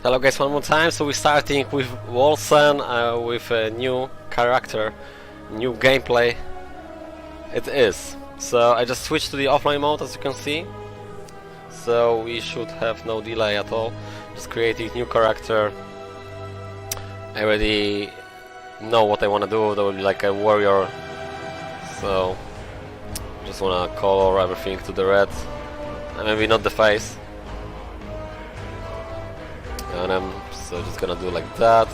Hello guys, one more time. So we're starting with Wolcen, with a new character, new gameplay. It is. So I just switched to the offline mode, as you can see. So we should have no delay at all. Just creating new character. I already know what I want to do. That will be like a warrior. So just wanna color everything to the red. And maybe not the face. And I'm just gonna do like that.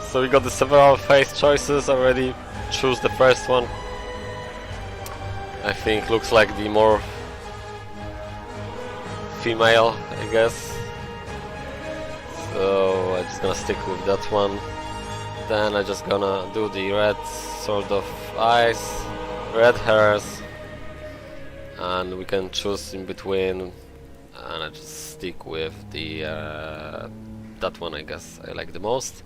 So we got the several face choices already. Choose the first one. I think looks like the more female, I guess. So I'm just gonna stick with that one. Then I'm just gonna do the red sort of eyes, red hairs, and we can choose in between. And I just stick with the that one, I guess I like the most.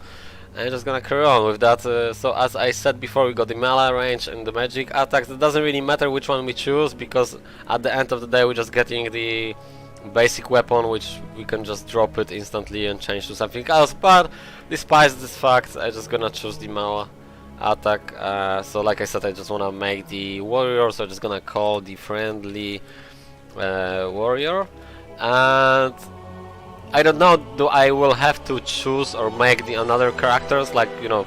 And I'm just gonna carry on with that. So as I said before, we got the melee range and the magic attacks. It doesn't really matter which one we choose, because at the end of the day we're just getting the basic weapon, which we can just drop it instantly and change to something else. But despite this fact, I'm just gonna choose the melee attack. So like I said, I just wanna make the warrior, so I'm just gonna call the friendly warrior. And I don't know, do I will have to choose or make the another characters, like, you know,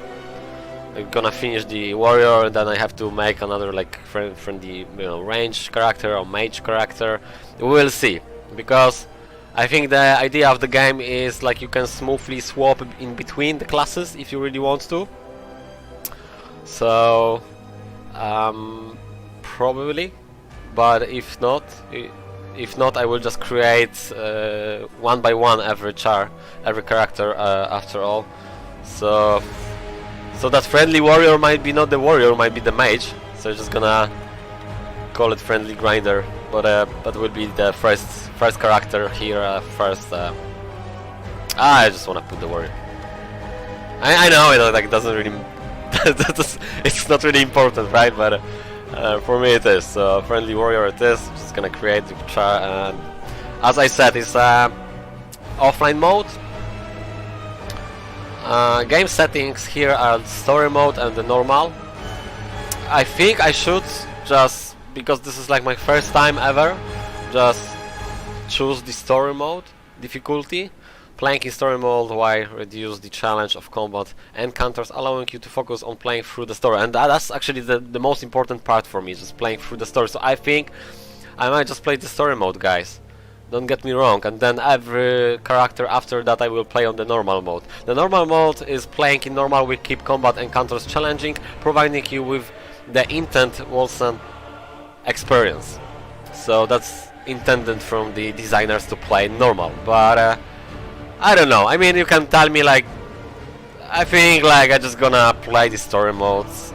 I'm gonna finish the warrior and then I have to make another like friendly, you know, range character or mage character. We'll see, because I think the idea of the game is like you can smoothly swap in between the classes if you really want to. So probably, but if not, I will just create one by one every character after all. So that friendly warrior might be not the warrior, might be the mage. So I'm just gonna call it friendly grinder. But that will be the first character here. I just wanna put the warrior. I know it like doesn't really. It's not really important, right? But for me it is. So friendly warrior it is. Just gonna create the char. As I said, it's offline mode. Game settings here are story mode and the normal. I think I should just, because this is like my first time ever, just choose the story mode difficulty. Playing in story mode while reduce the challenge of combat encounters, allowing you to focus on playing through the story. And that's actually the most important part for me, just playing through the story. So I think I might just play the story mode, guys. Don't get me wrong. And then every character after that I will play on the normal mode. The normal mode is playing in normal with keep combat encounters challenging, providing you with the intent Wolcen experience. So that's intended from the designers to play normal. But I don't know. I mean, you can tell me like, I think like I'm just gonna play the story modes.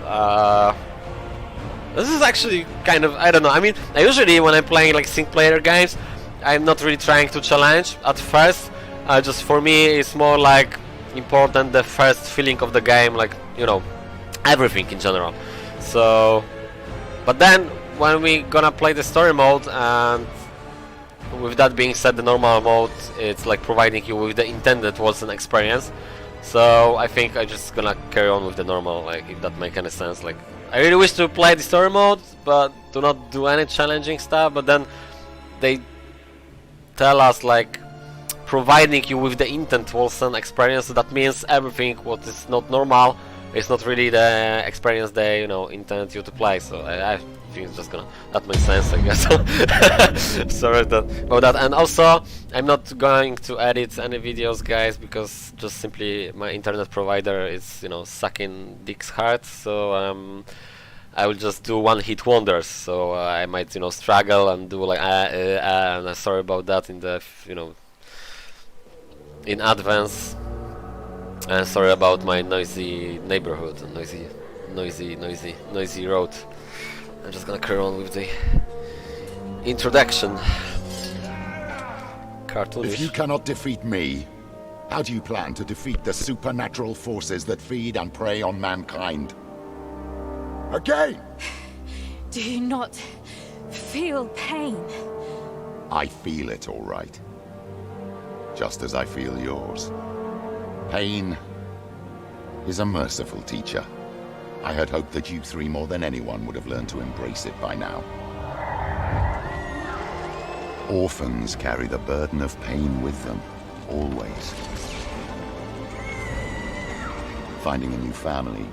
This is actually kind of, I don't know. I mean, usually when I'm playing like single player games, I'm not really trying to challenge at first. Just for me, it's more like important the first feeling of the game, like, you know, everything in general. So, but then when we gonna play the story mode, and with that being said, the normal mode, it's like providing you with the intended Wolcen experience. So I think I'm just gonna carry on with the normal, like, if that makes any sense. Like, I really wish to play the story mode, but do not do any challenging stuff. But then they tell us like providing you with the intent Wolcen experience. So that means everything what is not normal is not really the experience they, you know, intend you to play. So I think it's just gonna, that makes sense, I guess. Sorry about that. And also, I'm not going to edit any videos, guys, because just simply my internet provider is, you know, sucking dick's hard. So I will just do one-hit wonders. So I might, you know, struggle and do like and sorry about that in the, you know, in advance. And sorry about my noisy neighborhood, noisy road. I'm just gonna carry on with the introduction. Cartoonish. If you cannot defeat me, how do you plan to defeat the supernatural forces that feed and prey on mankind? Again! Do you not feel pain? I feel it, all right. just as I feel yours. Pain is a merciful teacher. I had hoped that you three more than anyone would have learned to embrace it by now. Orphans carry the burden of pain with them, always. Finding a new family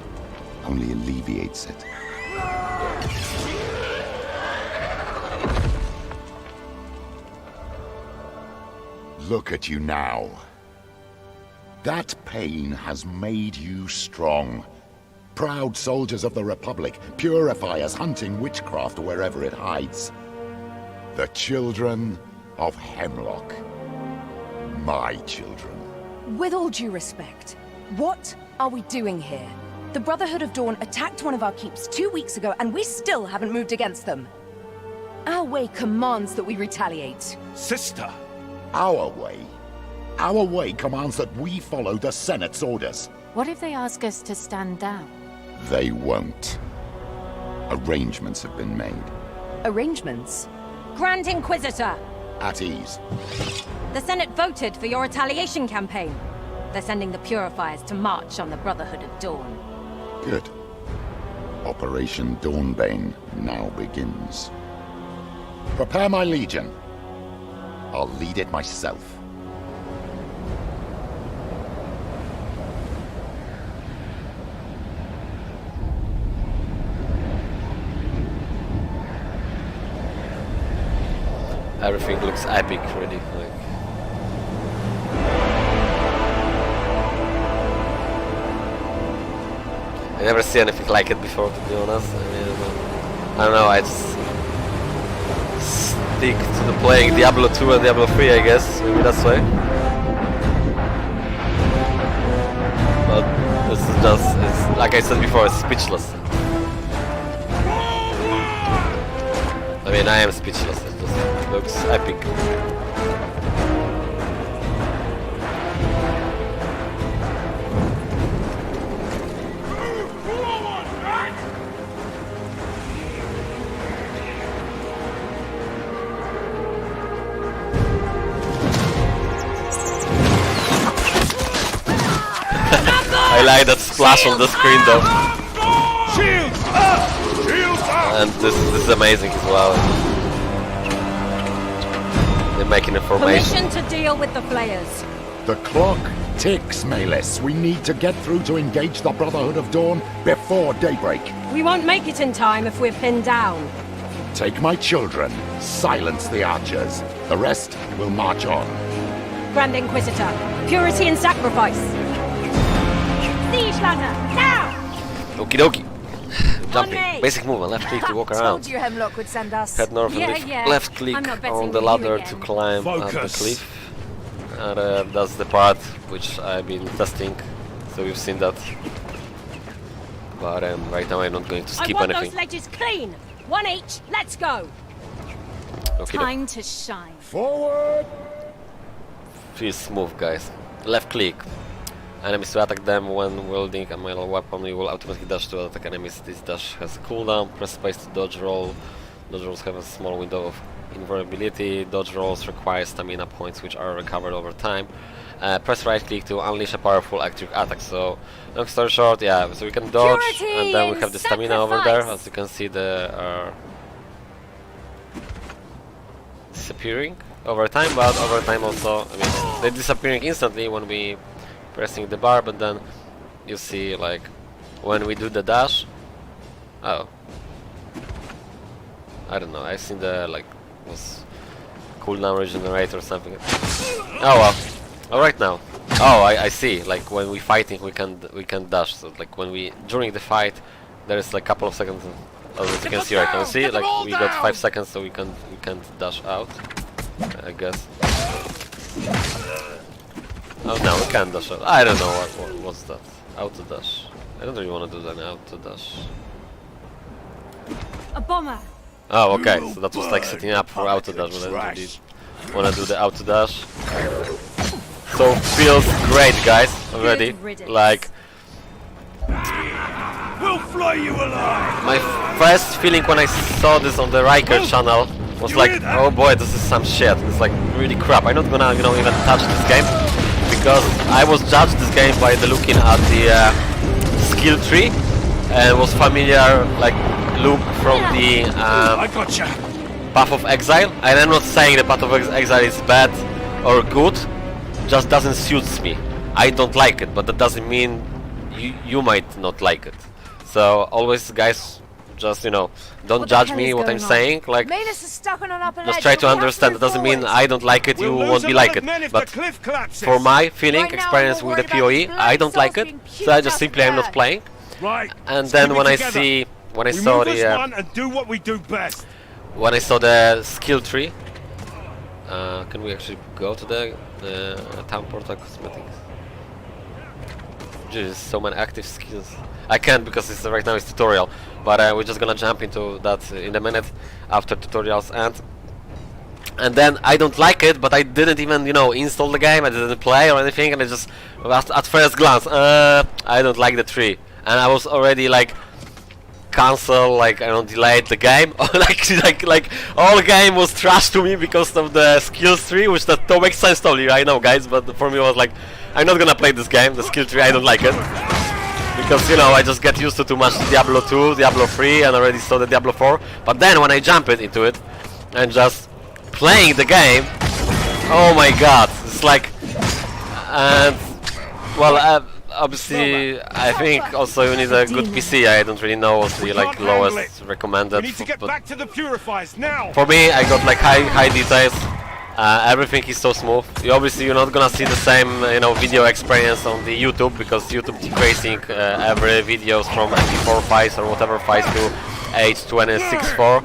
only alleviates it. Look at you now. That pain has made you strong. Proud soldiers of the Republic, purifiers hunting witchcraft wherever it hides. The children of Hemlock. My children. With all due respect, what are we doing here? The Brotherhood of Dawn attacked one of our keeps 2 weeks ago, and we still haven't moved against them. Our way commands that we retaliate. Sister! Our way? Our way commands that we follow the Senate's orders. What if they ask us to stand down? They won't. Arrangements have been made. Arrangements? Grand Inquisitor! At ease. The Senate voted for your retaliation campaign. They're sending the Purifiers to march on the Brotherhood of Dawn. Good. Operation Dawnbane now begins. Prepare my legion. I'll lead it myself. Everything looks epic, really. Like, I never see anything like it before, to be honest. I mean, I don't know. I just stick to the playing Diablo 2 and Diablo 3, I guess. Maybe that's why. But this is just, it's, like I said before, it's speechless. I mean, I am speechless. It just looks epic. I like that splash on the screen though. Shields up! Shields up! And this is amazing as well. They're making a formation. Permission to deal with the Flayers. The clock ticks, Malis. We need to get through to engage the Brotherhood of Dawn before daybreak. We won't make it in time if we're pinned down. Take my children, silence the archers. The rest will march on. Grand Inquisitor, purity and sacrifice. Siege ladder, now! Okie dokie. Jumping. me. Basic movement. Left click to walk Told around. you Hemlock would send us. Head north Yeah, and yeah. left click I'm not betting on the with you ladder again. to climb up the Focus. cliff. And that's the part which I've been testing. So we've seen that. But right now I'm not going to I skip want anything. those ledges clean. One each, let's go. Okay, Time to shine. Forward! feels smooth, guys. Left click. Enemies to attack them when wielding a melee weapon, you will automatically dash to attack enemies. This dash has a cooldown. Press space to dodge roll. Dodge rolls have a small window of invulnerability. Dodge rolls require stamina points which are recovered over time. Press right click to unleash a powerful electric attack. So, long story short, yeah, so we can dodge, Purity and then we and have the stamina over there. sacrifice. As you can see, the disappearing over time, but over time also, I mean, they're disappearing instantly when we pressing the bar, but then you see, like, when we do the dash, oh, I don't know, I've seen the, like, was cooldown regenerate or something. Oh well, alright now. Oh, I see, like, when we fighting we can dash, so like when we, during the fight, there is like a couple of seconds, as you can see right now, see, like, we got 5 seconds, so we can't dash out, I guess. Oh no, we can't dash out. I don't know what's that. Auto dash. I don't really want to do that auto dash. A bomber. Oh, okay. So that was like setting up for auto dash, but I don't really want to do the auto dash. So feels great, guys. Already. Good riddance. Like We'll fly you alive! my first feeling when I saw this on the Riker channel was like, oh boy, this is some shit. It's like really crap. I'm not gonna, you know, even touch this game because I was judged this game by the looking at the skill tree and was familiar, like, look from the I gotcha. Path of Exile. And I'm not saying the Path of Exile is bad or good, just doesn't suit me. I don't like it, but that doesn't mean you might not like it. So always, guys, just, you know, don't judge me what I'm saying. Like, just try to understand. It doesn't mean I don't like it, you won't be like it. But for my feeling, experience with the PoE, I don't like it. So I just simply am not playing. Right. And then when I saw the and do what we do best. when I saw the skill tree, can we actually go to the town portal cosmetics? Jeez, so many active skills. I can't because it's right now it's tutorial, but we're just gonna jump into that in a minute after tutorials end. And then I don't like it, but I didn't even, you know, install the game. I didn't play or anything, and I just at first glance, I don't like the tree, and I was already like cancel, like I don't delayed the game. like all game was trash to me because of the skills tree, which that don't make sense totally. I know, guys, but for me it was like, I'm not gonna play this game. The skill tree, I don't like it because, you know, I just get used to too much Diablo 2, Diablo 3, and already saw the Diablo 4. But then when I jump into it and just playing the game, oh my god, it's like, and well, obviously I think also you need a good PC. I don't really know what's the like lowest recommended. We need to get back to the purifiers now. For me, I got like high details. Everything is so smooth. You're not gonna see the same, you know, video experience on the YouTube because YouTube decreasing every videos from MP4 files or whatever files to H.264.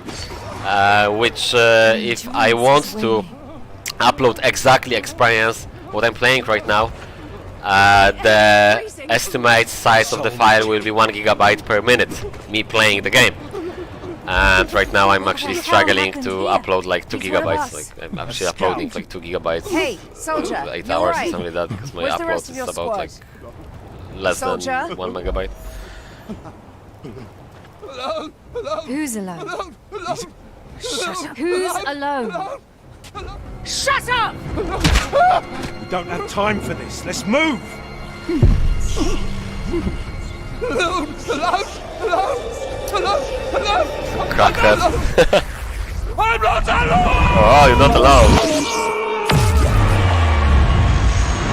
Which if I want to upload exactly experience what I'm playing right now, the estimate size of the file will be 1 GB per minute, me playing the game. And right now I'm actually struggling to upload like 2 GB. Like I'm actually uploading like 2 GB, Hey, soldier, 8 you hours or alright? something like that, because my Where's the rest upload of is your about like squad? less Soldier? than 1 MB. Who's alone? Shut up. Who's alone? Shut up! We don't have time for this. Let's move. Crackhead. I'm not alone. Oh, you're not alone.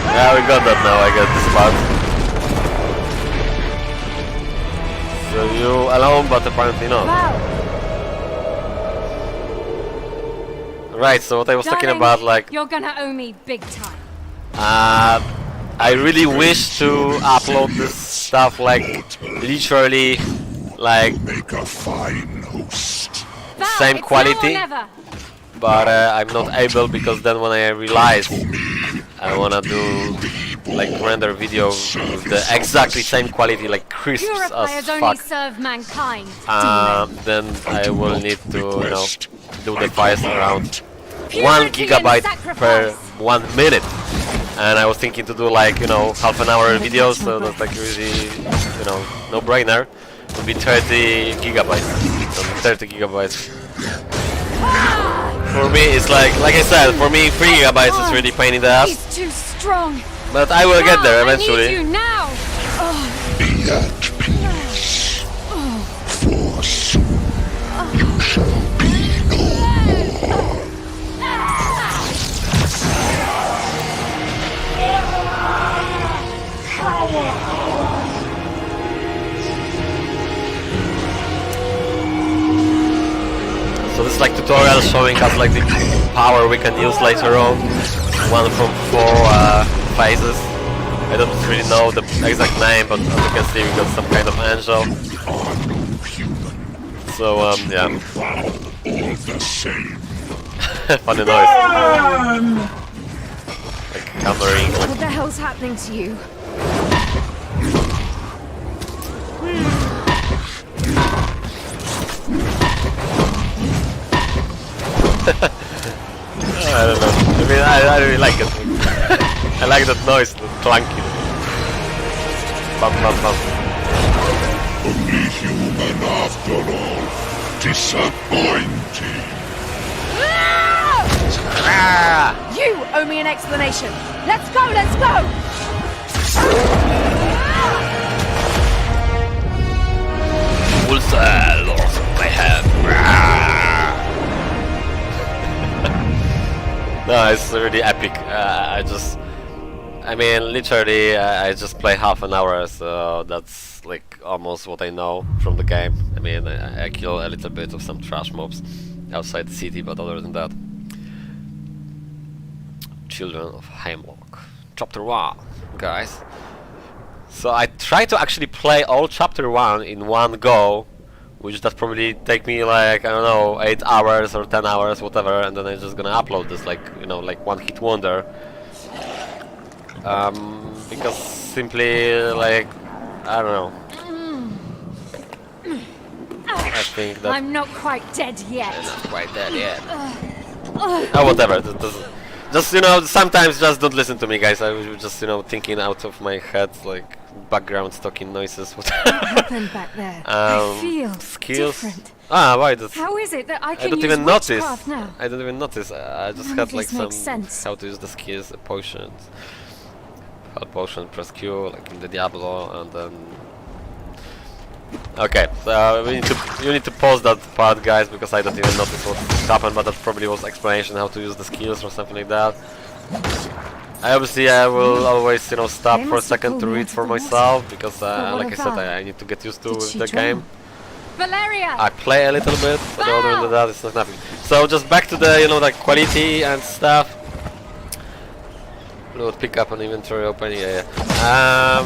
Yeah, we got that now, I get this part. So you alone, but apparently not. Right, so what I was talking Darling, about, like, you're gonna owe me big time. I really wish to upload this stuff, like, literally, like, Make a fine host. Val, same it's quality. now or never. But I'm not able because then when I realize I wanna do like render video with the exactly same quality, like crisp as Purifiers only fuck, serve mankind. then I will need to, you know, do the files around 1 Purity and GB per sacrifice. 1 minute. And I was thinking to do like, you know, half-an-hour videos, so that's like really, you know, no brainer. It would be 30 GB. So 30 GB. For me, it's like I said, for me 3 GB is really pain in the ass. He's too strong. But I will get there eventually. I need you now. Be at peace. For soon you shall be no more. So this is like tutorial showing us like the power we can use later on. One from 4 phases. I don't really know the exact name, but as you can see we got some kind of angel. So yeah. All the same. Funny noise. Like hammering. Like What the hell's happening to you? I don't know. I mean, I really like it. I like that noise, the clunky. Bum, bum, bum. Only human after all. Disappointing. You owe me an explanation. Let's go, let's go! Wolcen, Lords of Mayhem. No, it's really epic. I mean, literally, I just play half an hour, so that's like almost what I know from the game. I mean, I kill a little bit of some trash mobs outside the city, but other than that, Children of Hemlock, Chapter 1, guys. So I try to actually play all Chapter 1 in one go, which that probably take me like, I don't know, 8 hours or 10 hours, whatever, and then I'm just gonna upload this like, you know, like one hit wonder. Because simply, like, I don't know. I think that I'm not quite dead yet. I'm not quite dead yet. Oh, whatever. Just, you know, sometimes just don't listen to me, guys. I was just, you know, thinking out of my head, like background talking noises. What happened back there? I feel skills. different. Ah, why? That's, How is it that I can don't use even notice. witchcraft now? I don't even notice. I just None had of like this some makes sense. how to use the skills, potions, health potion, press Q, like in the Diablo, and then. Okay, so you need to pause that part, guys, because I don't even notice what happened, but that probably was explanation how to use the skills or something like that. I will always, you know, stop for a second to read for myself, because like I said, I need to get used to the game. Valeria! I play a little bit, but other than that, it's not nothing. So just back to the, you know, like quality and stuff. Load, pick up an inventory open, yeah.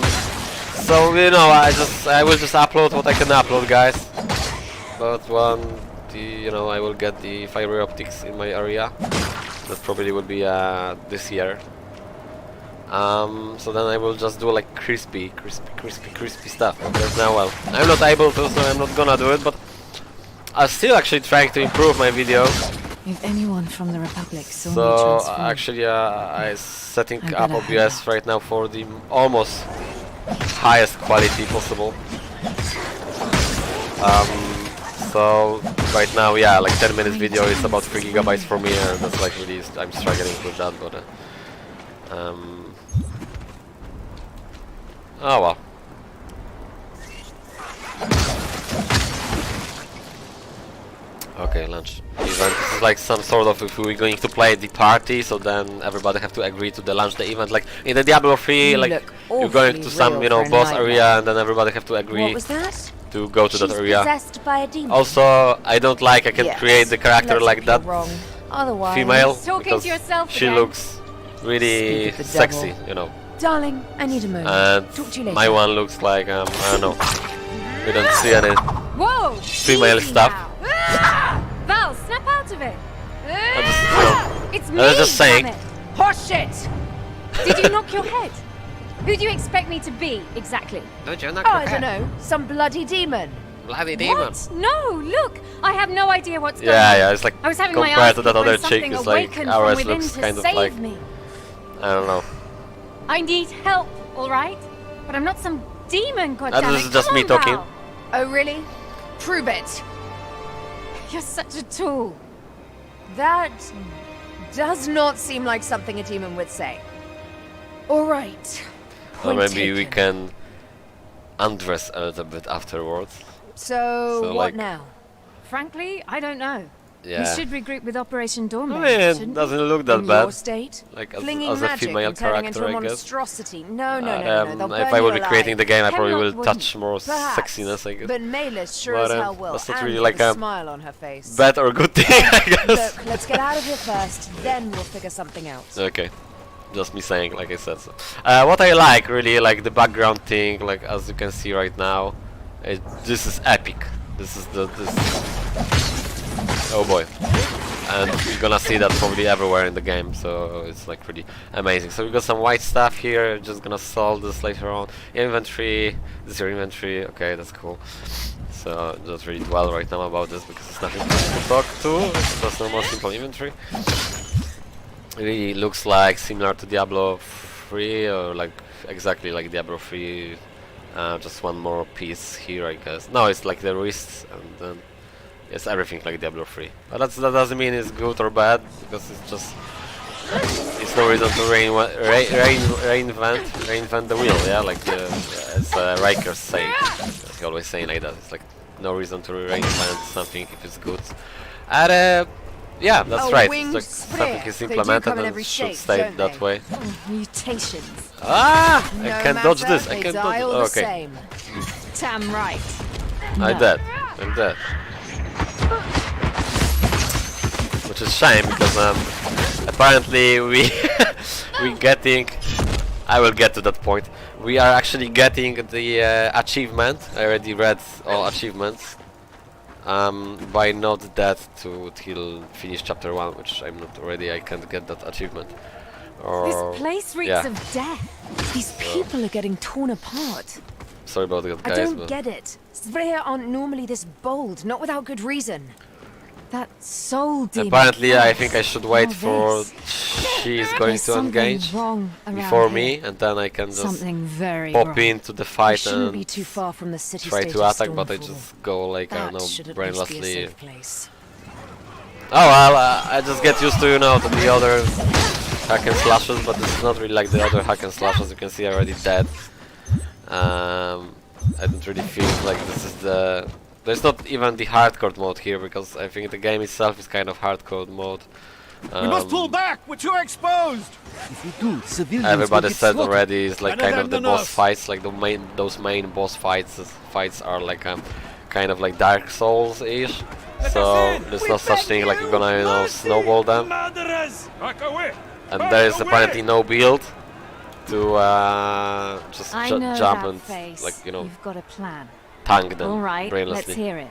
So, you know, I will just upload what I can upload, guys. But you know, I will get the fiber optics in my area. That probably will be this year. So then I will just do like crispy stuff. Because now, well, I'm not able to, so I'm not gonna do it. But I'm still actually trying to improve my videos. If anyone from the Republic saw me So transform, actually, I'm setting I up better hang OBS right now for the almost highest quality possible. So right now, yeah, like 10 minutes video is about 3 gigabytes for me, and that's like really, I'm struggling with that, but oh well. Okay, lunch event. This is like some sort of, if we're going to play the party, so then everybody have to agree to the launch the event. Like in the Diablo 3, You like look you're going awfully to some, real you know, for a boss nightmare. area, and then everybody have to What agree was that? to go to She's that area. possessed by a demon. Also, I don't like I can Yes. create the character Let's like hope that you're wrong. Otherwise, female Talking because to yourself she again. looks really Speak of the sexy, devil. you know. Darling, I need a moment. And Talk to you later. my one looks like I don't know. We don't see any. Whoa! Female easy stuff. now. Ah! Val, snap out of it! I just, you know, It's I me, was just saying. damn it. Horseshit! Did you knock your head? Who do you expect me to be, exactly? Don't you knock Oh, your I head? don't know. Some bloody demon. Bloody demon. What? No, look! I have no idea what's going on. Yeah, it's like I was having my compared eyes to that peeled when other chick, something it's like awakened ours from within looks to kind of save like me. I don't know. I need help, all right? But I'm not some demon, goddammit. This is just Come me on, talking. Val. Oh, really? Prove it. You're such a tool. That does not seem like something a demon would say. All right. Or Point maybe we taken. can undress a little bit afterwards. So So, what like- now? Frankly, I don't know. We Yeah. should regroup with Operation I Dormant, mean, it shouldn't doesn't look that In bad. your state? Like Flinging as a magic female and turning character, into a I guess. monstrosity. No, they'll If burn I you will be alive. creating the game, I probably Hemlock will wouldn't. touch more Perhaps. sexiness, I guess. But Maylis sure But, as hell will. that's not and really with like a a smile on her face. Bad or good thing, I guess. Look, let's get out of here first, then we'll figure something out. Okay, just me saying, like I said. So. What I like, really, like the background thing, like as you can see right now, this is epic. This is oh boy, and you're gonna see that probably everywhere in the game. So it's like pretty amazing. So we got some white stuff here. Just gonna sell this later on. Inventory. This is your inventory. Okay, that's cool. So just really dwell right now about this because it's nothing to talk to. It's just a more simple inventory. Really looks like similar to Diablo 3 or like exactly like Diablo 3. Just one more piece here, I guess. No, it's like the wrists, and then It's everything like Diablo 3. But that doesn't mean it's good or bad, because it's just... It's no reason to reinvent the wheel, yeah? Like as Rikers say. He always saying like that. It's like no reason to reinvent something if it's good. And yeah, that's right. It's like something is implemented and it should stay that way. Mutations. Ah! I can dodge this. I can dodge. Oh, okay. Damn right. I'm dead. I'm dead. Which is shame because apparently we getting. I will get to that point. We are actually getting the achievement. I already read all achievements. By not dead till finish chapter 1, which I'm not already. I can't get that achievement. Or, This place reeks of death. These people are getting torn apart. Sorry about that, guys. I don't but get it. Svea aren't normally this bold, not without good reason. That soul demon. apparently, I think I should wait Now for this. she's going There's to engage something wrong around before here. me, and then I can just Something very pop wrong. into the We fight shouldn't be and too far from the city try state to of attack, but I Stormfall. just go like I That don't know, should at least be a brainlessly. safe place. Oh well, I just get used to, you know, the other hack and slashes, but it's not really like the other hack and slashes. You can see I'm already dead. I don't really feel like this is the... There's not even the hardcore mode here, because I think the game itself is kind of hardcore mode. We must pull back! We're too exposed! If we do, civilians Everybody will get said slaughtered. already is like Better kind of the than boss us. fights, like those main boss fights are like kind of like Dark Souls-ish. So there's no such thing like you're gonna, you know, snowball them. Murderers! Back away! And there is apparently no build to just I know jump that and face. like, you know, You've got a plan. tank them All right, let's brainlessly. hear it.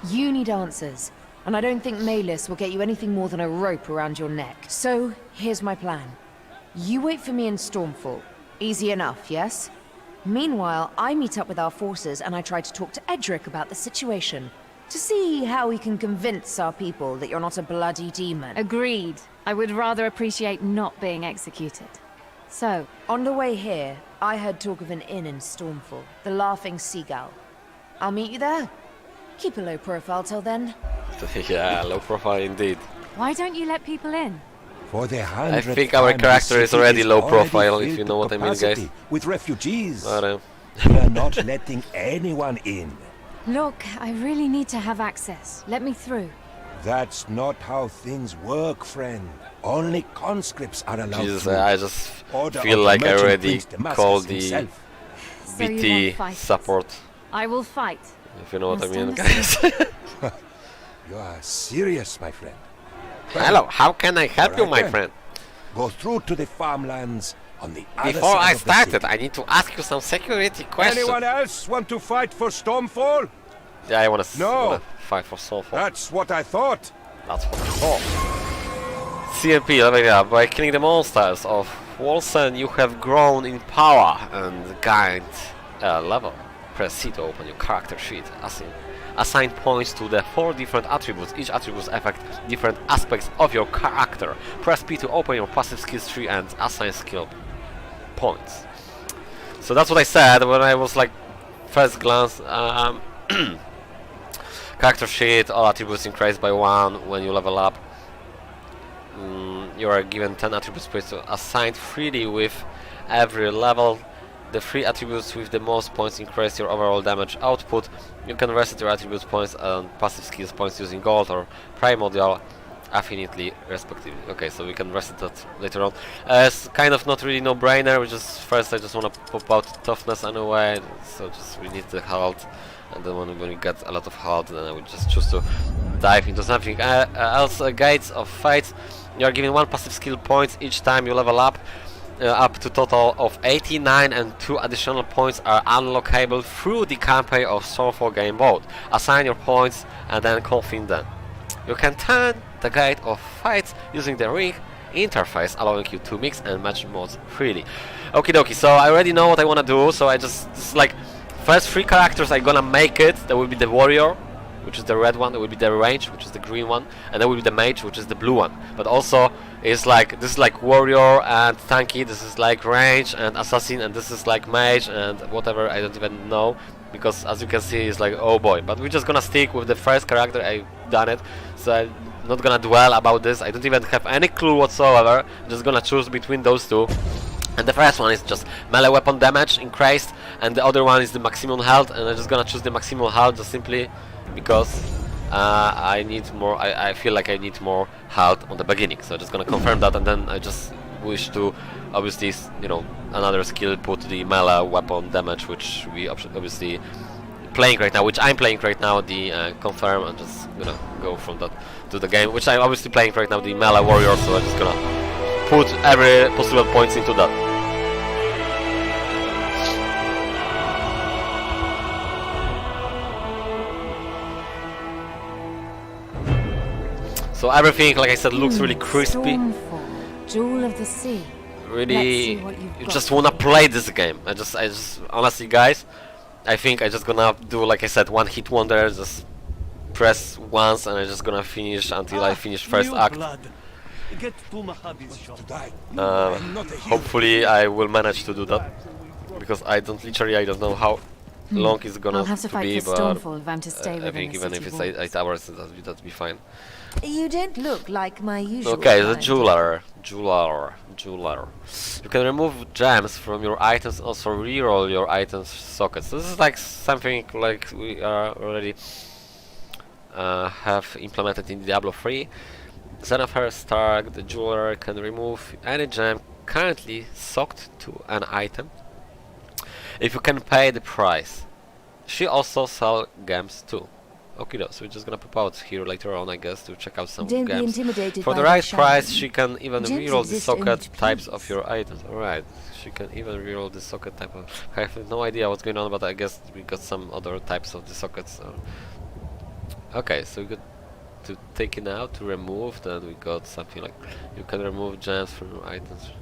You need answers, and I don't think Malus will get you anything more than a rope around your neck. So, here's my plan. You wait for me in Stormfall. Easy enough, yes? Meanwhile, I meet up with our forces and I try to talk to Edric about the situation. To see how we can convince our people that you're not a bloody demon. Agreed. I would rather appreciate not being executed. So, On the way here, I heard talk of an inn in Stormfall, the Laughing Seagull. I'll meet you there. Keep a low profile till then. Yeah, low profile indeed. why don't you let people in? For the I 100th think our time, character the is city already low profile, filled if you to know what I mean, guys. capacity With refugees. But, We are not letting anyone in. Look, I really need to have access. Let me through. That's not how things work, friend. Only conscripts are allowed Jesus, through. I just Order feel of like I Merchant already Prince Damascus called the himself. So you BT want fighters? support, I will fight. if you know what I Must mean, understand. guys. You are serious, my friend. Hello, how can I help you, Alright my then. friend? Go through to the farmlands on the other Before side I of the started, city. I need to ask you some security questions. Anyone else want to fight for Stormfall? Yeah, I wanna fight for Soulfall. That's what I thought. That's what I thought. CMP, leveling up. By killing the monsters of Wolcen, you have grown in power and gained a level. Press C to open your character sheet. Assign points to the 4 different attributes. Each attribute affects different aspects of your character. Press P to open your passive skills tree and assign skill points. So that's what I said when I was like, first glance. Character sheet, all attributes increased by 1 when you level up. You are given 10 attribute points to assign freely with every level. The 3 attributes with the most points increase your overall damage output. You can reset your attribute points and passive skills points using gold or primordial affinity respectively. Okay, so we can reset that later on. It's kind of not really no-brainer, which is first I just want to pop out toughness anyway, so just we need the health, and then when we get a lot of health, then I would just choose to dive into something else. Gates of Fights. You are given 1 passive skill points each time you level up. Up to total of 89, and 2 additional points are unlockable through the campaign of Stormfall game mode. Assign your points and then confirm them. You can turn the Gate of Fights using the ring interface, allowing you to mix and match modes freely. Okie dokie, so I already know what I wanna do, so this is like first 3 characters I'm gonna make it. There will be the warrior, which is the red one, there will be the range, which is the green one, and there will be the mage, which is the blue one. But also, it's like, this is like warrior and tanky, this is like range and assassin, and this is like mage and whatever, I don't even know. because as you can see it's like, oh boy. But we're just gonna stick with the first character. I've done it, so I'm not gonna dwell about this. I don't even have any clue whatsoever. I'm just gonna choose between those two. And the first one is just melee weapon damage increased, and the other one is the maximum health, and I'm just gonna choose the maximum health just simply because I need more. I feel like I need more health on the beginning, so I'm just gonna confirm that, and then I just wish to obviously, you know, another skill put the melee weapon damage, which we obviously playing right now, which I'm playing right now, the confirm. I'm just gonna go from that to the game, which I'm obviously playing right now, the melee warrior, so I'm just gonna put every possible points into that. So everything, like I said, looks really crispy. Stormfall, Jewel of the Sea. Really, Let's see what you've you got just for wanna me. play this game. I just, honestly, guys, I think I just gonna do, like I said, one hit wonder. Just press once, and I'm just gonna finish until I finish first act. Hopefully, I will manage to do that, because I don't know how long it's gonna I'll have to fight be, for but Stormfall if I'm to stay I within think the even city if it's walls. 8 hours, that'd be fine. You don't look like my usual Okay, the kind. jeweler. You can remove gems from your items, also reroll your items sockets. This is like something like we are already have implemented in Diablo 3. Xenophar Stark, the jeweler, can remove any gem currently socked to an item if you can pay the price. She also sells gems too. Okay, so we're just gonna pop out here later on, I guess, to check out some Don't be gems. intimidated For by the their right price, shine. she can even Gems reroll the exist only socket to types please. of your items. Alright, she can even reroll the socket type of... I have no idea what's going on, but I guess we got some other types of the sockets. So. Okay, so we got to take it out, to remove, then we got something like... You can remove gems from your items.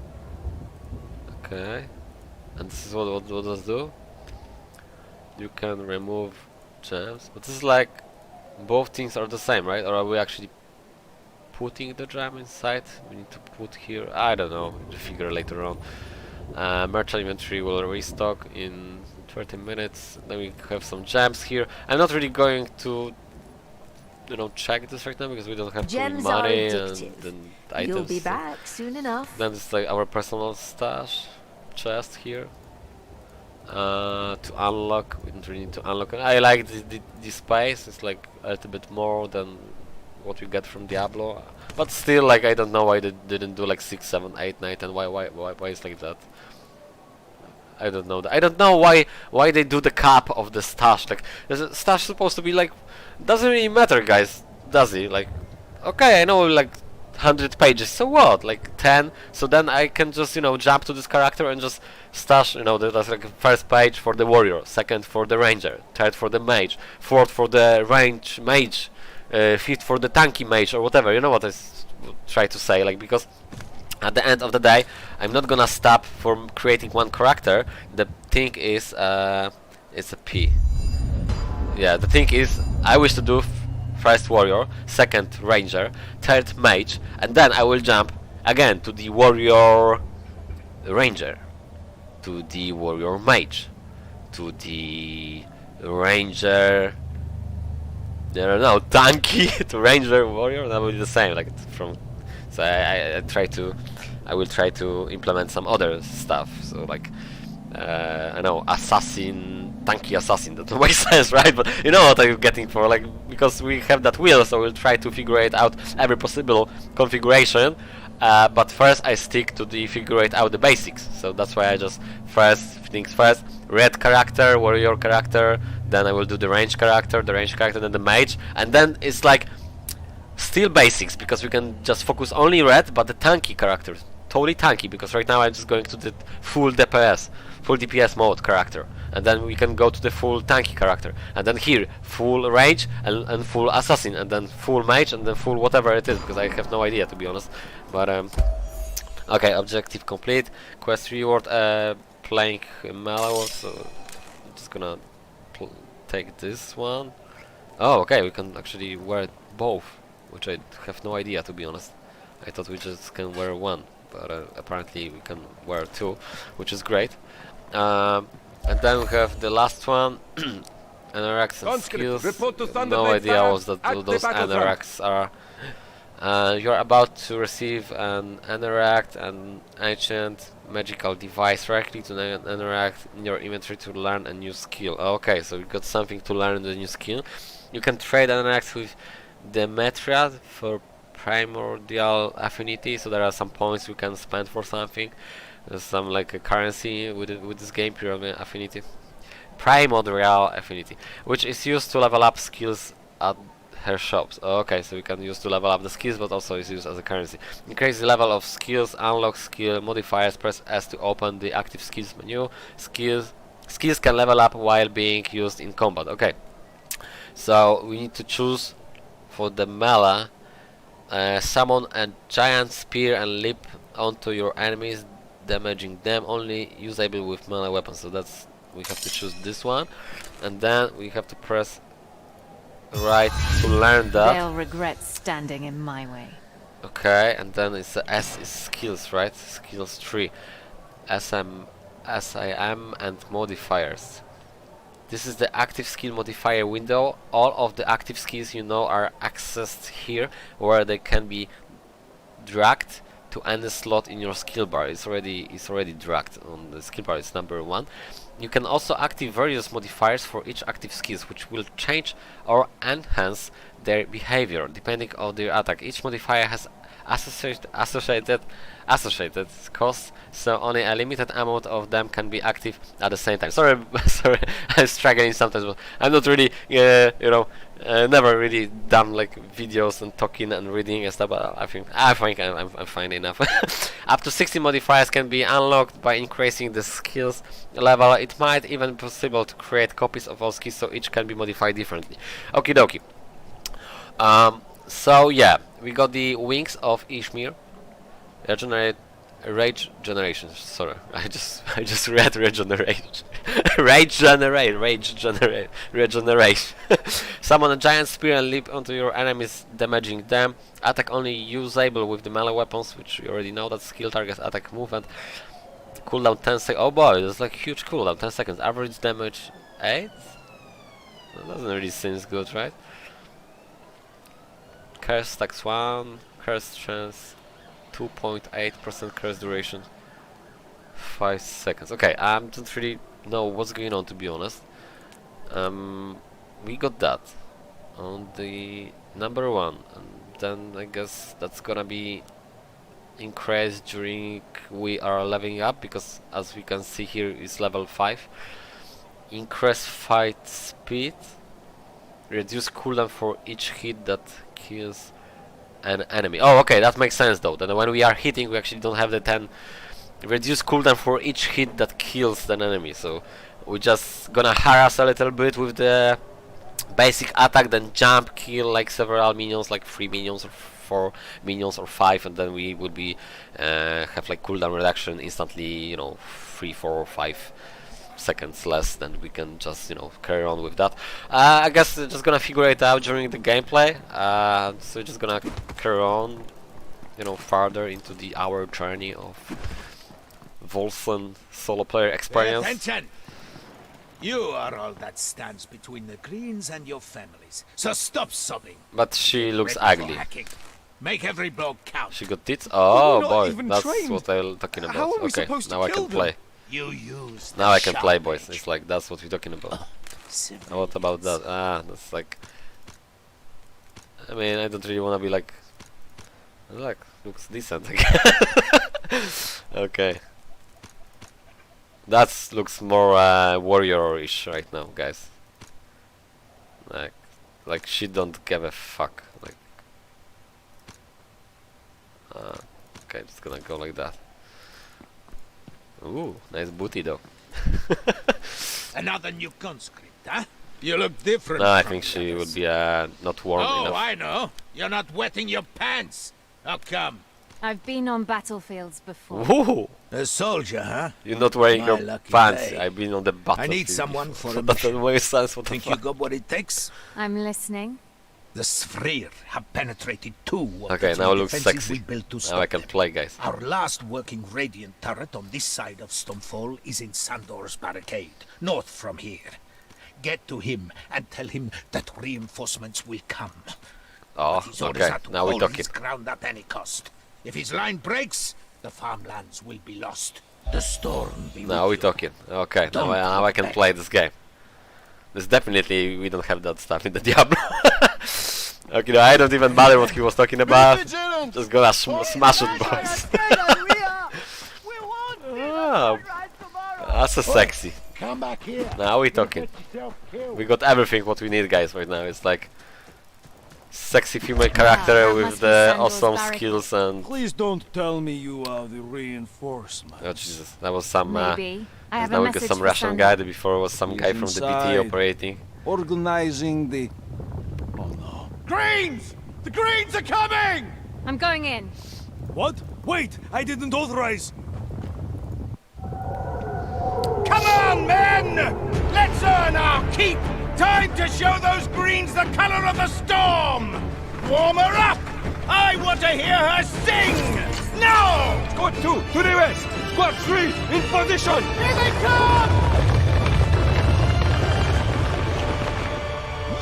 Okay. And this is what does do? You can remove gems, but this is like... Both things are the same, right? Or are we actually putting the gem inside? We need to put here... I don't know, we'll figure later on. Merchant inventory will restock in 30 minutes. Then we have some gems here. I'm not really going to, you know, check this right now because we don't have Gems money are and addictive. then You'll items. be back soon enough. Then it's like our personal stash chest here. To unlock, we don't really need to unlock. I like the space. It's like a little bit more than what we get from Diablo, but still, like, I don't know why they didn't do like 6, 7, 8, 9, and why it's like that. I don't know. I don't know why they do the cap of the stash. Like, the stash supposed to be like, doesn't really matter, guys, does it? Like, okay, I know, like 100 pages, so what? Like 10, so then I can just, you know, jump to this character and just stash, you know, that's like first page for the warrior, second for the ranger, third for the mage, fourth for the range mage, fifth for the tanky mage, or whatever, you know what I try to say, like, because at the end of the day, I'm not gonna stop from creating one character. The thing is, it's a P. Yeah, the thing is, I wish to do first warrior, second ranger, third mage, and then I will jump again to the warrior ranger, to the warrior mage, to the ranger, I don't know, tanky, to ranger warrior. That will be the same, like from. So I will try to implement some other stuff. So like, I know, assassin, tanky assassin. That don't make sense, right? But you know what I'm getting for, like, because we have that wheel, so we'll try to figure it out every possible configuration. But first I stick to the figure it out the basics. So that's why I just first things first. Red character, warrior character. Then I will do the range character, then the mage, and then it's like. Still basics, because we can just focus only red, but the tanky character, totally tanky, because right now I'm just going to the full DPS, full DPS mode character, and then we can go to the full tanky character, and then here, full range, and full assassin, and then full mage, and then full whatever it is, because I have no idea, to be honest, but okay, objective complete, quest reward, playing melee, so I'm just gonna take this one. Oh, okay, we can actually wear both. Which I have no idea, to be honest. I thought we just can wear one, but apparently we can wear two, which is great. And then we have the last one. Anoraks and skills. No idea what those anoraks are. You're about to receive an anorak, an ancient magical device. Right click to an anorak in your inventory to learn a new skill. Okay, so we got something to learn the new skill. You can trade anoraks with Demetria for primordial affinity. So there are some points you can spend for something. There's some like a currency with this game, pure affinity. Primordial affinity, which is used to level up skills at her shops. Okay, so we can use to level up the skills, but also is used as a currency. Increase the level of skills, unlock skill modifiers, press S to open the active skills menu. Skills can level up while being used in combat. Okay, so we need to choose for the melee, summon a giant spear and leap onto your enemies, damaging them, only usable with melee weapons. So that's, we have to choose this one, and then we have to press right to learn that. They'll regret standing in my way. Okay, and then it's S is skills, right? Skills 3. SIM and modifiers. This is the active skill modifier window. All of the active skills you know are accessed here, where they can be dragged to any slot in your skill bar. It's already dragged on the skill bar. It's number 1. You can also activate various modifiers for each active skills, which will change or enhance their behavior depending on their attack. Each modifier has associated costs, so only a limited amount of them can be active at the same time. Sorry, sorry, I'm struggling sometimes, but I'm not really, never really done like videos and talking and reading and stuff. But I think I'm fine enough. Up to 60 modifiers can be unlocked by increasing the skills level. It might even be possible to create copies of all skills, so each can be modified differently. Okie dokie. So yeah, we got the wings of Ishmir. Rage generation. Sorry, I just read regenerate. Regenerate. Summon a giant spear and leap onto your enemies, damaging them. Attack only usable with the melee weapons, which you already know. That skill targets attack movement. Cooldown 10 seconds. Oh boy, that's like huge cooldown. 10 seconds. Average damage 8. That doesn't really seem good, right? Curse stacks 1. Curse chance 2.8%. Curse duration 5 seconds. Okay, I don't really know what's going on, to be honest. We got that on the number 1, and then I guess that's gonna be increased during we are leveling up, because as we can see here is level 5. Increase fight speed, reduce cooldown for each hit that kills an enemy. Oh, okay, that makes sense though. Then when we are hitting, we actually don't have the 10. Reduce cooldown for each hit that kills an enemy. So we're just gonna harass a little bit with the basic attack, then jump, kill like several minions, like 3 minions or 4 minions or 5, and then we would be have like cooldown reduction instantly. 3, 4, or 5 seconds less, then we can just carry on with that. I guess we're just gonna figure it out during the gameplay. So we're just gonna carry on farther into our journey of Wolcen solo player experience. Attention! You are all that stands between the Greens and your families, so stop sobbing. But she looks Ready for ugly. hacking. Make every blow count. She got tits? Oh not boy, even that's trained. what I'm talking about. How are we Okay, supposed to now I kill can play. them? You use Now I can the play, sharp boys. edge. It's like that's what we're talking about. Civilians. What about that? That's like. I mean, I don't really want to be like. Look, looks decent. Okay. That looks more warrior-ish right now, guys. Like she don't give a fuck. Like. Okay, just gonna go like that. Ooh, nice booty though. Another new conscript, huh? You look different. No, I from think the she others. would be not warm Oh, enough. I know. You're not wetting your pants. How come? I've been on battlefields before. Ooh, A soldier, huh? you're not wearing My your lucky pants. day. I've been on the battlefield. I need someone for a That doesn't mission. make sense. What the Think you fuck? got what it takes? I'm listening. The Sfrir have penetrated two of Okay, the now it two looks defenses sexy. we built to Now stop I can them. play, guys. Our last working radiant turret on this side of Stonefall is in Sandor's barricade, north from here. Get to him and tell him that reinforcements will come. Oh, His orders okay. are to Now we're hold talking. his ground at any cost. If his line breaks, the farmlands will be lost. The storm be Now we're with you. talking. Okay, now I can play this game. This definitely, we don't have that stuff in the Diablo. Okay, no, I don't even bother what he was talking about. Just gonna smash it, boys. Oh, that's a sexy. Come back here. Now we're talking. We got everything what we need, guys, right now. It's like sexy female character that with must be the Sandor's awesome barricade. skills and... Please don't tell me you are the reinforcement. Oh Jesus, that was some... Maybe. I have now a we got message some for Russian Sandor. guy, before was some guy from the BT Inside. operating. Organizing the... Oh no. Greens! The Greens are coming! I'm going in. What? Wait! I didn't authorize! Come on, men! Let's earn our keep! Time to show those Greens the color of the storm! Warm her up! I want to hear her sing! Now! Squad 2, to the west! Squad 3, in position! Here they come!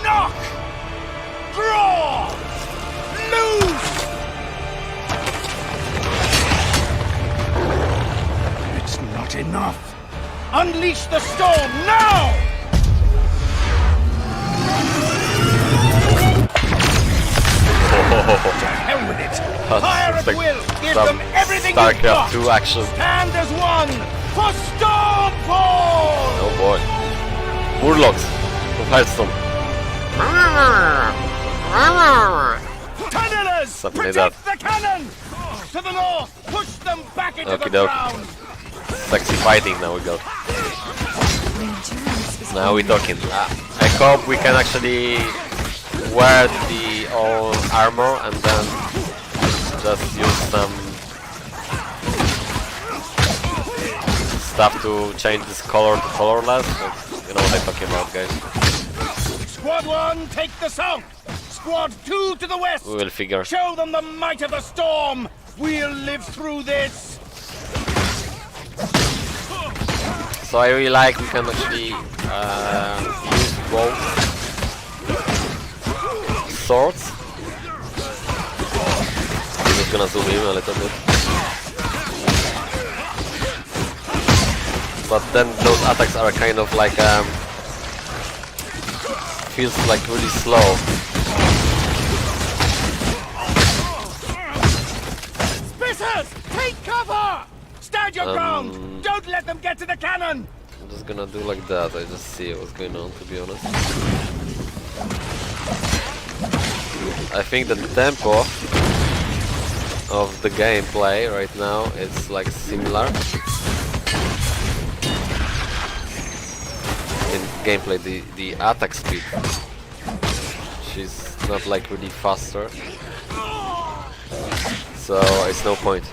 Knock! Draw! Loose! It's not enough! Unleash the storm now! To hell with it! Fire at like will! Give some them everything you've got! StarCraft 2 action. Stand as one for Stormfall! Oh boy. Murlocs of Hearthstone. Tunnelers! Something like Protect the cannon! To the north! Push them back into the Okey-doke. ground! Sexy fighting now we got. My endurance is Now we're waning. talking. I hope we can actually wear the all armor and then just use some stuff to change this color to colorless. But you know what I'm talking about, guys. Squad 1, take the south! Squad 2 to the west! We will figure. Show them the might of the storm! We'll live through this! So I really like we can actually use both swords. I'm just gonna zoom in a little bit. But then those attacks are kind of like feels like really slow. Spissers! Take cover! Stand your ground! Don't let them get to the cannon! I'm just gonna do like that. I just see what's going on, to be honest. I think the tempo of the gameplay right now is like similar. In gameplay, the attack speed, she's not like really faster, so it's no point.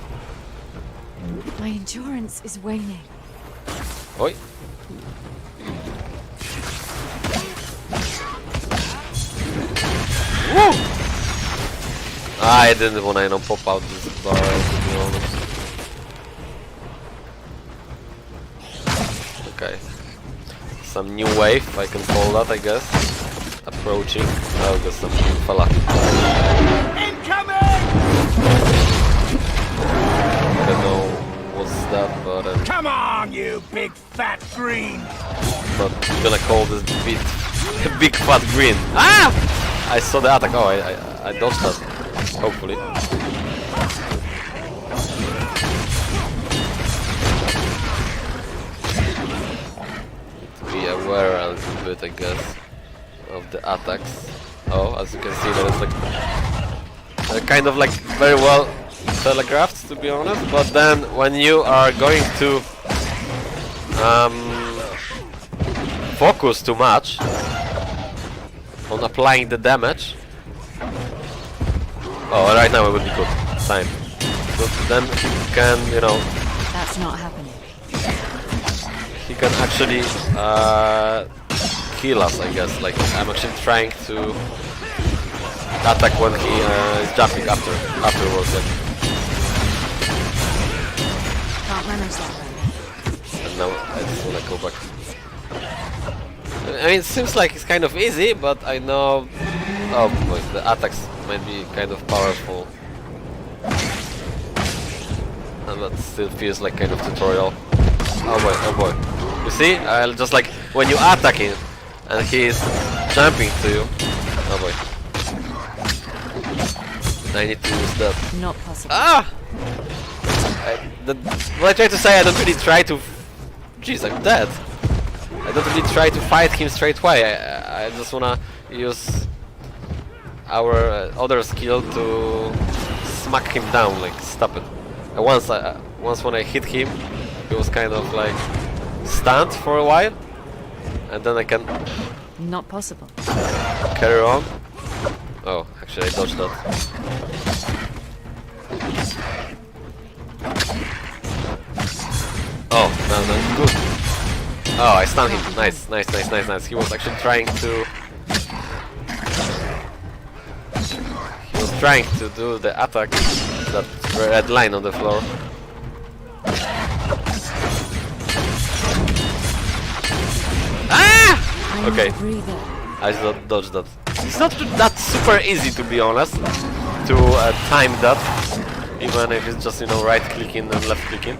My endurance is waning. Oi! Woo! I didn't wanna pop out this barrel, to be honest. Okay. Some new wave, I can call that, I guess. Approaching. Oh, got some new fella. Incoming! I don't know what's that, but Come on, you big fat green! I'm gonna call this big fat green. Ah! I saw the attack. Oh, I dodged that. Hopefully. Be aware a little bit, I guess, of the attacks. Oh, as you can see, there is like they're kind of like very well telegraphed, to be honest. But then when you are going to focus too much on applying the damage. Oh, right now it would be good time. So then he can, you know, That's not happening. he can actually kill us, I guess. Like I'm actually trying to attack when he is jumping afterwards. Like. Can't manage that right now. And now I just wanna go back. I mean, it seems like it's kind of easy, but I know. Oh boy, the attacks might be kind of powerful. But still feels like kind of tutorial. Oh boy. You see? I'll just like when you attack him and he's jumping to you. Oh boy. I need to use that. Not possible. Ah! What I try to say, I don't really try to. Jeez, I'm dead. I don't really try to fight him straight away. I just wanna use our other skill to smack him down, like stop it. Once when I hit him, he was kind of like stunned for a while, and then I can Not possible. carry on. Oh, actually I dodged that. Oh, no, good. Oh, I stunned him. Nice. He was actually trying to. He was trying to do the attack. That red line on the floor. Ah! Okay. I just dodged that. It's not that super easy, to be honest, to time that, even if it's just, you know, right clicking and left clicking.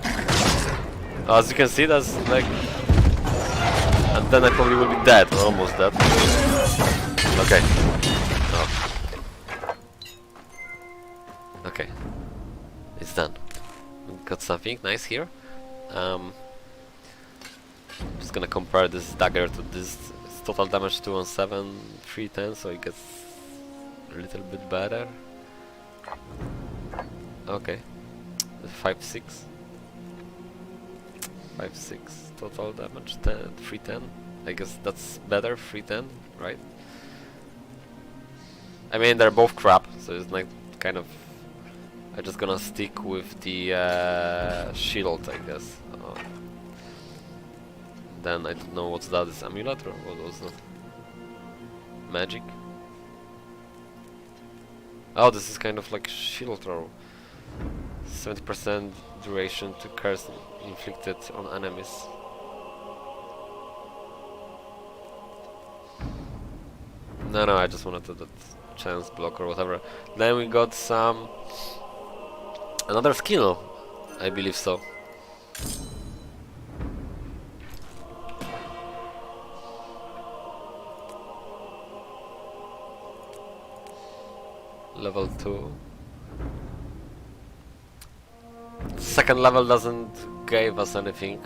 As you can see, that's like, and then I probably will be dead, or almost dead. Okay. Oh. Okay. It's done. Got something nice here. I'm just gonna compare this dagger to this. It's total damage 217, 310, so it gets a little bit better. Okay. 5-6. 5-6 total damage, 310. I guess that's better, 310, right? I mean, they're both crap, so it's like kind of. I'm just gonna stick with the shield, I guess. Then I don't know what's that. Is amulet or what was that? Magic? Oh, this is kind of like shield throw. 70% duration to curse inflicted on enemies. No, I just wanted that chance block or whatever. Then we got some. Another skill, I believe so. Level 2. Second level doesn't give us anything.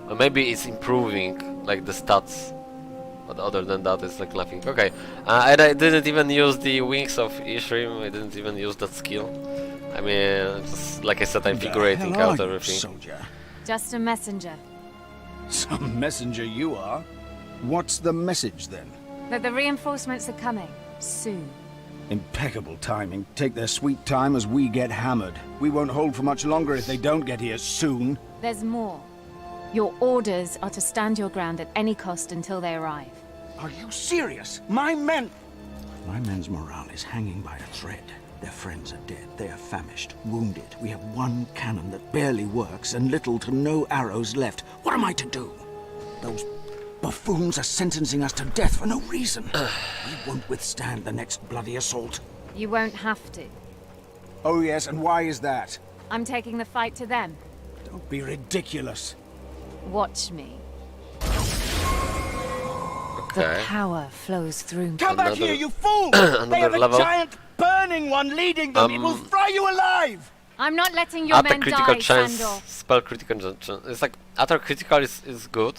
Or maybe it's improving, like the stats. But other than that, it's like nothing. Okay, and I didn't even use the wings of Ishrim. I didn't even use that skill. I mean, just like I said, I'm figurating out everything. Soldier? Just a messenger. Some messenger you are. What's the message then? That the reinforcements are coming. Soon. Impeccable timing. Take their sweet time as we get hammered. We won't hold for much longer if they don't get here soon. There's more. Your orders are to stand your ground at any cost until they arrive. Are you serious? My men's morale is hanging by a thread. Their friends are dead. They are famished, wounded. We have one cannon that barely works and little to no arrows left. What am I to do? Those buffoons are sentencing us to death for no reason. We won't withstand the next bloody assault. You won't have to. Oh yes, and why is that? I'm taking the fight to them. Don't be ridiculous. Watch me. Okay. The power flows through me. Come back here, you fool! They have a level. giant burning one leading them. It will fry you alive! I'm not letting your Attack men critical die, chance, Sandor. spell critical chance. It's like attack critical is good.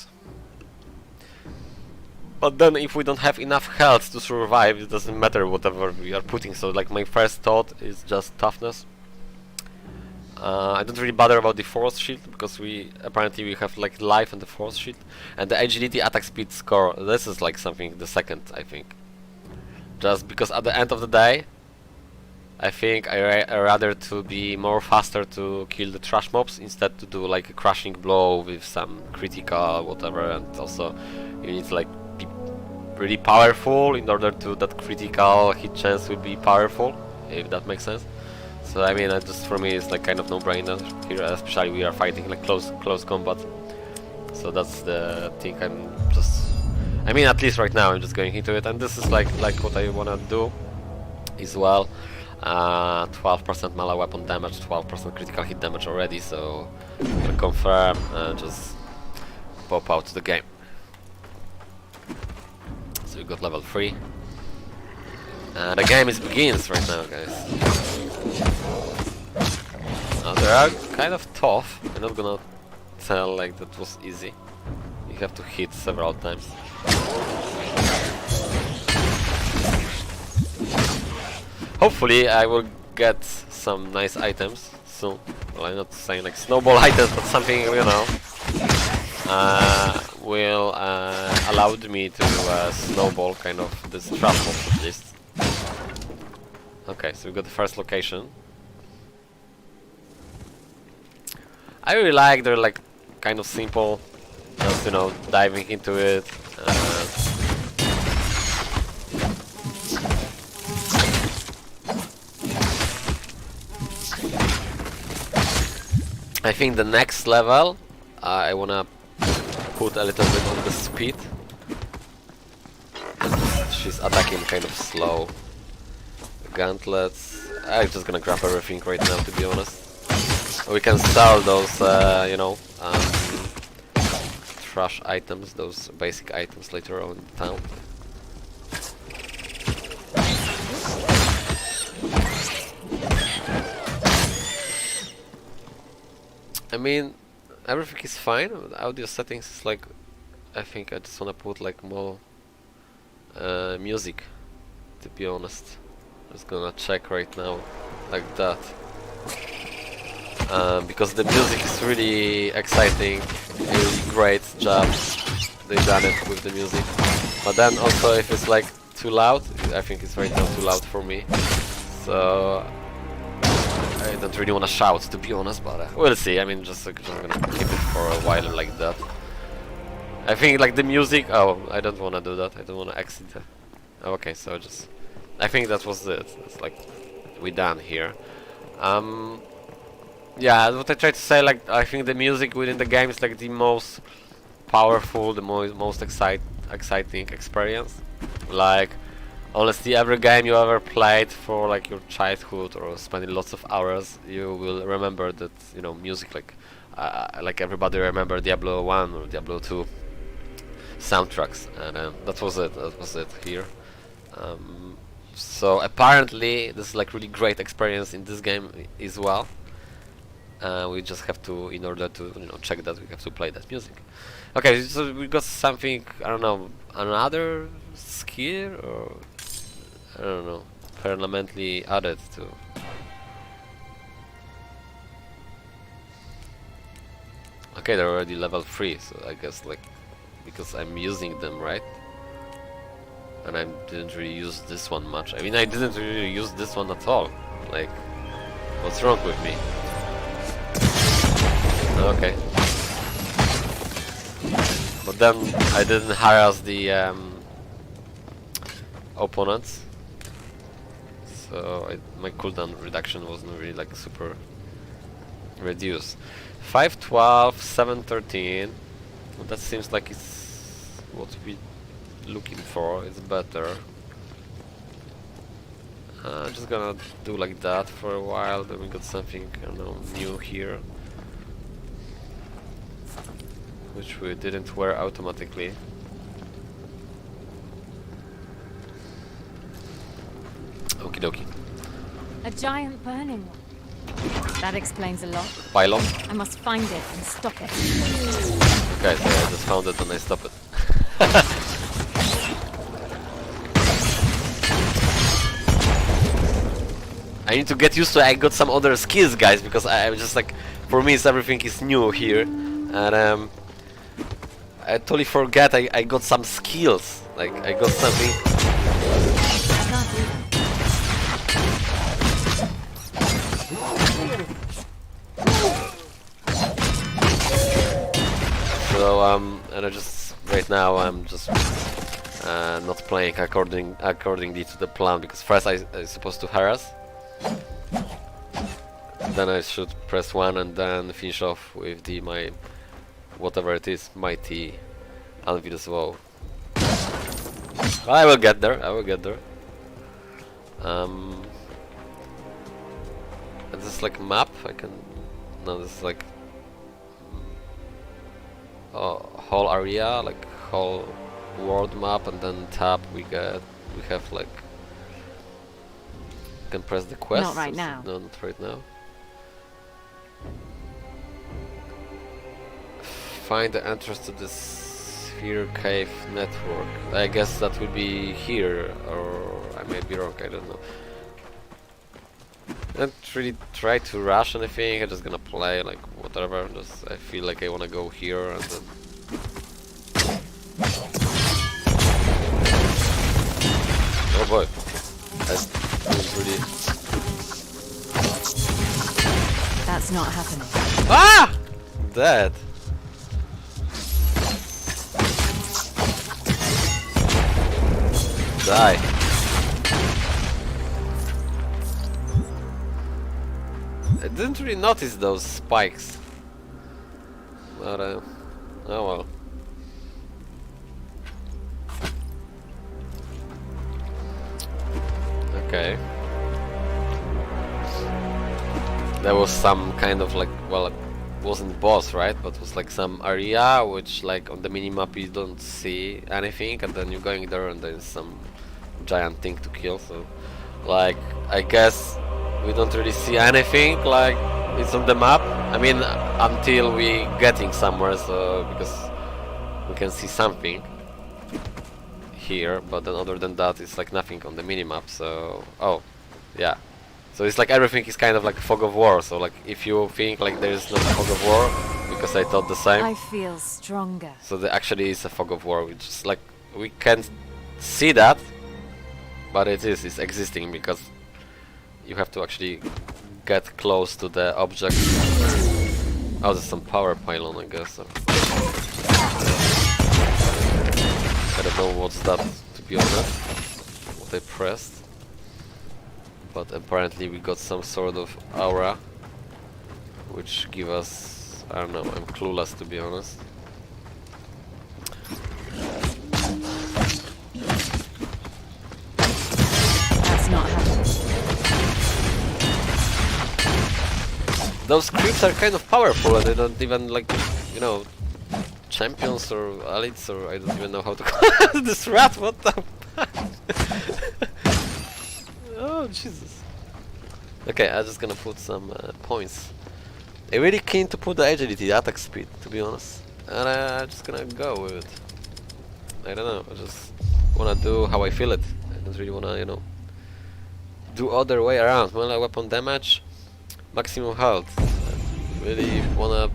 But then if we don't have enough health to survive, it doesn't matter whatever we are putting. So like my first thought is just toughness. I don't really bother about the force shield because we apparently have like life and the force shield and the agility, attack speed, score. This is like something the second, I think. Just because at the end of the day, I think I rather to be more faster to kill the trash mobs instead to do like a crushing blow with some critical whatever, and also you need to like be really powerful in order to that critical hit chance will be powerful, if that makes sense. So I mean, just for me it's like kind of no-brainer here, especially we are fighting like close combat. So that's the thing. I mean, at least right now I'm just going into it, and this is like what I wanna do as well. 12% melee weapon damage, 12% critical hit damage already, so I'm gonna confirm and just pop out the game. So we got level 3. And the game begins right now, guys. Now they are kind of tough. I'm not gonna tell like that was easy. You have to hit several times. Hopefully I will get some nice items soon. Well, I'm not saying like snowball items, but something, you know, will allow me to snowball kind of this trap box at least. Okay, so we got the first location. I really like, they're like kind of simple, just, you know, diving into it. I think the next level, I wanna put a little bit on the speed. She's attacking kind of slow. Gauntlets. I'm just gonna grab everything right now, to be honest. We can sell those, you know, trash items, those basic items later on in the town. I mean, everything is fine. The audio settings is like, I think I just wanna put like more music, to be honest. Just gonna check right now, like that. Because the music is really exciting, really great job they've done it with the music. But then also if it's like too loud, I think it's right now too loud for me. So I don't really want to shout, to be honest, but we'll see. I mean, just like, I'm gonna keep it for a while like that. I think like the music, oh, I don't want to do that. I don't want to exit. Oh, okay, so just, I think that was it. It's like we done here. Yeah, what I tried to say, like, I think the music within the game is like the most powerful, the most exciting experience. Like, honestly, every game you ever played for like your childhood or spending lots of hours, you will remember that, you know, music, like everybody remember Diablo 1 or Diablo 2 soundtracks, and that was it here. So apparently this is like really great experience in this game as well. We just have to, in order to, you know, check that, we have to play that music. Okay, so we got something, I don't know, another skill, or I don't know, permanently added to. Okay, they're already level 3, so I guess like, because I'm using them, right? And I didn't really use this one much. I mean, I didn't really use this one at all. Like, what's wrong with me? Okay. But then I didn't harass the opponents, so my cooldown reduction wasn't really like super reduced. 512, 713. Well, that seems like it's what we're looking for. It's better. Just gonna do like that for a while. Then we got something, I don't know, new here, which we didn't wear automatically. Okie dokie. A giant burning one. That explains a lot. Pylon? I must find it and stop it. Okay, so I just found it and I stopped it. I need to get used to it. I got some other skills, guys, because I just like, for me everything is new here, and I totally forget I got some skills. Like, I got something. So and I just right now I'm just not playing accordingly to the plan, because first I supposed to harass, then I should press 1 and then finish off with the my whatever it is, mighty Anvil's Woe. I will get there, I will get there. Is this like map? I can... No, this is like... whole area, like whole world map, and then tab we have like... Can press the quest? Not right now. No, not right now. Find the entrance to the Sphere Cave network. I guess that will be here, or I may be wrong, I don't know. I don't really try to rush anything, I'm just gonna play like whatever, just I feel like I wanna go here and then... Oh boy, that's really... That's not happening. Ah! Dead. Die. I didn't really notice those spikes. But, oh well. Okay. There was some kind of like, well, it wasn't boss, right? But it was like some area which like on the minimap you don't see anything, and then you're going there and there's some giant thing to kill, so like I guess we don't really see anything like it's on the map. I mean until we getting somewhere, so because we can see something here, but then other than that it's like nothing on the minimap, so oh yeah. So it's like everything is kind of like a fog of war, so like if you think like there is no fog of war, because I thought the same. I feel stronger. So there actually is a fog of war, which is like, we can't see that, but it's existing, because you have to actually get close to the object. Oh, there's some power pylon, I guess. So. I don't know what's that, to be honest, what I pressed. But apparently we got some sort of aura, which give us, I don't know, I'm clueless to be honest. That's not happening. Those creeps are kind of powerful, and they don't even like, you know, champions or elites, or I don't even know how to call this rat, what the Oh Jesus. Okay, I'm just gonna put some points. I'm really keen to put the agility, attack speed, to be honest. And I'm just gonna go with it. I don't know, I just wanna do how I feel it. I don't really wanna, you know, do other way around. Melee weapon damage, maximum health. I really wanna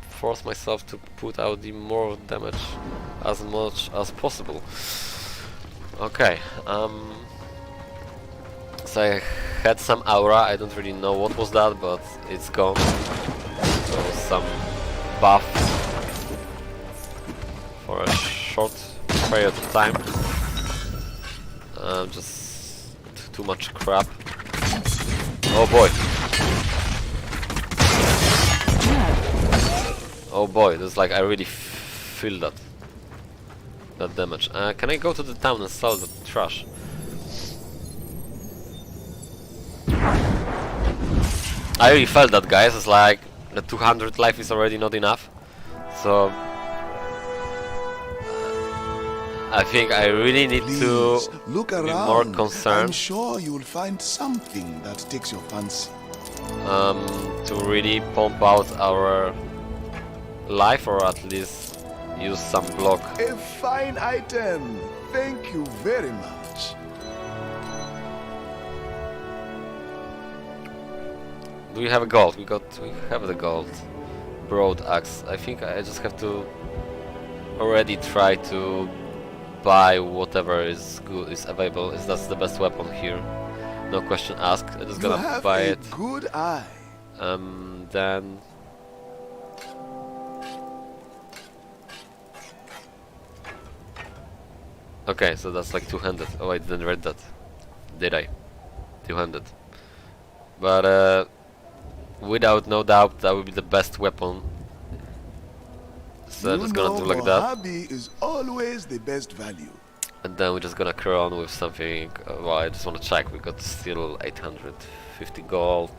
force myself to put out the more damage as much as possible. Okay, so I had some aura, I don't really know what was that, but it's gone. So some buff for a short period of time. Just too much crap. Oh boy. Oh boy, there's like, I really feel that damage. Can I go to the town and sell the trash? I really felt that, guys. It's like the 200 life is already not enough, so I think I really need to look be more around. concerned. I'm sure you'll find something that takes your fancy. To really pump out our life, or at least use some block. A fine item. Thank you very much. Do we have a gold? We have the gold. Broad axe. I think I just have to already try to buy whatever is good, is available. Is that's the best weapon here? No question asked. I'm just gonna buy it. Good eye. Then Okay, so that's like two-handed. Oh, I didn't read that. Did I? Two-handed. But without no doubt, that would be the best weapon. So I'm just gonna do like that. Hobby is always the best value. And then we're just gonna carry on with something. Well, I just want to check. We got still 850 gold,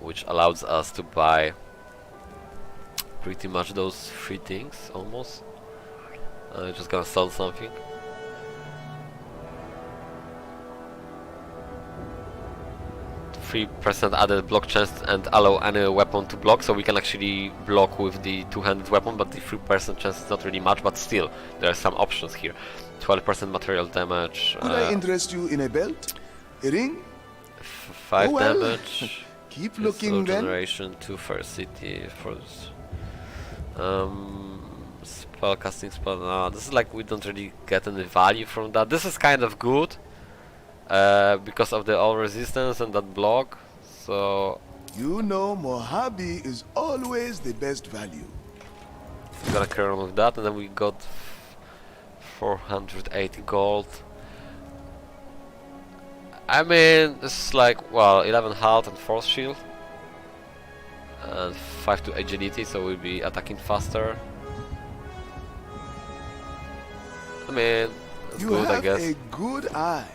which allows us to buy pretty much those three things almost. Just gonna sell something. %, added block chance and allow any weapon to block, so we can actually block with the two-handed weapon, but the 3% chance is not really much, but still there are some options here. 12% material damage. Could I interest you in a belt? A ring? 5 well, damage. Keep looking then. Generation, 2 first city, first. Spell casting spell. No, this is like we don't really get any value from that. This is kind of good. Because of the all resistance and that block, so you know Mojave is always the best value. I'm gonna carry on with that, and then we got 480 gold. I mean, this is like, well, 11 health and force shield, and 5 to agility, so we'll be attacking faster. I mean, that's you good, have I guess. a good eye.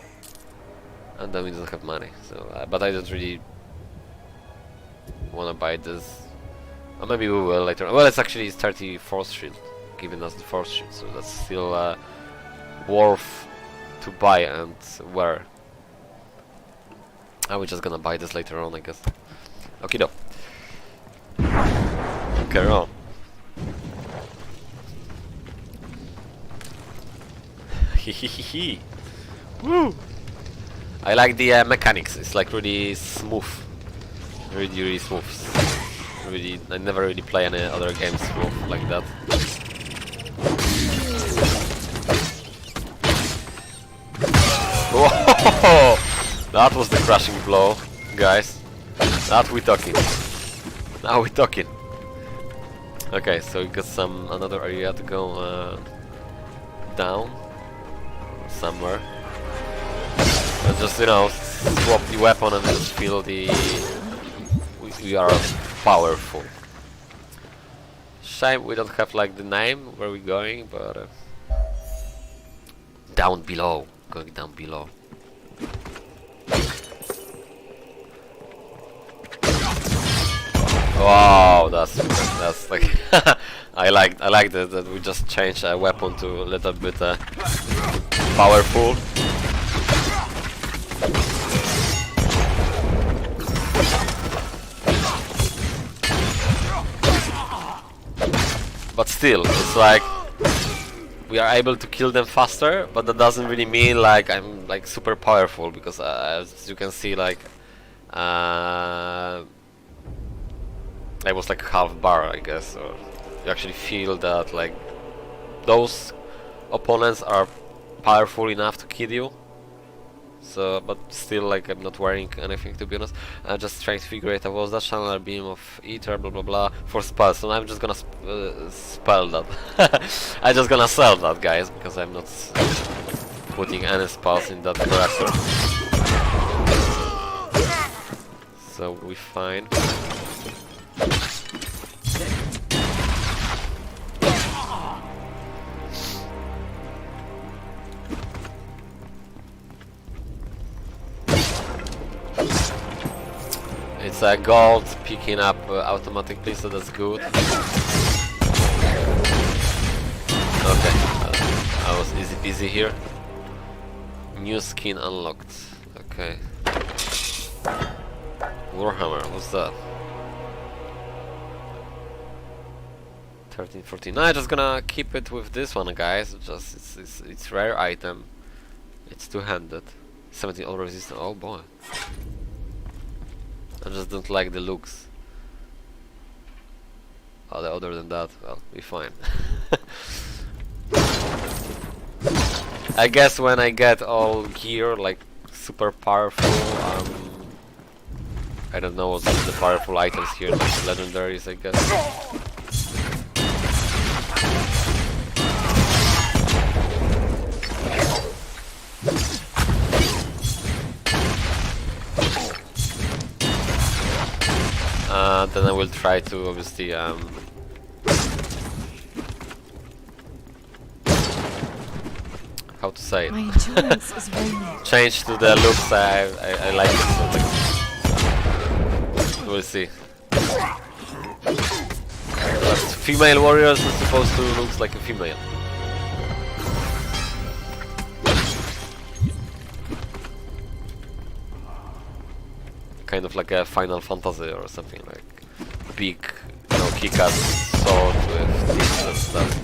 And then we don't have money, so but I don't really wanna buy this. Or maybe we will later on. Well, it's actually 30 force shield, giving us the force shield, so that's still worth to buy and wear. And we're just gonna buy this later on, I guess. Okie doke. Carry on. Hehehe. Woo! I like the mechanics. It's like really smooth, really smooth. Really, I never really play any other games smooth like that. Whoa! That was the crashing blow, guys. That we talking. Now we talking. Okay, so we got another area to go down somewhere. And just, you know, swap the weapon and just feel the... We are powerful. Shame we don't have like the name where we're going, but... down below. Going down below. Wow, that's like... I like that we just changed a weapon to a little bit powerful. But still, it's like we are able to kill them faster, but that doesn't really mean like I'm like super powerful, because as you can see, like I was like half bar, I guess, or you actually feel that like those opponents are powerful enough to kill you. So, but still, like, I'm not wearing anything, to be honest. I'm just trying to figure it out. Was that channel beam of ether, blah blah blah, for spells? So I'm just gonna spell that. I'm just gonna sell that, guys, because I'm not putting any spells in that character. So we're fine. It's gold picking up automatically, so that's good. Okay, I was easy peasy here. New skin unlocked. Okay. Warhammer, what's that? 1314. No, I'm just gonna keep it with this one, guys. Just it's rare item. It's two-handed. 17 all resistant. Oh boy. I just don't like the looks. Other than that, well, we're fine. I guess when I get all gear, like super powerful, I don't know what's the powerful items here, like legendaries, I guess. then I will try to obviously how to say it? My endurance is waning. Change to the looks. I like it. So we'll see. But female warriors are supposed to look like a female. Kind of like a Final Fantasy or something, like big, you know, kick-ass sword with things and stuff.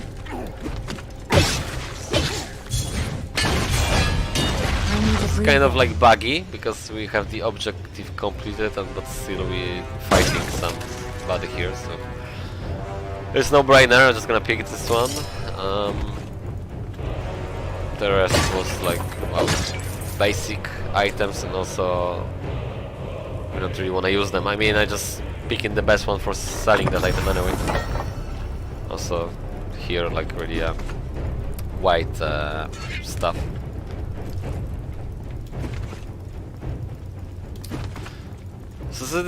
It's kind of like buggy because we have the objective completed, and but still we fighting somebody here. So it's no brainer. I'm just gonna pick this one. The rest was like, well, basic items, and also we don't really want to use them. I mean, I just picking the best one for selling that item anyway. Also here, like really white stuff. So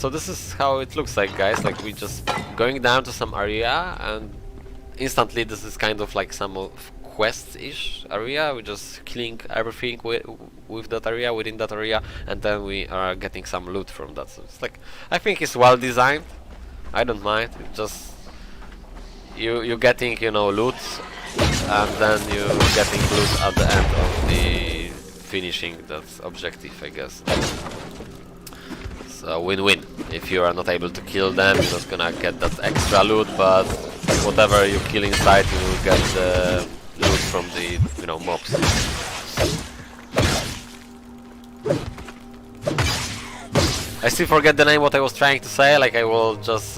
this is how it looks like, guys. Like we just going down to some area, and instantly this is kind of like some of quest-ish area. We're just killing everything with that area, within that area, and then we are getting some loot from that. So it's like, I think it's well designed. I don't mind. It just you getting, you know, loot, and then you getting loot at the end of the finishing that objective, I guess. So win-win. If you are not able to kill them, you're not gonna get that extra loot, but whatever you kill inside, you will get the loot from the, you know, mobs. I still forget the name what I was trying to say. Like I will just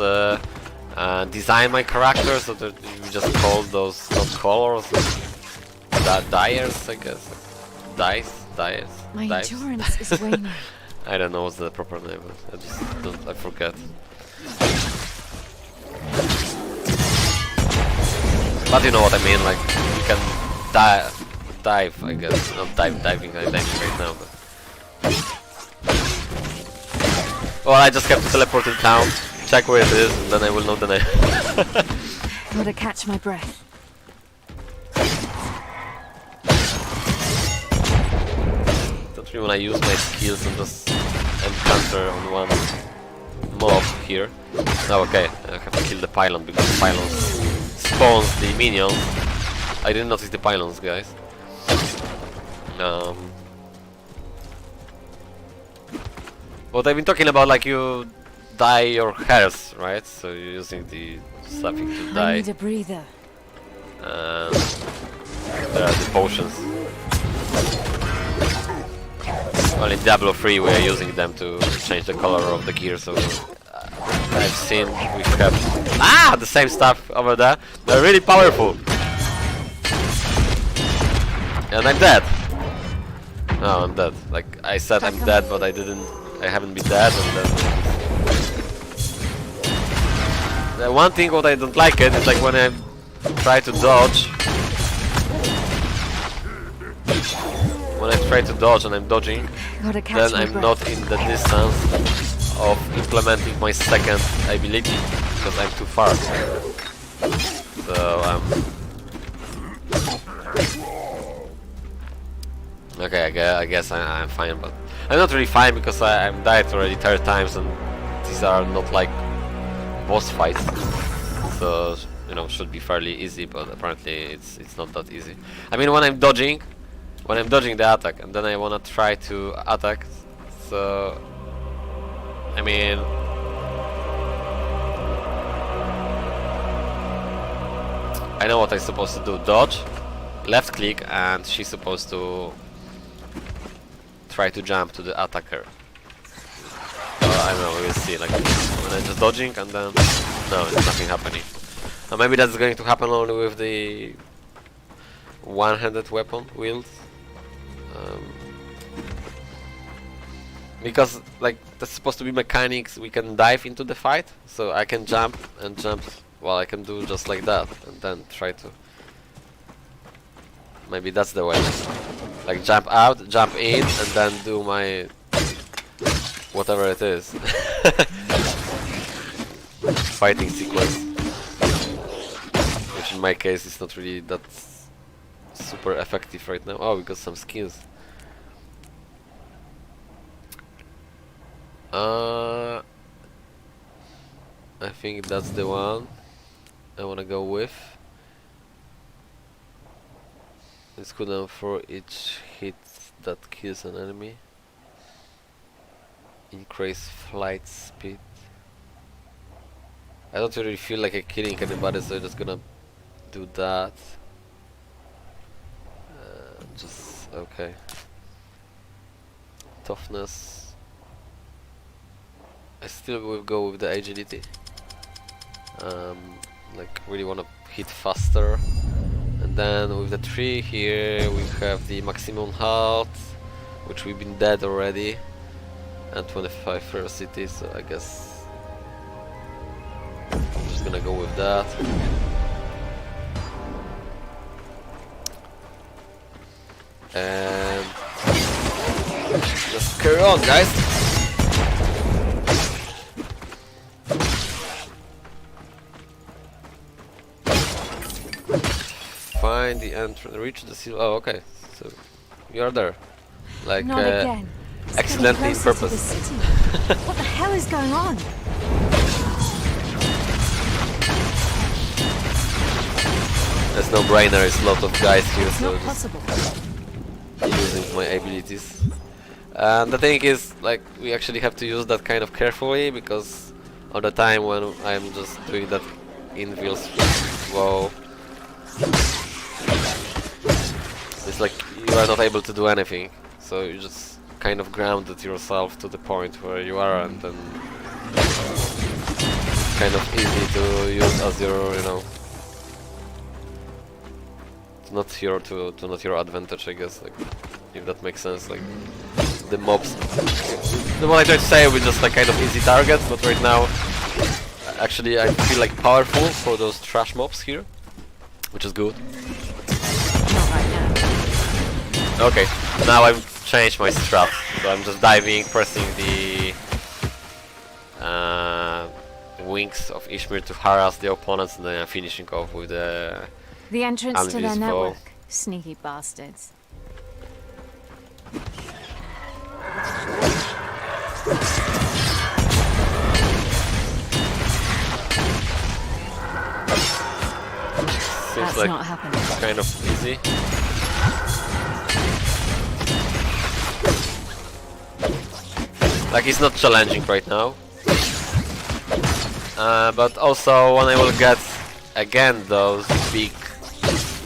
design my character so that you just call those not colors, dyers, I guess. Dyes. My endurance is waning. I don't know what's the proper name. I just don't. I forget. But you know what I mean. Like you can dive. I guess not diving right now. But well, I just have to teleport it down, check where it is, and then I will know the name. Gotta catch my breath. Don't really want to use my skills and just encounter on one mob here. Oh, okay, I have to kill the pylon because the pylon spawns the minions. I didn't notice the pylons, guys. What I've been talking about, like you dye your hairs, right? So you're using the something to dye. I need a breather. There are the potions. Well, in Diablo 3 we are using them to change the color of the gear, so I've seen we have the same stuff over there. They're really powerful. And I'm dead. No, I'm dead. Like I said, I'm dead, but I haven't been dead. And then the one thing what I don't like it is like when I try to dodge. When I try to dodge and I'm dodging, then I'm not in the distance of implementing my second ability because I'm too far. So okay, I guess I'm fine, but I'm not really fine because I'm died already 30 times, and these are not like boss fights. So you know, should be fairly easy, but apparently it's not that easy. I mean, when I'm dodging the attack, and then I wanna try to attack, so I mean, I know what I'm supposed to do. Dodge, left click, and she's supposed to try to jump to the attacker. I don't know, we'll see. Like when I'm just dodging, and then no, there's nothing happening. Maybe that's going to happen only with the one-handed weapon wield. Because like that's supposed to be mechanics, we can dive into the fight, so I can jump and jump. Well, I can do just like that and then try to. Maybe that's the way. Like jump out, jump in, and then do my whatever it is. fighting sequence, which in my case is not really that super effective right now. Oh, we got some skins. I think that's the one I wanna go with. It's cooldown for each hit that kills an enemy. Increase flight speed. I don't really feel like killing anybody, so I'm just gonna do that. Just okay. Toughness. I still will go with the agility. Like really wanna hit faster. And then with the 3 here we have the maximum health, which we've been dead already, and 25 ferocity, so I guess I'm just gonna go with that. And just carry on, guys. Find the entrance, reach the seal. Oh, okay. So you're there, like Not again. It's accidentally in getting closer to purpose. the city. What the hell is going on? There's no brainer. There's a lot of guys here, It's so not just possible. using my abilities. And the thing is, like, we actually have to use that kind of carefully, because all the time when I'm just doing that infill whoa, it's like you are not able to do anything, so you just kind of grounded yourself to the point where you are, and then it's kind of easy to use as your, you know, it's not your advantage, I guess, like, if that makes sense. Like, the mobs, the one I try to say, we just like kind of easy targets, but right now actually I feel like powerful for those trash mobs here, which is good. Not right now. Okay, now I've changed my strat, so I'm just diving, pressing the wings of Ishmir to harass the opponents, and then I'm finishing off with the The entrance to their Alvis bow. network. Sneaky bastards. Seems That's like not happening. kind of easy. Like, it's not challenging right now. But also when I will get again those big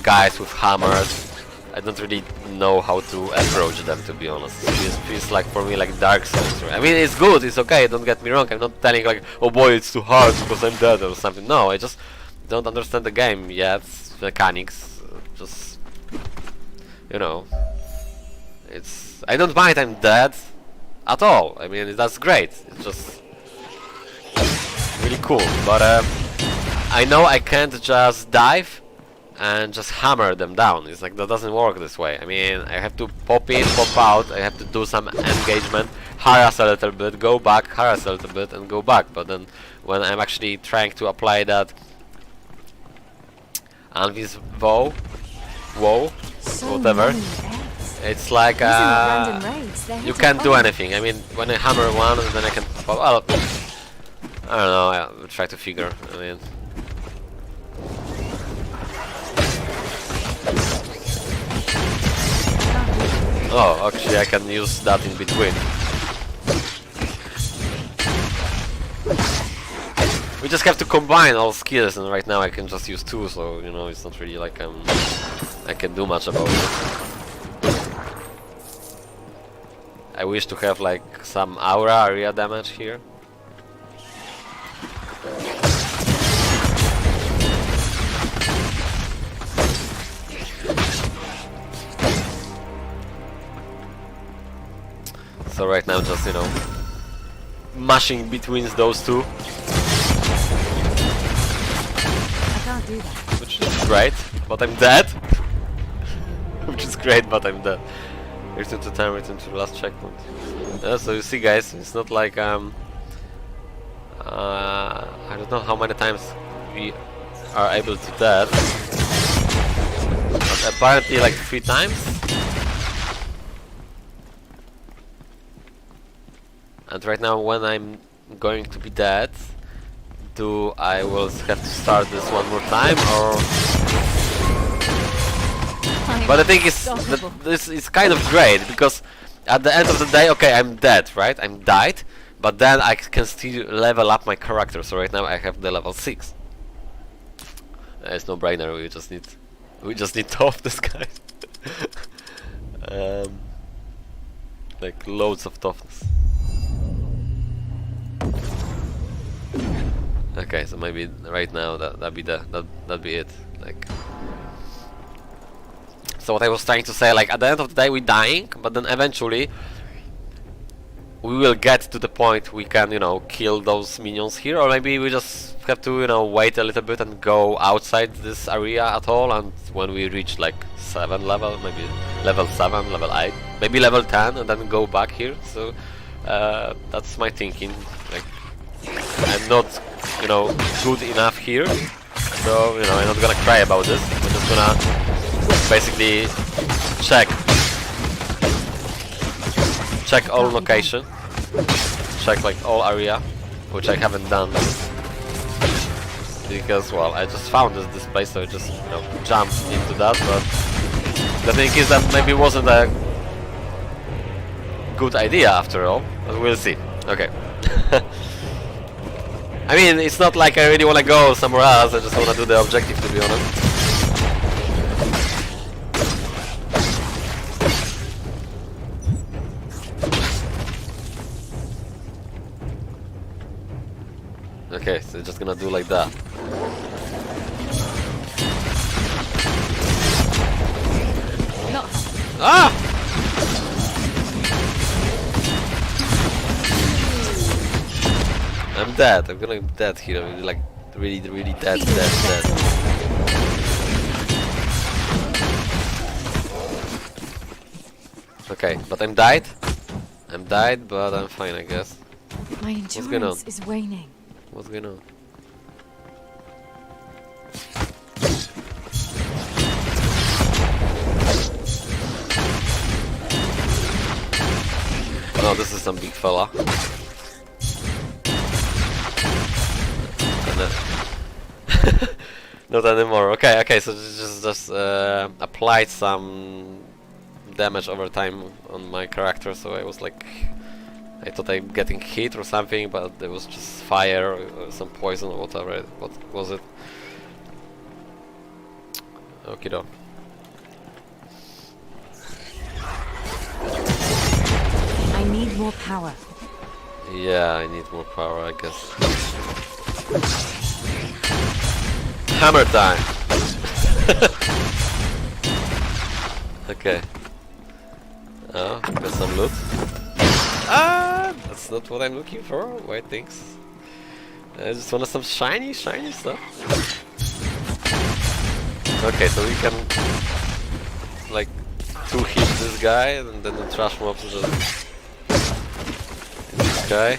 guys with hammers, I don't really know how to approach them, to be honest. It feels like for me like Dark Souls. Right? I mean, it's good, it's okay, don't get me wrong. I'm not telling like, oh boy, it's too hard because I'm dead or something. No, I just don't understand the game yet, mechanics. Just, you know, it's, I don't mind I'm dead at all. I mean, that's great. It's just really cool. But I know I can't just dive and just hammer them down. It's like that doesn't work this way. I mean, I have to pop in, pop out, I have to do some engagement, harass a little bit, go back, harass a little bit, and go back. But then when I'm actually trying to apply that Alvis bow, whatever, it's like you can't do anything. I mean, when I hammer one, then I can pop. Well, I don't know. I'll try to figure. I mean, oh, actually, I can use that in between. We just have to combine all skills, and right now I can just use 2, so you know it's not really like I can do much about it. I wish to have like some aura area damage here. So right now just, you know, mashing between those two. I can't do that. Which is great, but I'm dead. Which is great, but I'm dead. Return to time, return to the last checkpoint. So you see, guys, it's not like I don't know how many times we are able to that, but apparently like 3 times. And right now, when I'm going to be dead, I will have to start this one more time, or? But the thing is that this is kind of great, because at the end of the day, okay, I'm dead, right? I'm died, but then I can still level up my character. So right now I have the level 6. It's no brainer. We just need to off this guy. Like loads of toughness. Okay, so maybe right now that'd be it. Like, so what I was trying to say, like at the end of the day we're dying, but then eventually we will get to the point we can, you know, kill those minions here, or maybe we just have to, you know, wait a little bit and go outside this area at all, and when we reach like 7 level, maybe level 7, level 8, maybe level 10, and then go back here. So that's my thinking. Like, I'm not, you know, good enough here, so, you know, I'm not gonna cry about this. I'm just gonna basically check all location, check like all area, which I haven't done because, well, I just found this place, so I just, you know, jumped into that. But the thing is that maybe it wasn't a good idea after all, but we'll see. Okay. I mean, it's not like I really want to go somewhere else, I just want to do the objective, to be honest. Okay, so just gonna do like that. No. Ah! I'm dead. I'm gonna be dead here. I'm like really dead. Okay, but I'm died. But I'm fine, I guess. My endurance is waning. What's going on? Oh, this is some big fella. Not anymore. Okay, so just applied some damage over time on my character, so I was like, I thought I'm getting hit or something, but there was just fire or some poison or whatever. What was it? Okie doke. I need more power. Yeah, I need more power, I guess. Hammer time! Okay. Oh, got some loot. Ah, that's not what I'm looking for. White things. I just wanted some shiny stuff. Okay, so we can like 2-hit this guy, and then the trash mobs just this guy.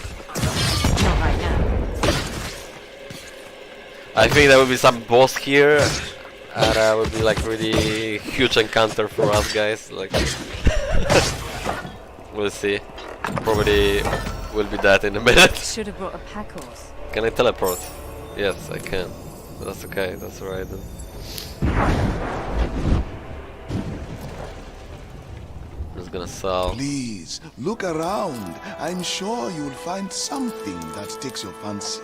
Not right now. I think there will be some boss here, and that will be like really huge encounter for us guys. Like, we'll see. Probably will be dead in a minute. Should have brought a pack horse. Can I teleport? Yes, I can. But that's okay. That's alright then. I'm just gonna sell. Please, look around. I'm sure you'll find something that takes your fancy.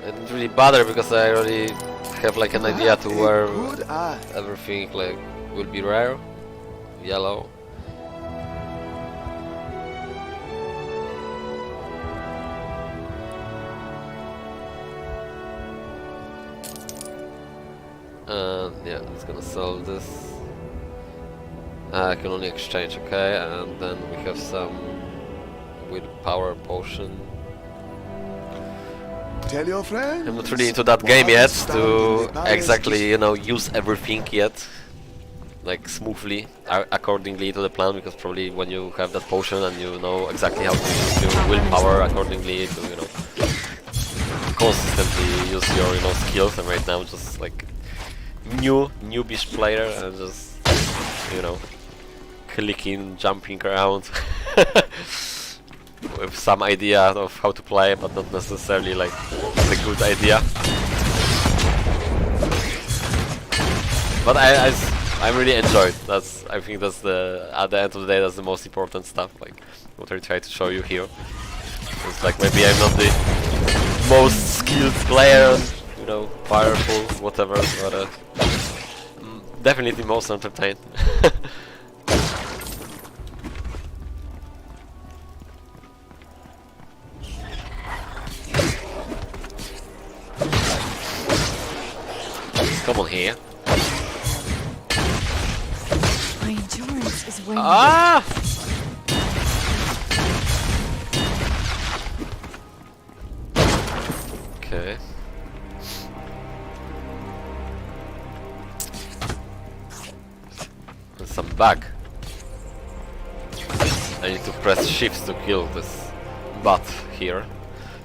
I didn't really bother because I already have like an idea to where Good eye. everything like will be rare. Yellow. Yeah, it's gonna sell this. I can only exchange, okay, and then we have some willpower potion. Tell your friends. I'm not really into that game yet to exactly, you know, use everything yet. like smoothly accordingly to the plan, because probably when you have that potion and you know exactly how to use your willpower accordingly to, you know, consistently use your, you know, skills. And right now just like newbish player and just, you know, clicking, jumping around with some idea of how to play, but not necessarily like the good idea. But I really enjoyed. I think that's at the end of the day, that's the most important stuff. Like what I try to show you here. It's like maybe I'm not the most skilled player, you know, powerful, whatever, but definitely most entertained. Come on here. My endurance is waning. Ah! Okay. And some bug. I need to press shift to kill this bot here.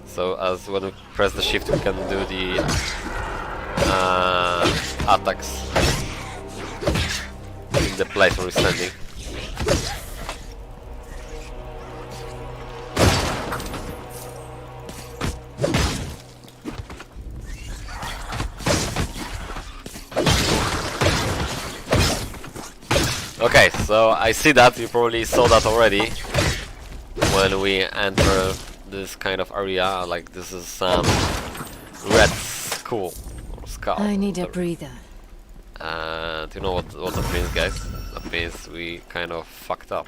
So as when we press the shift, we can do the attacks in the place where we're standing. Okay, so I see that you probably saw that already when we enter this kind of area. Like this is some red skull. I need a breather. And you know what that means, guys? That means we kind of fucked up.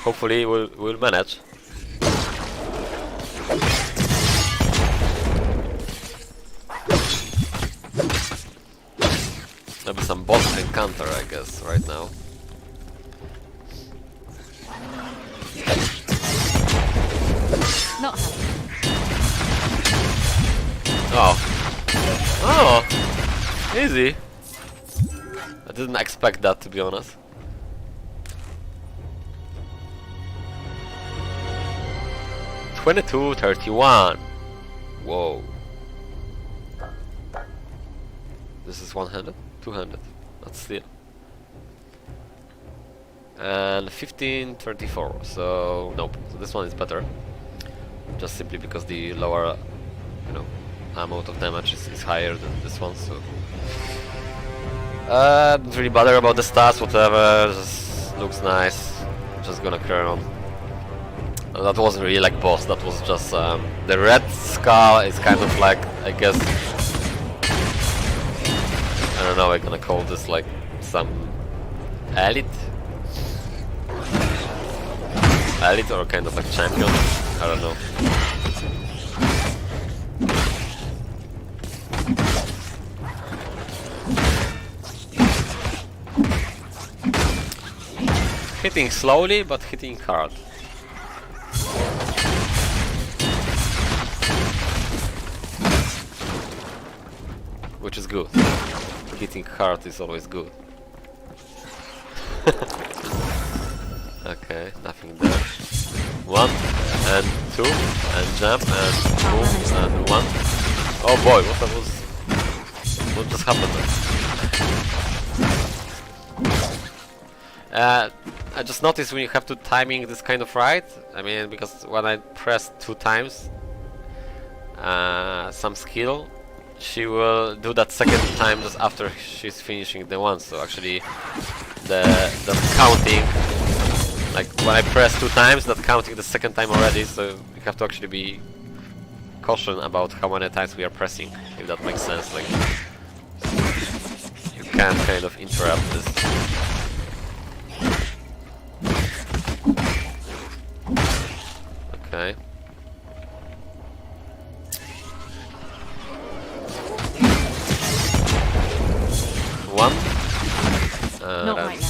Hopefully we'll manage. Maybe some boss encounter, I guess, right now. Not happy. Oh, easy. I didn't expect that, to be honest. $22.31. Whoa. This is one-handed, two-handed. That's still. And 15.34. So nope. So this one is better. Just simply because the lower, you know, amount of damage is higher than this one, so don't really bother about the stats, whatever, just looks nice. Just gonna carry on. And that wasn't really like boss, that was just the red skull is kind of like, I guess, I don't know, I'm gonna call this like some elite or kind of like champion. I don't know. Hitting slowly, but hitting hard. Which is good. Hitting hard is always good. Okay, nothing there. 1 and 2 and jump and boom and 1. Oh boy, what just happened there? I just noticed when you have to timing this kind of right. I mean, because when I press 2 times some skill, she will do that second time just after she's finishing the one. So actually the counting, like when I press 2 times, that's counting the second time already, so you have to actually be cautious about how many times we are pressing, if that makes sense. Like you can kind of interrupt this. Okay. One. Not right now.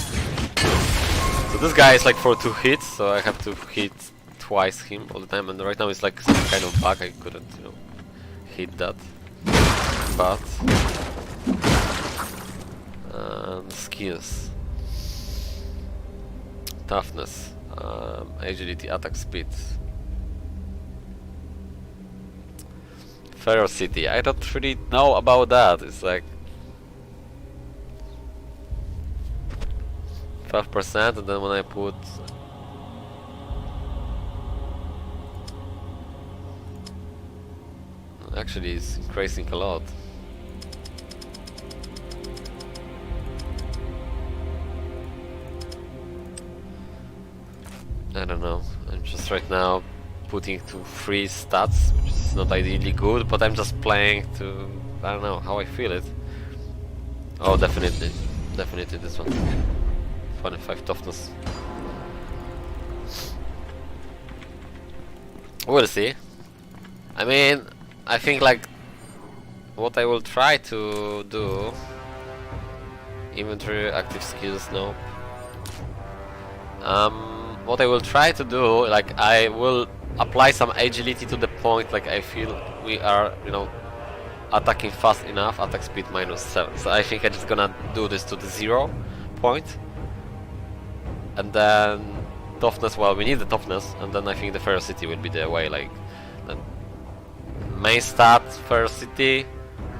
So this guy is like for 2 hits, so I have to hit twice him all the time, and right now it's like some kind of bug. I couldn't, you know, hit that. But skills, toughness, agility, attack speed, ferocity. I don't really know about that. It's like 5%, and then when I put actually it's increasing a lot. I don't know. I'm just right now putting to 3 stats, which is not ideally good, but I'm just playing to, I don't know how I feel it. Oh, definitely this one. 25 toughness. We'll see. I mean, I think like what I will try to do, inventory, active skills, no. What I will try to do, like I will apply some agility to the point like I feel we are, you know, attacking fast enough, attack speed -7. So I think I'm just gonna do this to the 0 point. And then toughness, well, we need the toughness, and then I think the ferocity will be the way, like the main stat, ferocity,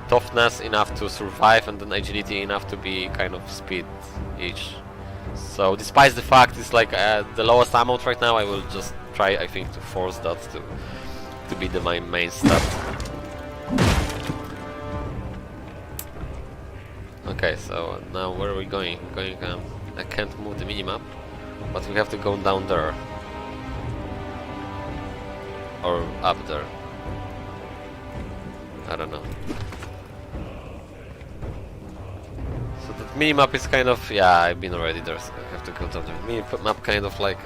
toughness enough to survive, and then agility enough to be kind of speed each. So despite the fact it's like the lowest amount right now, I will just try, I think, to force that to be my main stat. Okay, so now where are we going? Going, I can't move the minimap, but we have to go down there. Or up there. I don't know. So that minimap is kind of, yeah, I've been already there, so I have to go down there. Minimap kind of like,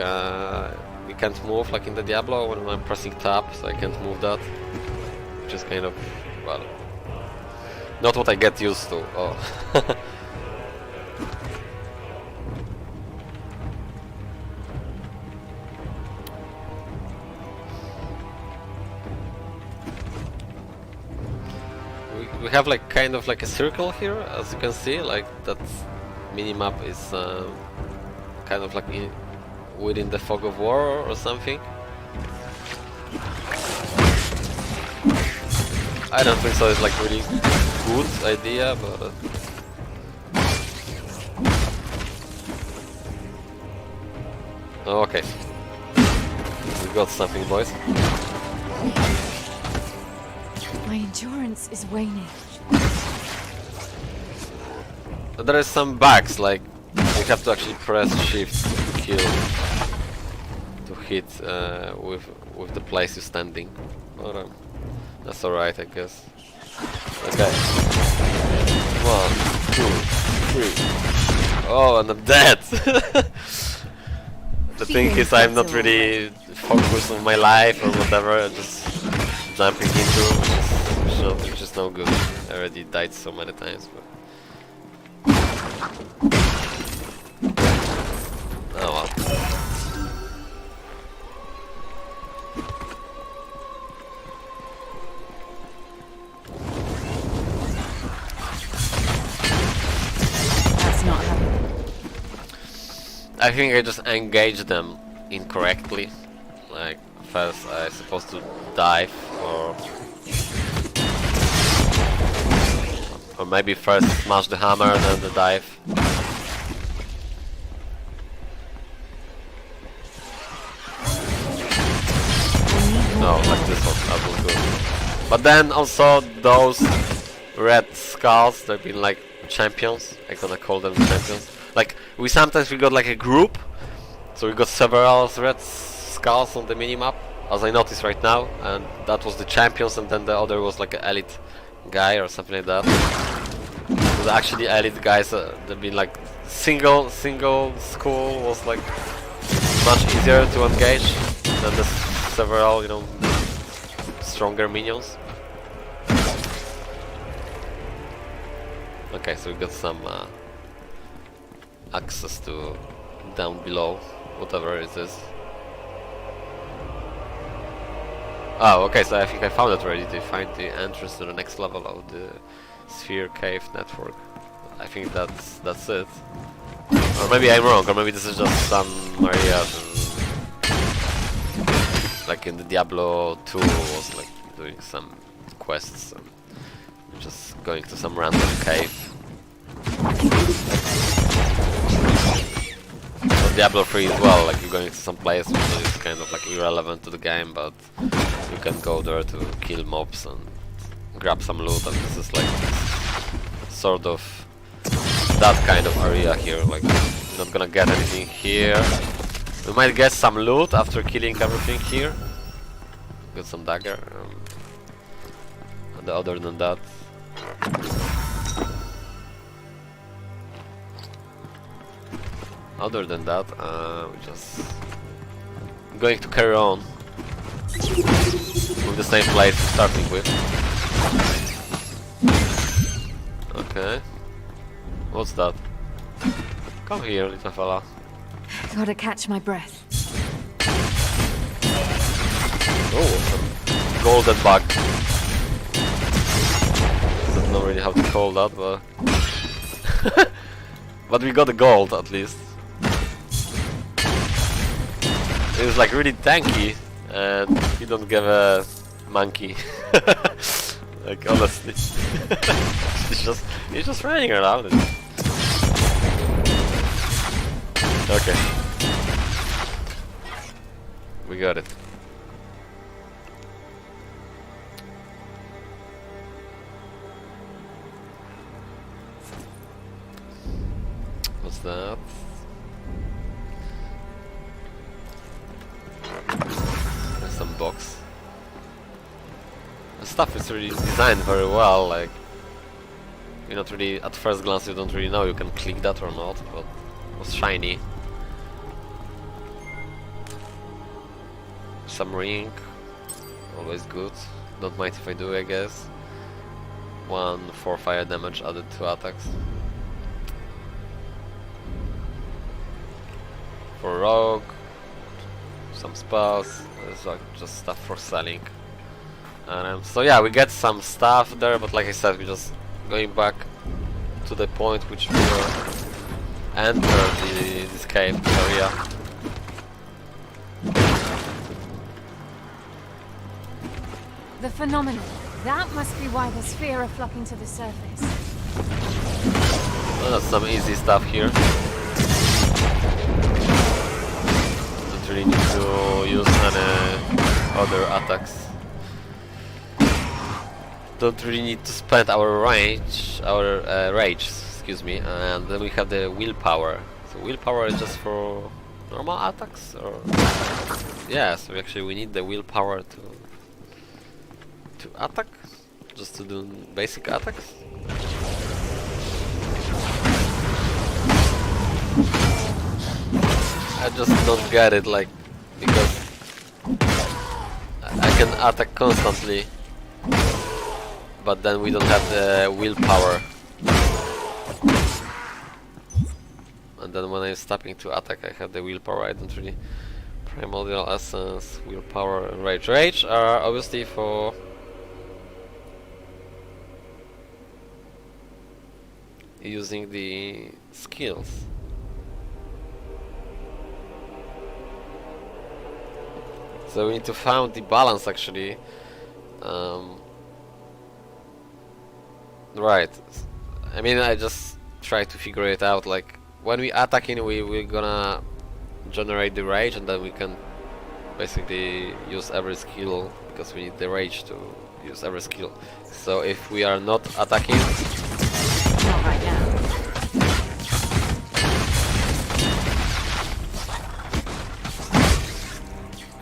you can't move like in the Diablo when I'm pressing tab, so I can't move that. Which is kind of, well, not what I get used to. Oh. We have like kind of like a circle here, as you can see, like that minimap is kind of like within the fog of war or something. I don't think so, it's like really good idea, but oh, okay. We got something, boys. My endurance is waning. But there is some bugs, like you have to actually press shift to kill, to hit with the place you're standing. But, that's alright, I guess. Okay. 1, 2, 3. Oh, and I'm dead! The thing is, I'm not really focused on my life or whatever, I'm just jumping into, which is no good. I already died so many times. But oh well. That's not happening. I think I just engaged them incorrectly. Like, first I'm supposed to dive, or maybe first smash the hammer and then the dive. No, like this one, that was good. But then also those red skulls, they've been like champions. I'm gonna call them champions. Like we got like a group, so we got several red skulls on the minimap, as I noticed right now, and that was the champions, and then the other was like an elite guy or something like that. So the actually elite guys, they've been like single skull was like much easier to engage than the several, you know, stronger minions. Okay, so we got some access to down below, whatever it is. Oh, okay, so I think I found it already to find the entrance to the next level of the sphere cave network. I think that's it. Or maybe I'm wrong, or maybe this is just some area like in the Diablo 2 was like doing some quests and just going to some random cave. Or Diablo 3 as well, like you're going to some place which is kind of like irrelevant to the game, but you can go there to kill mobs and grab some loot, and this is like sort of that kind of area here. Like you're not gonna get anything here. We might get some loot after killing everything here. Get some dagger. And other than that, we just going to carry on with the same place we're starting with. Okay. What's that? Come here, little fella. Gotta catch my breath. Oh, some golden bug. Don't know really how to call that, but but we got the gold at least. It's like really tanky, and you don't give a monkey. Like honestly, he's just running around. Okay, we got it. What's that? There's some box. The stuff is really designed very well, like you're not really, at first glance you don't really know you can click that or not, but it was shiny. Some ring, always good. Don't mind if I do, I guess. 1 4 fire damage added to attacks. For rogue, some spells, there's like just stuff for selling. So yeah, we get some stuff there, but like I said, we're just going back to the point which we entered this cave area. The phenomenon. That must be why the sphere are flocking to the surface. Well, that's some easy stuff here. Don't really need to use any other attacks. Don't really need to spend our rage, excuse me, and then we have the willpower. So willpower is just for normal attacks, or yeah. So actually we need the willpower to attack, just to do basic attacks. I just don't get it, like, because I can attack constantly, but then we don't have the willpower. And then when I'm stopping to attack, I have the willpower. I don't really. Primordial essence, willpower, and rage. Rage are obviously for using the skills. So we need to find the balance actually. Right. I mean, I just try to figure it out. Like when we attacking, we're gonna generate the rage, and then we can basically use every skill because we need the rage to use every skill. So if we are not attacking. Not right now.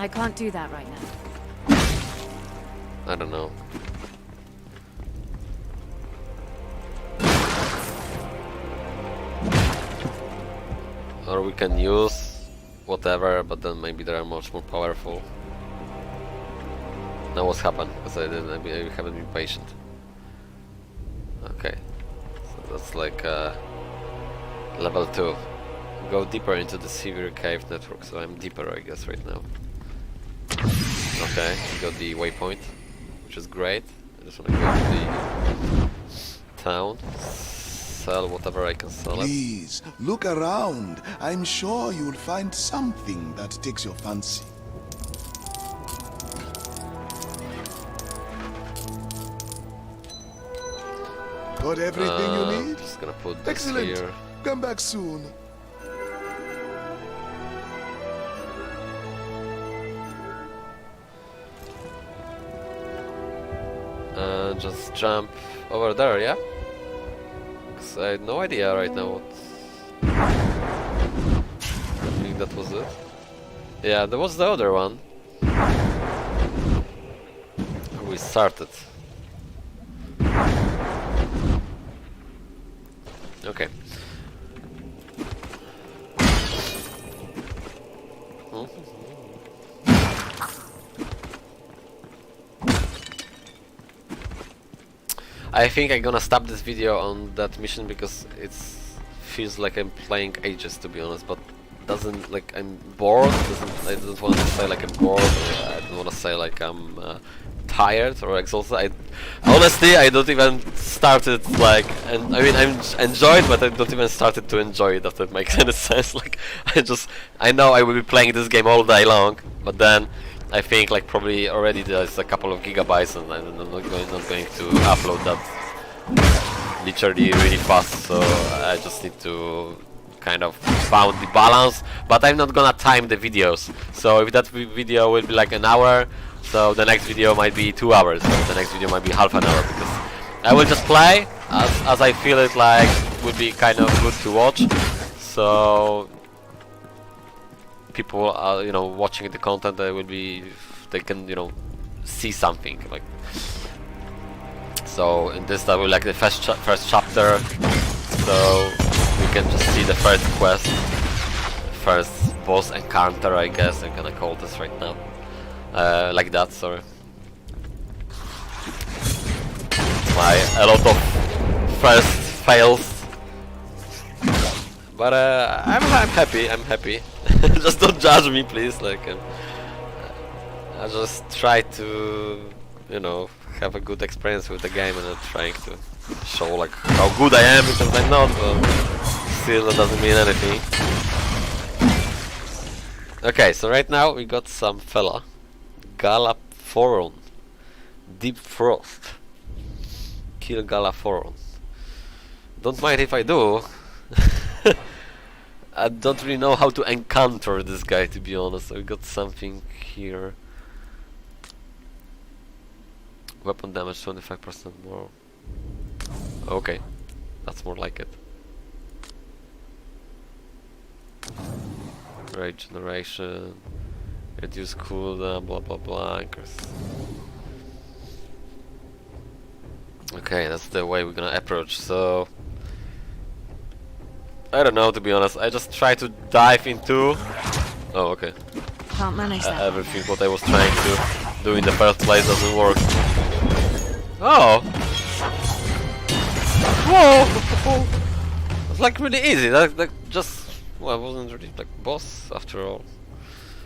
I can't do that right now. I don't know. Or we can use whatever, but then maybe they are much more powerful. Now what's happened? Because I haven't been patient. Okay, so that's like level 2. Go deeper into the severe cave network, so I'm deeper I guess right now. Okay, we got the waypoint, which is great. I just want to go to the town, sell whatever I can sell. Please, look around. I'm sure you'll find something that takes your fancy. Got everything you need? Just gonna put this Excellent. here. Come back soon. Just jump over there, yeah? 'Cause I had no idea right now what... I think that was it. Yeah, there was the other one. We started. Okay. I think I'm gonna stop this video on that mission because it feels like I'm playing ages, to be honest, but doesn't, like, I'm bored. I don't want to say like I'm bored, I don't want to say like I'm tired or exhausted. Honestly, I don't even started, like, and I mean, I'm enjoyed, but I don't even started to enjoy it, if that makes any sense. Like, I know I will be playing this game all day long, but then I think like probably already there's a couple of gigabytes, and I'm not going to upload that literally really fast. So I just need to kind of found the balance. But I'm not gonna time the videos. So if that video will be like an hour, so the next video might be 2 hours. So the next video might be half an hour, because I will just play as I feel it like would be kind of good to watch. So people are, you know, watching the content, they can, you know, see something like. So in this, that will like the first chapter, so we can just see the first quest, first boss encounter, I guess I'm gonna call this right now, like that. Sorry, a lot of first fails. But I'm happy. I'm happy. Just don't judge me, please. Like, I just try to, you know, have a good experience with the game, and I'm trying to show like how good I am, because I'm not. But still, that doesn't mean anything. Okay, so right now we got some fella, Galaphoron, Deep Frost. Kill Galaphoron. Don't mind if I do. I don't really know how to encounter this guy, to be honest. So we got something here. Weapon damage 25% more. Okay, that's more like it. Regeneration, reduce cooldown, blah blah blah. Anchors. Okay, that's the way we're gonna approach. So I don't know, to be honest. I just try to dive into. Oh, okay. Can't manage that. Everything what I was trying to do in the first place doesn't work. Oh! Whoa! It's like really easy. That just, well, it wasn't really like boss after all.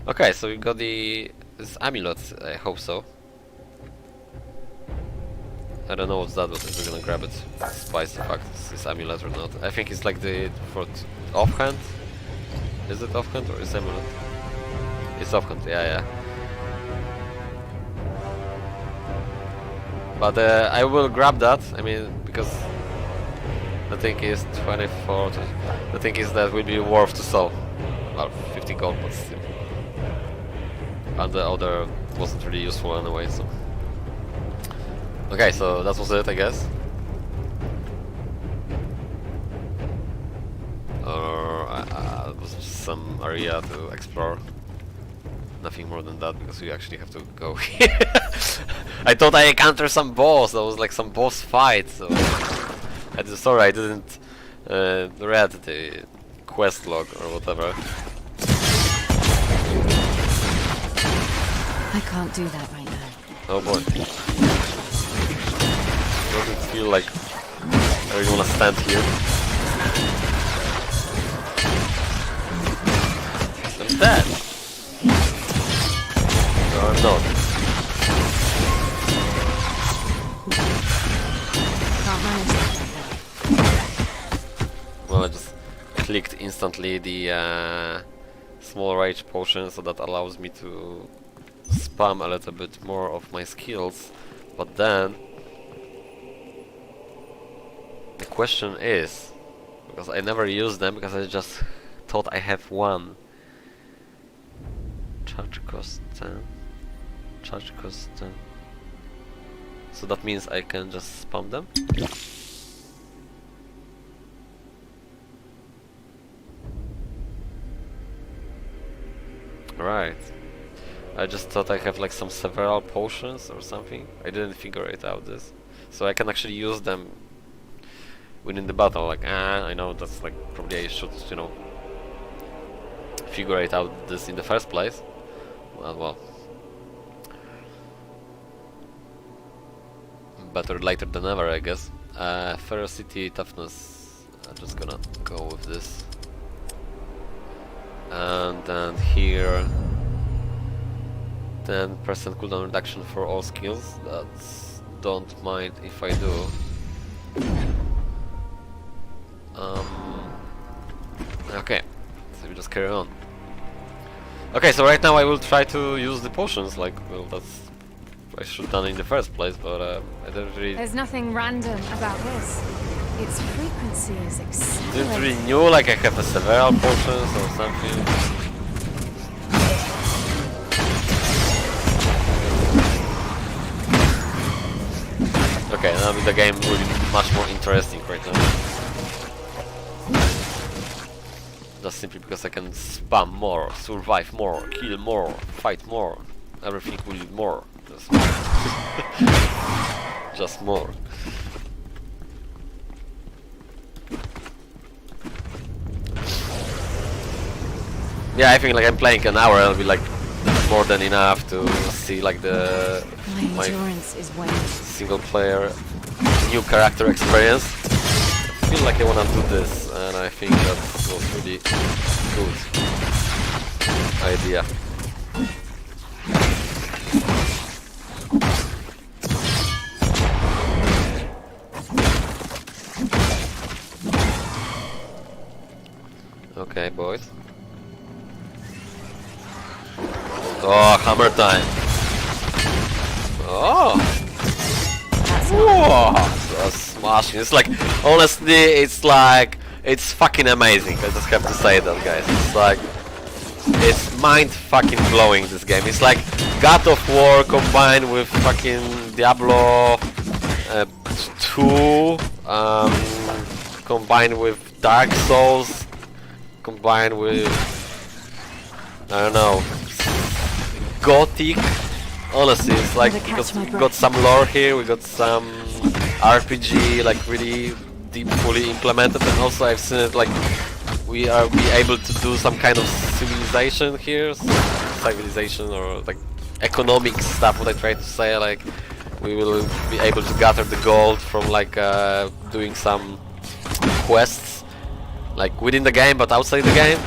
Okay, so we got this amulet. I hope so. I don't know what's that, but we're gonna grab it. Spicy fact, is amulet or not? I think it's like the for offhand. Is it offhand or is amulet? It's offhand. Yeah. But I will grab that. I mean, because the thing is 24. The thing is that will be worth to sell. Well, 50 gold, but still. And the other wasn't really useful anyway, so. Okay, so that was it, I guess. It was just some area to explore. Nothing more than that, because we actually have to go here. I thought I encountered some boss. That was like some boss fight. So sorry, I didn't read the quest log or whatever. I can't do that right now. Oh boy. Doesn't feel like I really want to stand here. I'm dead. No, I'm not. clicked instantly the small rage potion, so that allows me to spam a little bit more of my skills. But then the question is, because I never use them, because I just thought I have one. Charge cost 10. Charge cost 10. So that means I can just spam them? Right. I just thought I have like some several potions or something. I didn't figure it out this. So I can actually use them within the battle, like, I know that's like, probably I should, you know, figure it out this in the first place. Well, better later than never, I guess. Ferocity, toughness, I'm just gonna go with this. And then here, 10% cooldown reduction for all skills. That's, don't mind if I do. Okay, so we just carry on. Okay, so right now I will try to use the potions, like, well, that's I should have done in the first place, but I didn't really... There's nothing random about this. Its frequency is accelerating. Didn't really knew, like, I have a several potions or something. Okay, now the game will be much more interesting right now. Just simply because I can spam more, survive more, kill more, fight more. Everything will be more. Just more. Yeah, I think like I'm playing an hour, it'll be like more than enough to see like my endurance is waning. Single player new character experience. I feel like I wanna do this, and I think that was really good idea. Okay, boys. Oh, hammer time! Oh! Whoa! That's smashing. It's like, honestly, it's fucking amazing. I just have to say that, guys. It's like, it's mind fucking blowing, this game. It's like God of War combined with fucking Diablo 2, combined with Dark Souls, combined with, I don't know, Gothic. Honestly, it's like, because we got some lore here, we got some RPG, like really deep, fully implemented, and also I've seen it like we are able to do some kind of civilization here, civilization or like economic stuff. What I try to say, like we will be able to gather the gold from like doing some quests, like within the game but outside the game,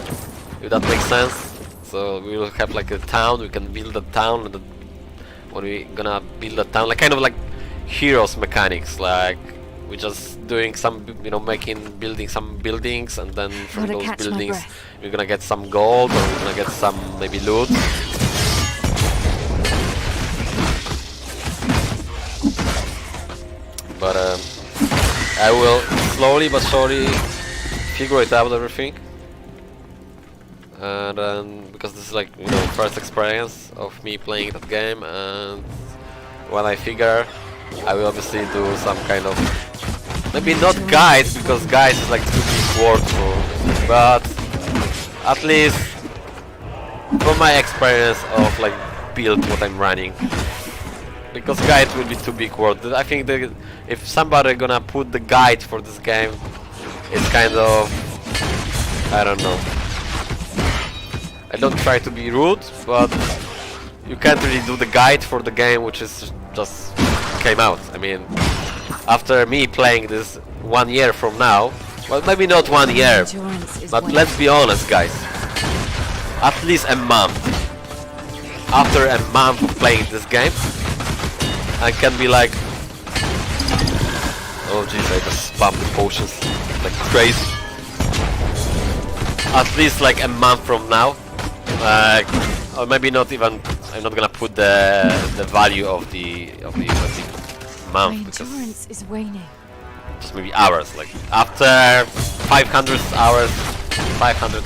if that makes sense. So we will have like a town, we can build a town, and when we gonna build a town, like kind of like heroes mechanics, like we're just doing some, you know, building some buildings, and then from those buildings we're gonna get some gold, or we're gonna get some maybe loot. But I will slowly but surely figure it out, everything. And then, because this is like, you know, first experience of me playing that game, and when I figure, I will obviously do some kind of, maybe not guides, because guides is like too big word for, but at least from my experience of like build what I'm running, because guide will be too big word. I think that if somebody gonna put the guide for this game, it's kind of, I don't know. I don't try to be rude, but you can't really do the guide for the game which is just came out. I mean, after me playing this 1 year from now, well, maybe not 1 year, but let's be honest, guys, at least a month. After a month of playing this game, I can be like, oh jeez, I just spammed the potions like crazy. at least like a month from now, or maybe not even. I'm not gonna put the value of the My month because endurance is waning. just maybe hours. Like after 500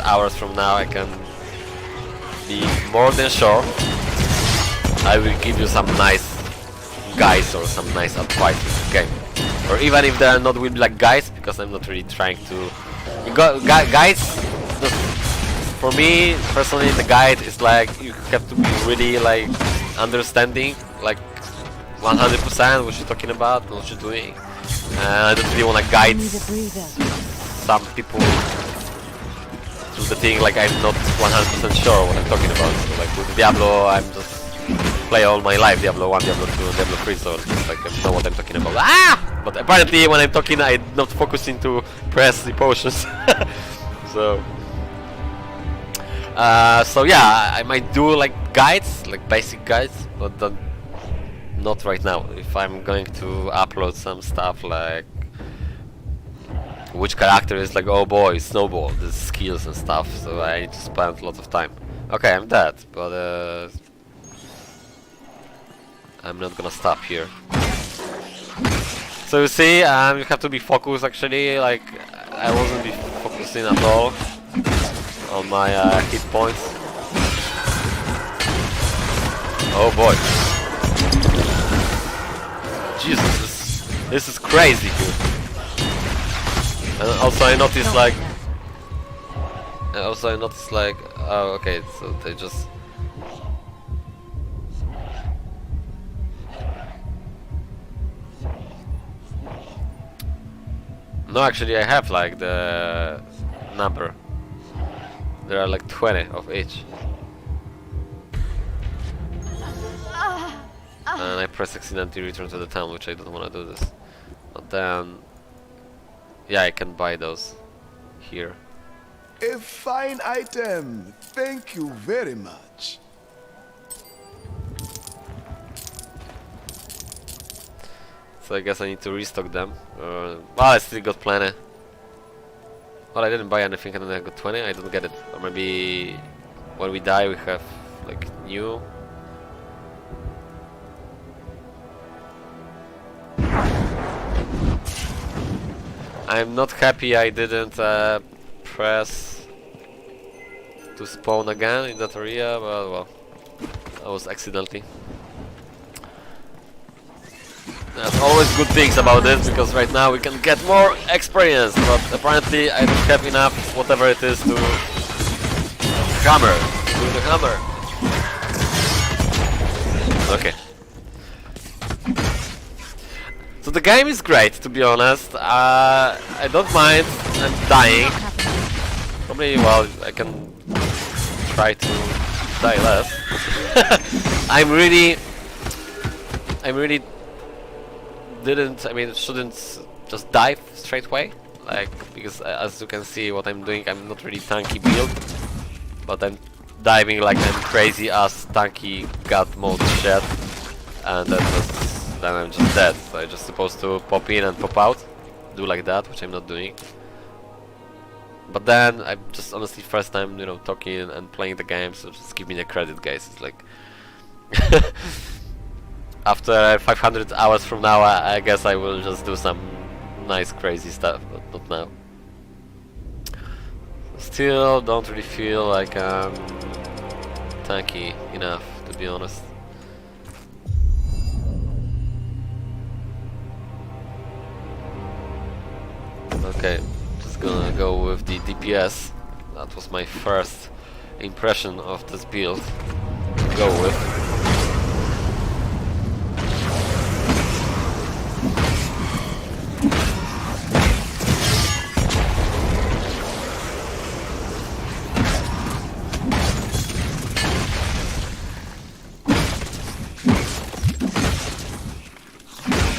hours from now, I can be more than sure I will give you some nice guys or some nice advice with the game. Or even if they are not will be like guys, because I'm not really trying to. Guides, for me personally, the guide is like you have to be really like understanding, like 100% what you're talking about, what you're doing. I don't really want to guide some people through the thing like I'm not 100% sure what I'm talking about. So like with Diablo, I'm just play all my life Diablo 1, Diablo 2, and Diablo 3, so it's just like I know what I'm talking about. Ah! But apparently when I'm talking, I'm not focusing to press the potions. So yeah, I might do like guides, like basic guides, but not right now. If I'm going to upload some stuff like which character is like, oh boy, Snowball, the skills and stuff, so I need to spend a lot of time. Okay, I'm dead, but I'm not gonna stop here. So you see, you have to be focused actually, like I wasn't be focusing at all on my hit points. Oh boy. Jesus, this is crazy here. And also I noticed like... oh okay, so they just... No, actually I have like the number. There are like 20 of each. And I press accidentally return to the town, which I don't want to do this. But then... yeah, I can buy those here. A fine item. Thank you very much. So I guess I need to restock them. Well, I still got plenty. Well, I didn't buy anything and then I got 20. I don't get it. Or maybe when we die we have like new. I'm not happy I didn't press to spawn again in that area, but well, I was accidentally. There's always good things about this, because right now we can get more experience, but apparently I don't have enough, whatever it is, to hammer. Do the hammer. Okay. So the game is great, to be honest. I don't mind. I'm dying. Probably, well, I can try to die less. I'm really shouldn't just dive straight away, like, because as you can see what I'm doing, I'm not really tanky build, but I'm diving like I'm crazy ass tanky god mode shit, and then I'm just dead. So I'm just supposed to pop in and pop out, do like that, which I'm not doing. But then I'm just honestly first time, you know, talking and playing the game, so just give me the credit, guys. It's like after 500 hours from now, I guess I will just do some nice crazy stuff, but not now. Still don't really feel like I'm tanky enough, to be honest. Okay, just gonna go with the DPS. That was my first impression of this build. Go with.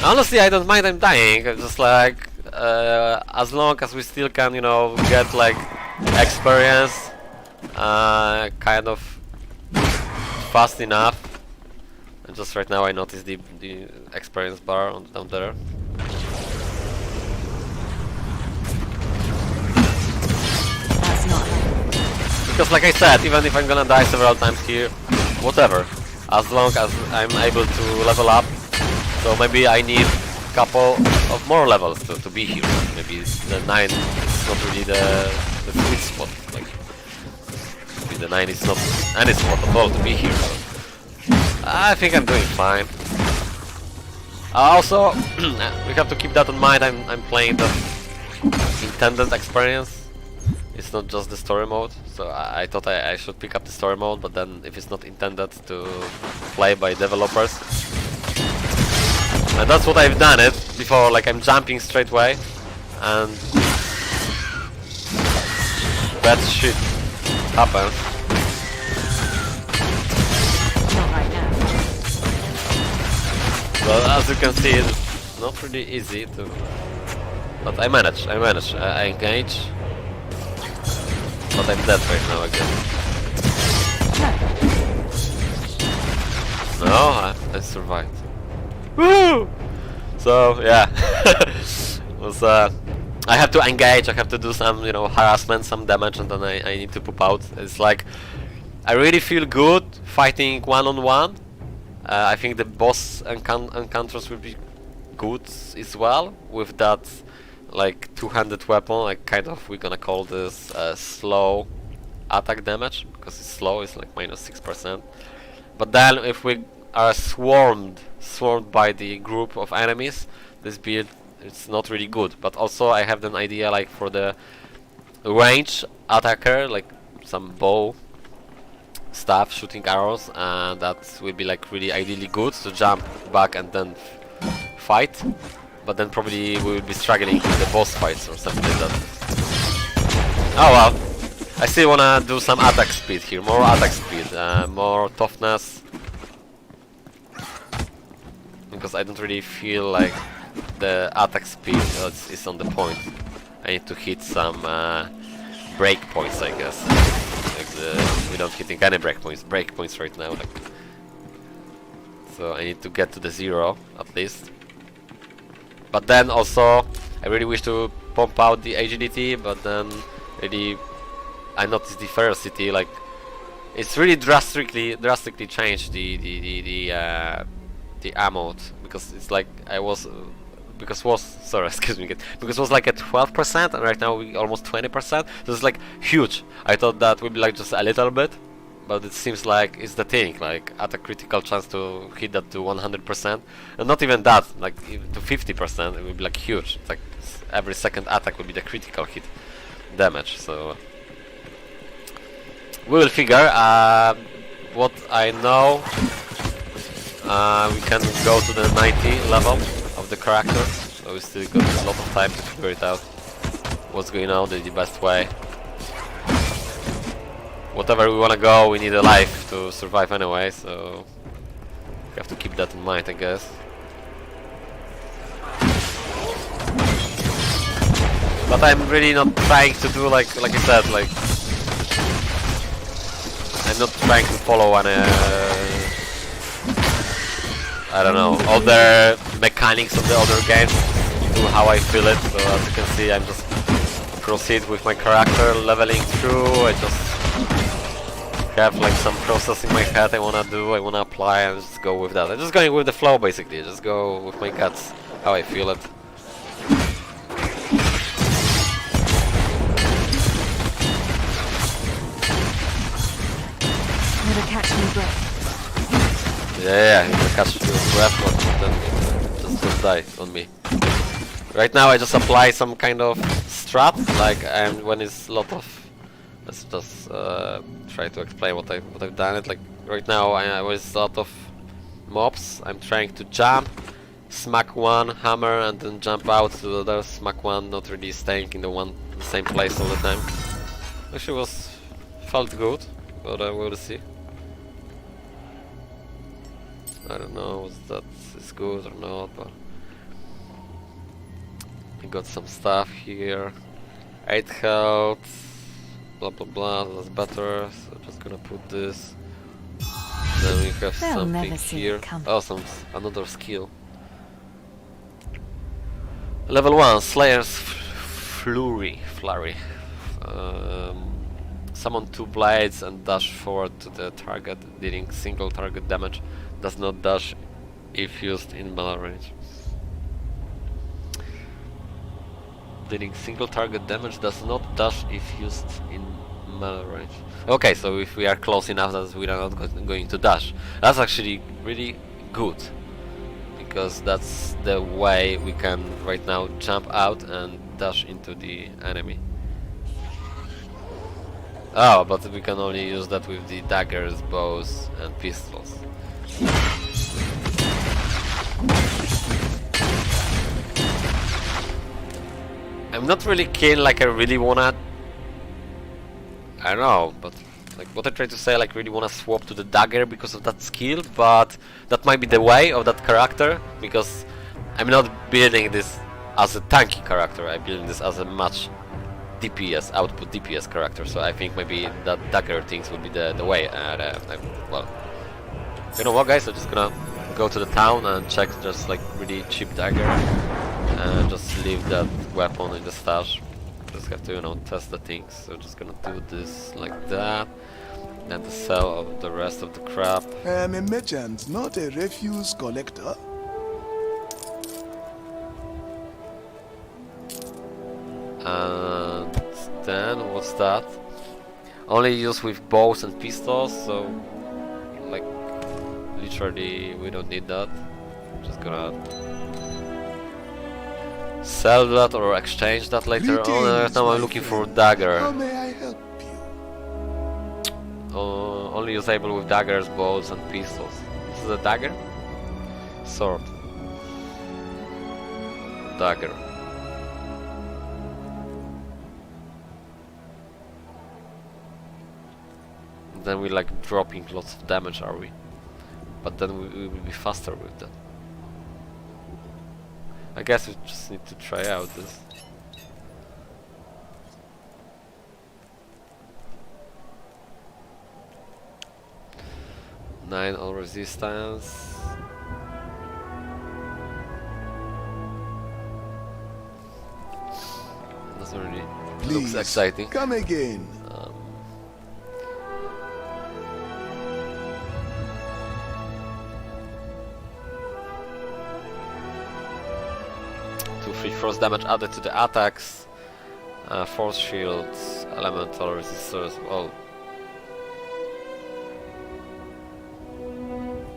Honestly, I don't mind I'm dying. I'm just like, as long as we still can, you know, get like experience, kind of fast enough. And just right now I noticed the experience bar down there. That's not happening. Because like I said, even if I'm gonna die several times here, whatever, as long as I'm able to level up. So maybe I need a couple of more levels to be here. Maybe the 9 is not really the sweet spot. Like, maybe the 9 is not any spot at all to be here. I think I'm doing fine. Also, we have to keep that in mind. I'm playing the intended experience. It's not just the story mode. So I thought I should pick up the story mode, but then if it's not intended to play by developers, and that's what I've done it before. Like I'm jumping straight away, and bad shit happens. Well, as you can see, it's not really easy to... But I manage, I engage. But I'm dead right now again. No, I survived. Woo! So, yeah. Was, I have to engage, I have to do some, you know, harassment, some damage, and then I need to poop out. It's like... I really feel good fighting one-on-one. I think the boss encounters will be good as well with that like two-handed weapon. Like kind of we're gonna call this slow attack damage because it's slow. It's like -6%. But then if we are swarmed by the group of enemies, this build it's not really good. But also I have an idea like for the range attacker, like some bow stuff, shooting arrows, and that will be like really ideally good to jump back and then fight. But then probably we will be struggling with the boss fights or something like that. Oh well, I still wanna do some attack speed here, more attack speed, more toughness, because I don't really feel like the attack speed is on the point. I need to hit some breakpoints, I guess. Without hitting any breakpoints right now. Like. So I need to get to the 0 at least. But then also I really wish to pump out the agility, but then really I noticed the ferocity, like it's really drastically changed the ammo, because it's like sorry, excuse me, because it was like at 12% and right now we almost 20%. So it's like huge. I thought that would be like just a little bit, but it seems like it's the thing, like at a critical chance to hit that to 100%, and not even that, like even to 50%, it would be like huge. It's like every second attack would be the critical hit damage. So we will figure. What I know, we can go to the 90 level of the character, so we still got a lot of time to figure it out. What's going on, the best way. Whatever we wanna go, we need a life to survive anyway, so we have to keep that in mind, I guess. But I'm really not trying to do like I said, like I'm not trying to follow any I don't know, other mechanics of the other games, do how I feel it. So as you can see, I'm just proceed with my character, leveling through. I just have like some process in my head I wanna do, I wanna apply, and just go with that. I'm just going with the flow basically, just go with my guts, how I feel it. Never catch me breath. Yeah, you can catch your breath, but then just die on me. Right now I just apply some kind of strat, like when it's a lot of... Let's just try to explain what I've done it. Like right now I was a lot of mobs, I'm trying to jump, smack one, hammer, and then jump out to the other, smack one, not really staying in the same place all the time. Actually felt good, but we'll see. I don't know if that is good or not, but I got some stuff here. 8 health, blah blah blah, that's better, so I'm just gonna put this. Then we have something here. Oh, another skill. Level 1, Slayer's Flurry. summon 2 blades and dash forward to the target, dealing single target damage. Does not dash if used in melee range. Dealing single target damage does not dash if used in melee range. Okay, so if we are close enough that we are not going to dash. That's actually really good, because that's the way we can right now jump out and dash into the enemy. Oh, but we can only use that with the daggers, bows and pistols. I'm not really keen, like I really wanna... I don't know, but like what I try to say, like really wanna swap to the dagger because of that skill, but that might be the way of that character, because I'm not building this as a tanky character, I'm building this as a much DPS, output DPS character, so I think maybe that dagger things would be the way, and well, you know what guys, I'm just gonna go to the town and check just like really cheap dagger, and just leave that weapon in the stash. Just have to, you know, test the things, so just gonna do this like that, and sell the rest of the crap. I am a merchant, not a refuse collector. And then what's that? Only use with bows and pistols, so like literally we don't need that. Just gonna sell that or exchange that later on. Now I'm looking for dagger. How may I help you? Only usable with daggers, bows and pistols. This is a dagger? Sword. Dagger. Then we like dropping lots of damage, are we? But then we will be faster with that. I guess we just need to try out this. Nine all resistance. Doesn't really Please, looks exciting. Come again. 2-3 force damage added to the attacks. Force shields, elemental resistors. Oh,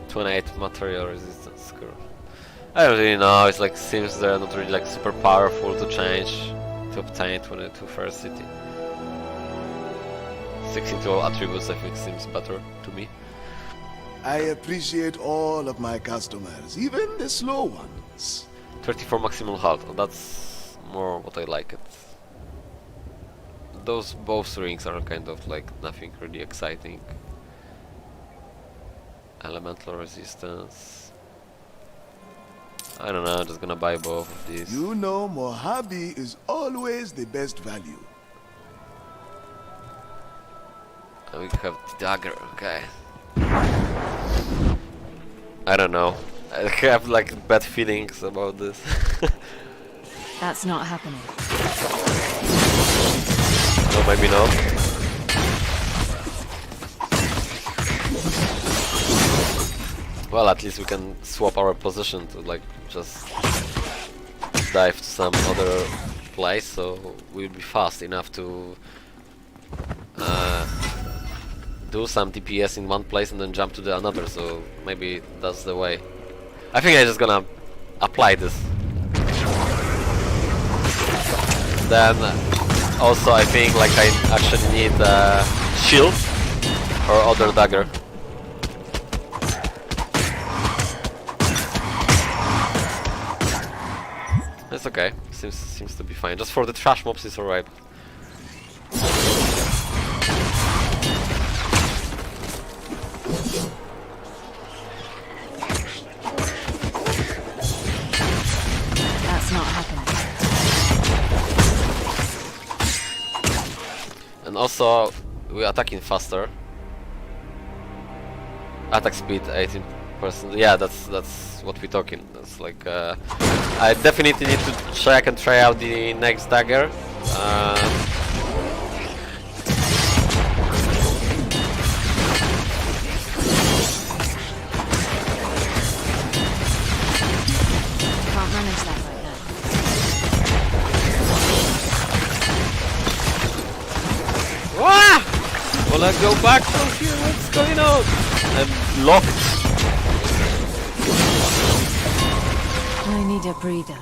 28 material resistance. Cool. I don't really know. It's like seems they're not really like super powerful to change to obtain 22 first city. 16 to all attributes I think seems better to me. I appreciate all of my customers, even the slow ones. 34 maximum health. Oh, that's more what I like it. Those both rings are kind of like nothing really exciting. Elemental resistance. I don't know, I'm just gonna buy both of these. You know Mojave is always the best value. And we have the dagger, okay. I don't know. I have like bad feelings about this. That's not happening. No, maybe not. Well, at least we can swap our position to like just dive to some other place, so we'll be fast enough to do some DPS in one place and then jump to the another, so maybe that's the way. I think I'm just gonna apply this. Then also I think like I actually need a shield or other dagger. It's okay, seems to be fine. Just for the trash mobs it's alright. That's not happening. And also we're attacking faster. Attack speed 18%. Yeah, that's what we're talking. That's like I definitely need to check and try out the next dagger. wanna go back from here, what's going on? I'm locked. I need a breather.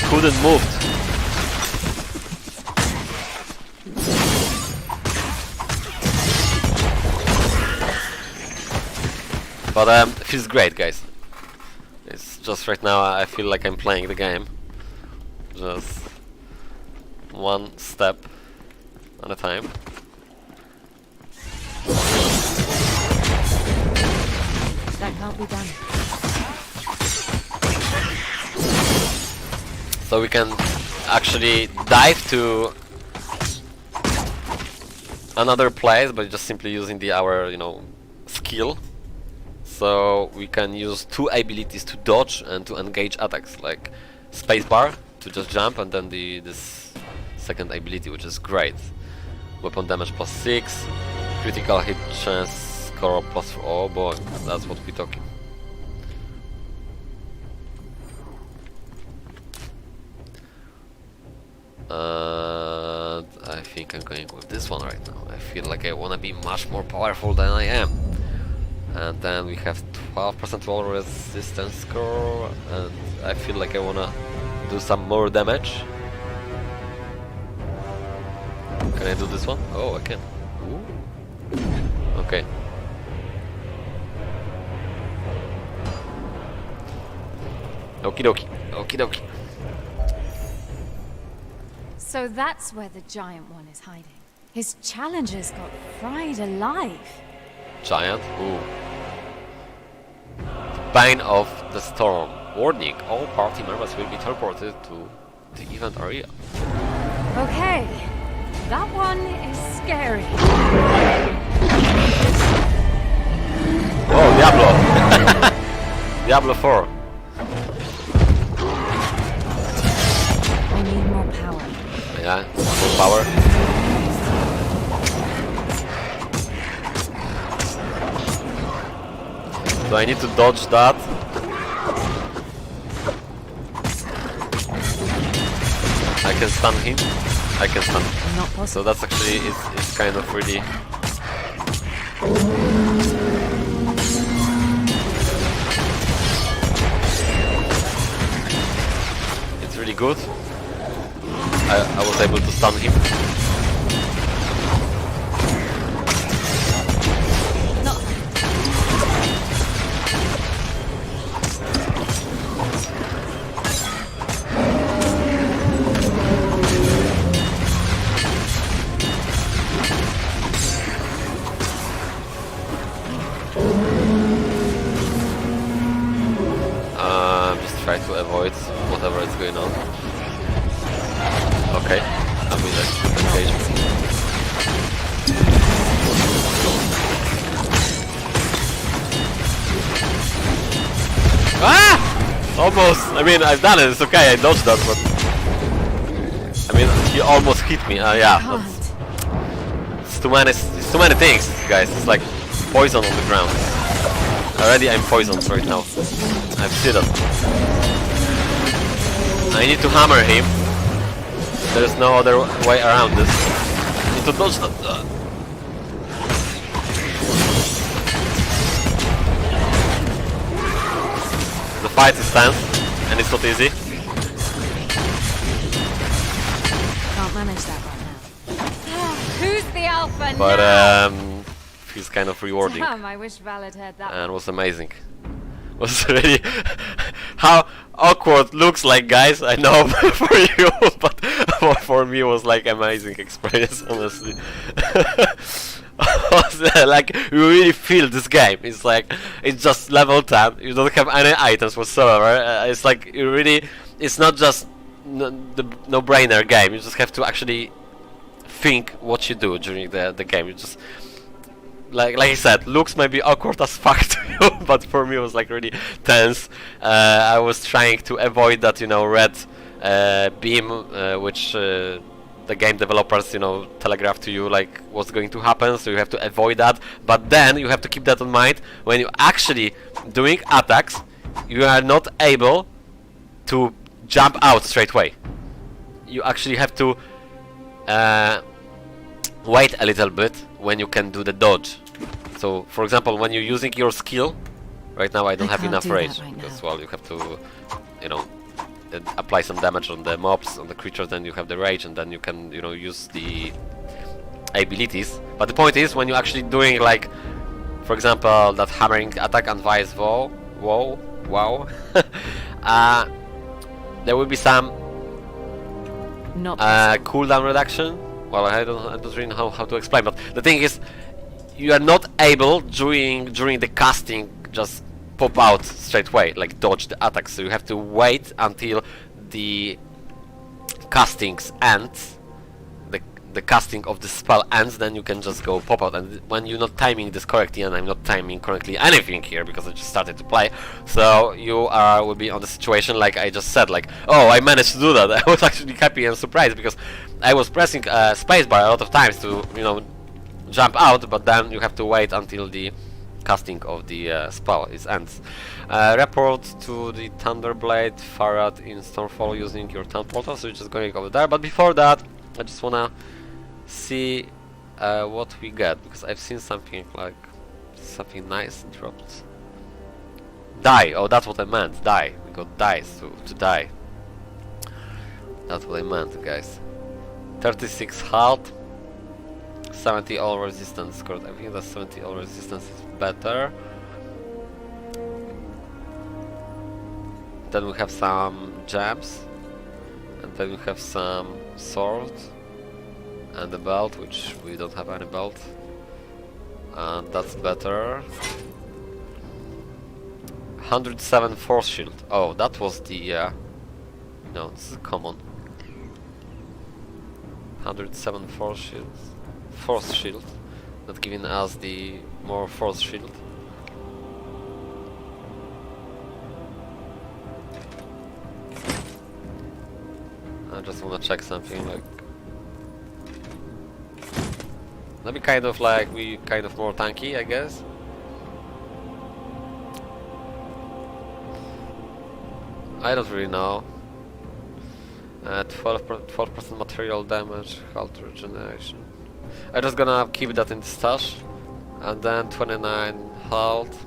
Couldn't move. But it feels great, guys. It's just right now I feel like I'm playing the game. Just one step at a time. That can't be done. So we can actually dive to another place, but just simply using our, you know, skill. So we can use two abilities to dodge and to engage attacks, like spacebar to just jump, and then this second ability, which is great. Weapon damage +6, critical hit chance score +4. Oh boy, that's what we're talking. I think I'm going with this one right now. I feel like I wanna be much more powerful than I am. And then we have 12% roll resistance score, and I feel like I wanna do some more damage. Can I do this one? Oh, I can. Ooh. Okay. Okie dokie. Okie dokie. So that's where the giant one is hiding. His challengers got fried alive. Giant? Ooh. Bane of the Storm. Warning, all party members will be teleported to the event area. Okay, that one is scary. Oh, Diablo! Diablo 4. I need more power. Yeah, more power. Do I need to dodge that? I can stun him. I can stun. Not possible. So that's actually it's kind of really. It's really good. I was able to stun him. Just try to avoid whatever is going on. Okay, I'm in a good engagement. Ah! Almost! I mean, I've done it, it's okay, I dodged that, but... I mean, he almost hit me, yeah. It's too many things, guys. It's like poison on the ground. Already I'm poisoned right now. I see that. I need to hammer him. There's no other way around this. I need to dodge that. The fight is tense, and it's not easy. Can't manage that right now. Who's the alpha But now? feels kind of rewarding. Damn, I wish Val had heard that. And was amazing. Was really how awkward looks like, guys. I know for you, but for me it was like amazing experience, honestly. Like you really feel this game. It's like it's just level 10. You don't have any items whatsoever. It's like you really. It's not just the no-brainer game. You just have to actually think what you do during the game. You just. Like I said, looks might be awkward as fuck to you, but for me it was like really tense. I was trying to avoid that, you know, red beam, which the game developers, you know, telegraph to you like what's going to happen. So you have to avoid that. But then you have to keep that in mind when you're actually doing attacks. You are not able to jump out straight away. You actually have to wait a little bit when you can do the dodge. So, for example, when you're using your skill, right now I don't have enough rage, because, well, you have to, you know, apply some damage on the mobs, on the creatures, then you have the rage, and then you can, you know, use the abilities. But the point is, when you're actually doing, like, for example, that hammering attack and vice wow, there will be some cooldown reduction. Well, I don't really know how to explain, but the thing is, you are not able during the casting just pop out straight away, like dodge the attacks. So you have to wait until the castings ends, the casting of the spell ends, then you can just go pop out. And when you're not timing this correctly, and I'm not timing correctly anything here because I just started to play, so you will be on the situation like I just said, like, oh, I managed to do that. I was actually happy and surprised because I was pressing spacebar a lot of times to, you know, jump out, but then you have to wait until the casting of the spell ends. Report to the Thunderblade Farad in Stormfall using your town portal, so you're just going over there. But before that, I just wanna see what we get, because I've seen something like something nice dropped. Die! Oh, that's what I meant. Die. We got dice to die. That's what I meant, guys. 36 health, 70 all resistance. I think that 70 all resistance is better. Then we have some gems, and then we have some swords and a belt, which we don't have any belt, and that's better. 107 force shield. Oh, that was the no, this is common. 107 force shield, not giving us the more force shield. I just wanna check something, like maybe kind of like we kind of more tanky, I guess. I don't really know. 12% material damage, health regeneration. I'm just gonna keep that in the stash, and then 29 health.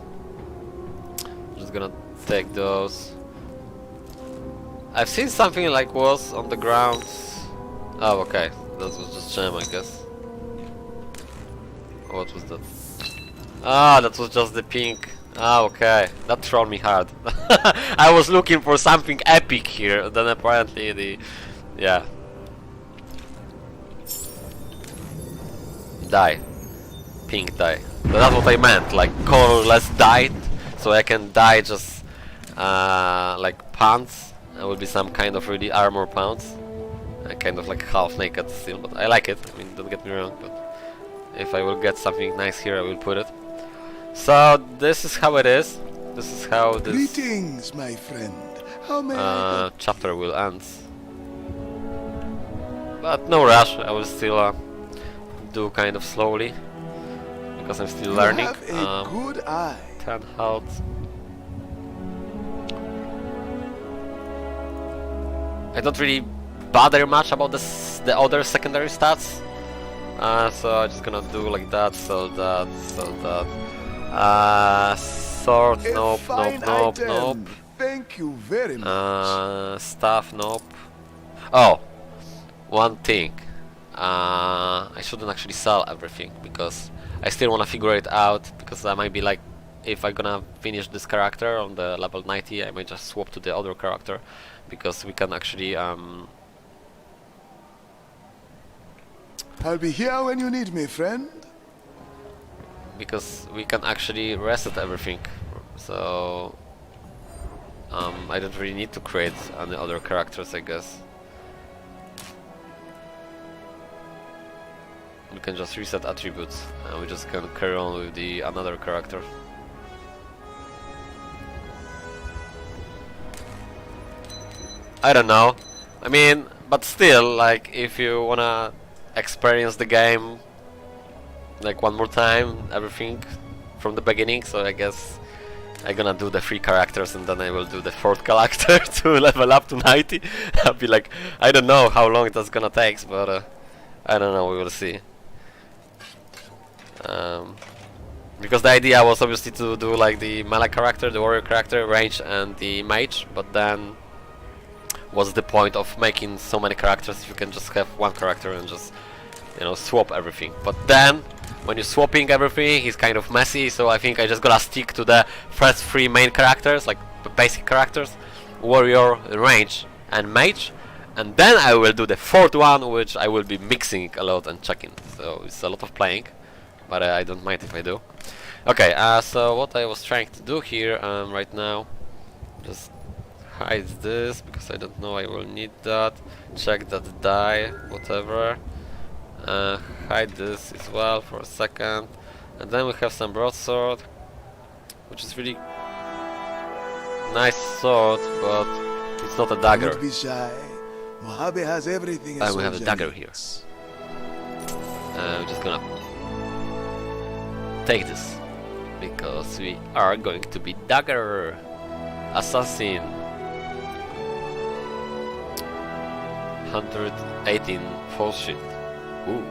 Just gonna take those. I've seen something like was on the ground. Oh, okay, that was just gem, I guess. What was that? Ah, that was just the pink. Ah, okay, that trolled me hard. I was looking for something epic here, then apparently the... yeah. Die. Pink die. So that's what I meant, like colorless dye, so I can dye just like pants. It will be some kind of really armor pants. Kind of like half naked still, but I like it. I mean, don't get me wrong, but if I will get something nice here, I will put it. So this is how it is. This is how this Greetings, my friend. How may I chapter will end. But no rush. I will still do kind of slowly because I'm still learning. have a good eye. 10 health. I don't really bother much about the other secondary stats. So I'm just gonna do like that, so that, so that. Sword, nope, nope. Thank you very much. Staff, nope. Oh, one thing. I shouldn't actually sell everything because I still wanna figure it out, because I might be like, if I'm gonna finish this character on the level 90, I might just swap to the other character, because we can actually I'll be here when you need me, friend. because we can actually reset everything, so I don't really need to create any other characters, I guess. We can just reset attributes and we just can carry on with the another character. I don't know, I mean, but still, like, if you wanna experience the game like one more time, everything from the beginning, so I guess I'm gonna do the 3 characters and then I will do the 4th character to level up to 90. I'll be like, I don't know how long that's gonna take, but I don't know, we will see. Because the idea was obviously to do like the melee character, the warrior character, range and the mage, but then what's the point of making so many characters if you can just have one character and just, you know, swap everything? But then when you're swapping everything, it's kind of messy, so I think I just gotta stick to the first three main characters, like the basic characters, warrior, range and mage, and then I will do the fourth one, which I will be mixing a lot and checking. So it's a lot of playing, but I don't mind if I do. Okay, so what I was trying to do here right now, just hide this because I don't know I will need that. Check that die, whatever. Hide this as well for a second, and then we have some broadsword, which is really nice sword, but it's not a dagger. Don't be shy. Mojave has everything. And we have a dagger here. I'm just gonna take this because we are going to be dagger assassin. 118 false shield. Ooh,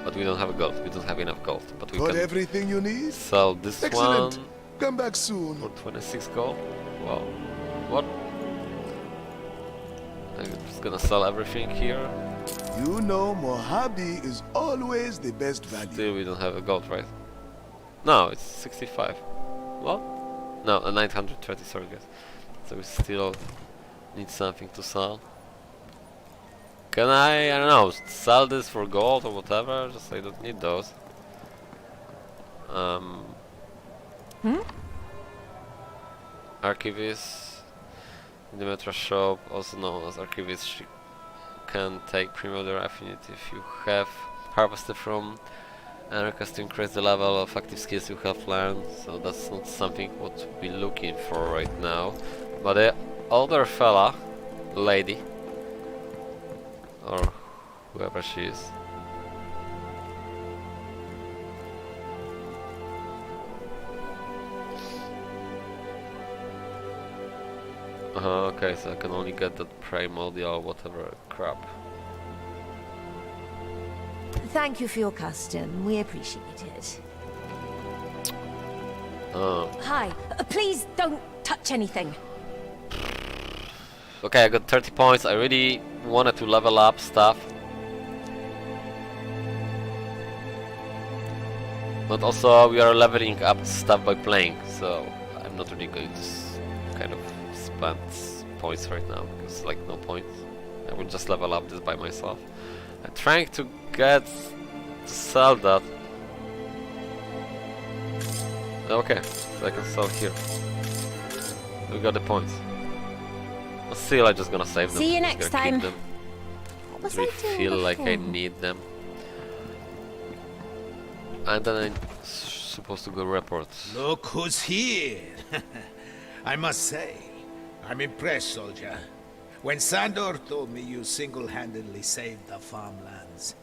but we don't have a gold. We don't have enough gold. But we Got can everything you need? sell this Excellent. one Come back soon. for 26 gold. Wow. What? I'm just gonna sell everything here. You know Mojave is always the best value. Still, we don't have a gold, right? No, it's 65. What? No, 930. Sorry, guys. So we still need something to sell. Can I don't know, sell this for gold or whatever? Just I don't need those. Archivist, in the Metro shop, also known as Archivist, she can take Primordial Affinity if you have harvested from and request to increase the level of active skills you have learned. So that's not something what we're looking for right now. But the older fella, lady, or whoever she is, okay, so I can only get that primordial whatever crap. Thank you for your custom. We appreciate it. Hi. Please don't touch anything. Okay, I got 30 points. I really wanted to level up stuff. But also we are leveling up stuff by playing, so I'm not really going to kind of spend points right now, because like no points. I will just level up this by myself. I'm trying to get to sell that. Okay, so I can sell here. We got the points. But still, I'm just gonna save them. See you Just next gonna keep time. them. What was I really I doing feel like I before? need them. And then I'm supposed to go report. Look who's here. I must say, I'm impressed, soldier. When Sandor told me you single-handedly saved the farmlands,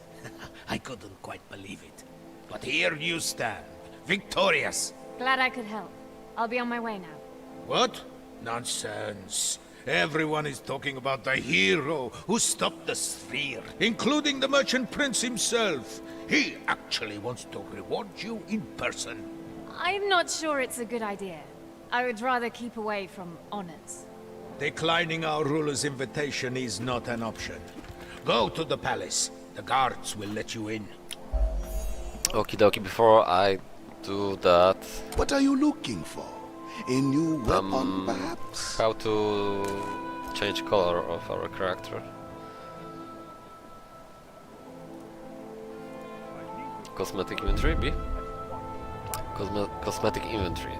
I couldn't quite believe it. But here you stand, victorious. Glad I could help. I'll be on my way now. What? Nonsense. Everyone is talking about the hero who stopped the sphere, including the merchant prince himself. He actually wants to reward you in person. I'm not sure it's a good idea. I would rather keep away from honors. Declining our ruler's invitation is not an option. Go to the palace. The guards will let you in. Okie dokie, before I do that... What are you looking for? A new weapon, perhaps? How to change color of our character. Cosmetic inventory, B? Cosmetic inventory.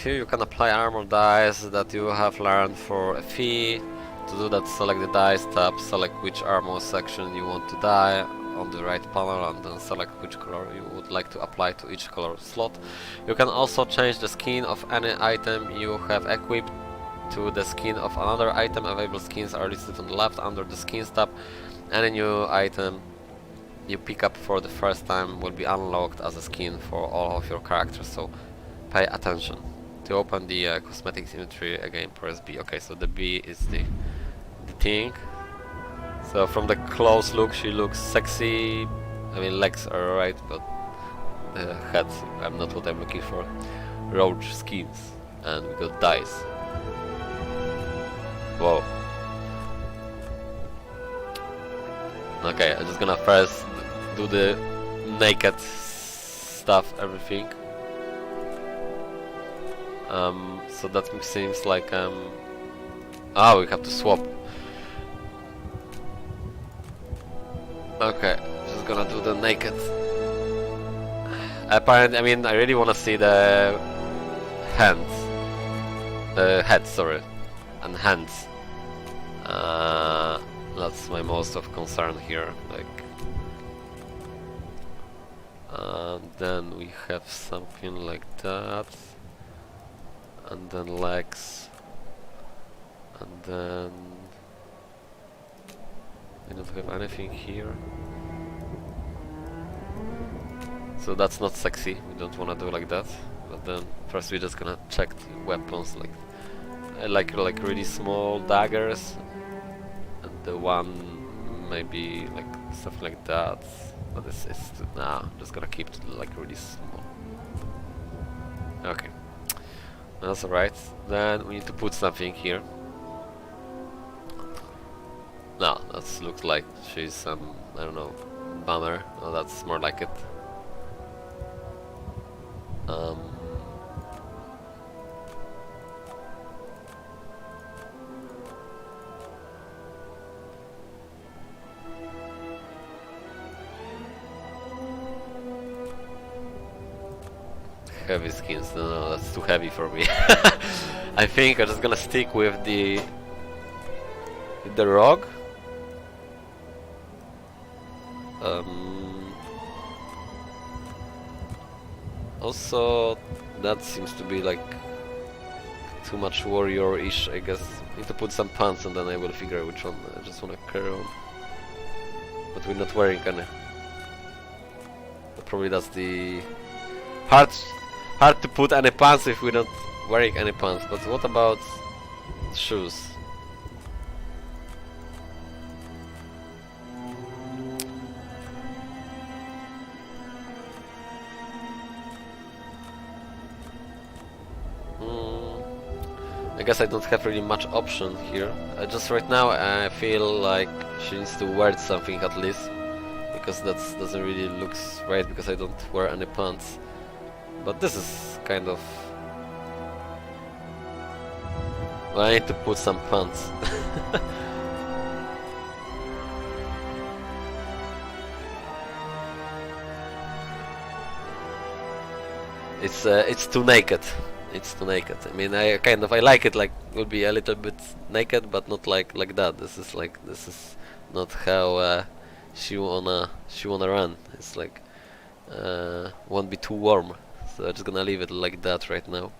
Here you can apply armor dice that you have learned for a fee. To do that, select the dice tab, select which armor section you want to dye on the right panel, and then select which color you would like to apply to each color slot. You can also change the skin of any item you have equipped to the skin of another item. Available skins are listed on the left under the skins tab. Any new item you pick up for the first time will be unlocked as a skin for all of your characters, so pay attention. To open the cosmetics inventory, again press B. Okay, so the B is the thing. So from the close look, she looks sexy. I mean, legs are alright, but the head, I'm not what I'm looking for. Roach skins, and we got dice. Whoa. Okay, I'm just gonna first do the naked stuff, everything. So that seems like ah, we have to swap. Okay, just gonna do the naked. Apparently, I mean, I really wanna see the hands, head, sorry, and hands. That's my most of concern here. Like, then we have something like that, and then legs, and then we don't have anything here. So that's not sexy. We don't want to do like that. But then first we're just gonna check the weapons. Like, I like really small daggers, and the one maybe like stuff like that. But it's nah. I'm just gonna keep it like really small. Okay, that's alright. Then we need to put something here. No, that looks like she's some, I don't know, bummer. No, that's more like it. Heavy skins, no, that's too heavy for me. I think I'm just gonna stick with the rogue. Also, that seems to be like too much warrior-ish, I guess. I need to put some pants and then I will figure out which one I just want to carry on. But we're not wearing any. But probably that's the hard to put any pants if we're not wearing any pants. But what about shoes? I guess I don't have really much option here. Just right now I feel like she needs to wear something at least, because that doesn't really look right because I don't wear any pants. But this is kind of... well, I need to put some pants. It's too naked. It's too naked. I mean, I like it. Like, it would be a little bit naked, but not like that. This is not how she wanna run. It's like won't be too warm. So I'm just gonna leave it like that right now.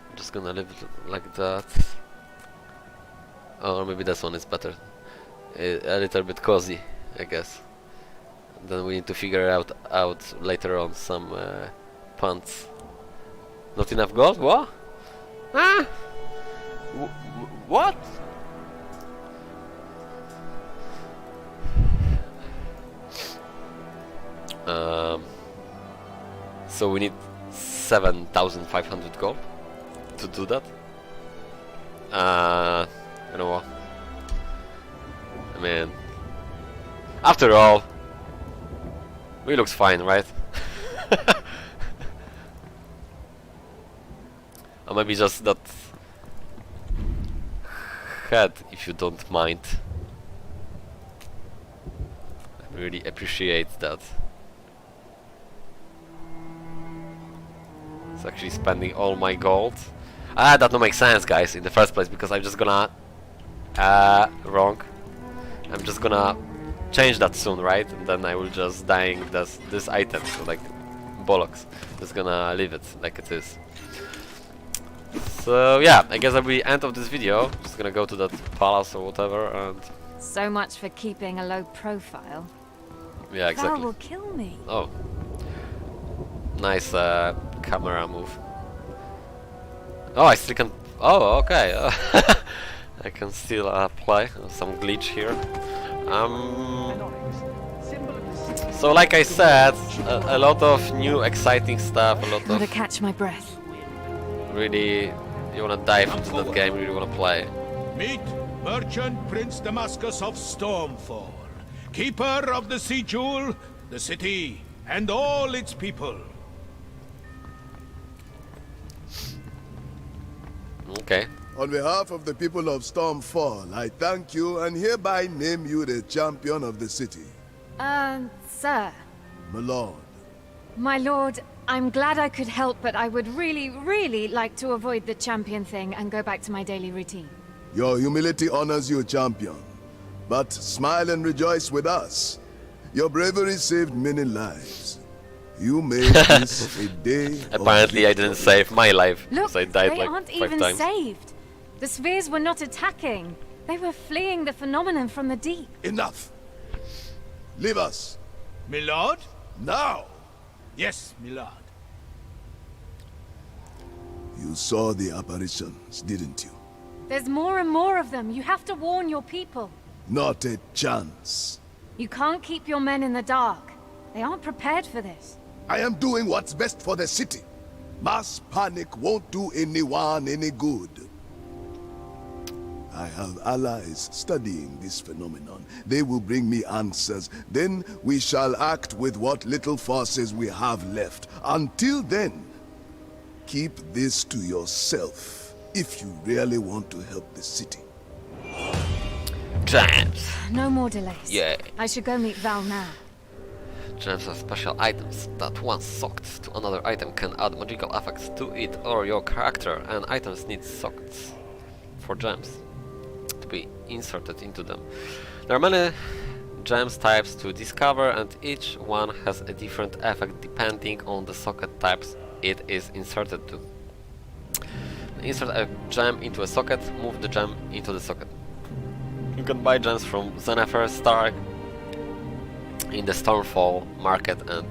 I'm just gonna leave it like that. Or maybe this one is better. A little bit cozy, I guess. Then we need to figure out later on some pants. Not enough gold? What? Ah! What? So we need 7,500 gold to do that. You know what? I mean, after all, we looks fine, right? Or maybe just that head, if you don't mind. I really appreciate that. It's actually spending all my gold. That don't make sense, guys, in the first place, because I'm just gonna wrong. I'm just gonna change that soon, right? And then I will just dying this item, so like bollocks. Just gonna leave it like it is. So yeah, I guess that'll be the end of this video. Just gonna go to that palace or whatever, and So much for keeping a low profile. yeah, exactly. That will kill me. Oh, nice camera move. Oh, I still can. Oh, okay. I can still play. Some glitch here. So, like I said, a lot of new exciting stuff. A lot Gotta of catch my breath. really. You wanna dive into that game? Really wanna play? Meet Merchant Prince Damascus of Stormfall, keeper of the Sea Jewel, the city, and all its people. Okay. On behalf of the people of Stormfall, I thank you and hereby name you the champion of the city. Sir. My lord. My lord, I'm glad I could help, but I would really like to avoid the champion thing and go back to my daily routine. Your humility honors you, champion. But smile and rejoice with us. Your bravery saved many lives. You made this a day. Apparently, I didn't save my life. Look, because I died they like aren't 5 even times. saved. The spheres were not attacking. They were fleeing the phenomenon from the deep. Enough. Leave us. Milord? Now. Yes, Milord. You saw the apparitions, didn't you? There's more and more of them. You have to warn your people. Not a chance. You can't keep your men in the dark. They aren't prepared for this. I am doing what's best for the city. Mass panic won't do anyone any good. I have allies studying this phenomenon. They will bring me answers. Then we shall act with what little forces we have left. Until then, keep this to yourself if you really want to help the city. Gems. No more delays. Yeah. I should go meet Val now. Gems are special items that once socked to another item can add magical effects to it or your character, and items need sockets for gems to be inserted into them. There are many gems types to discover, and each one has a different effect depending on the socket types it is inserted to. Insert a gem into a socket, move the gem into the socket. You can buy gems from Zennefer Stark in the Stormfall market, and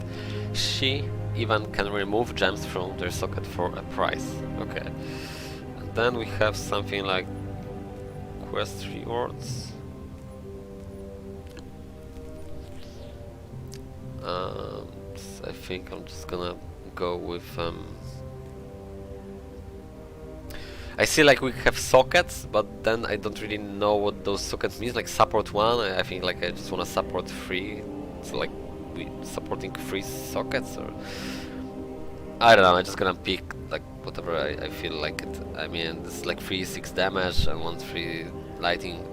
she even can remove gems from their socket for a price. Okay. And then we have something like quest rewards. So I think I'm just gonna go with I see like we have sockets, but then I don't really know what those sockets mean. Like support 1, I think like I just wanna support 3. So like we supporting 3 sockets, or I don't know, I'm just gonna pick like whatever I feel like it. I mean, this is like 3-6 damage and 1-3 lighting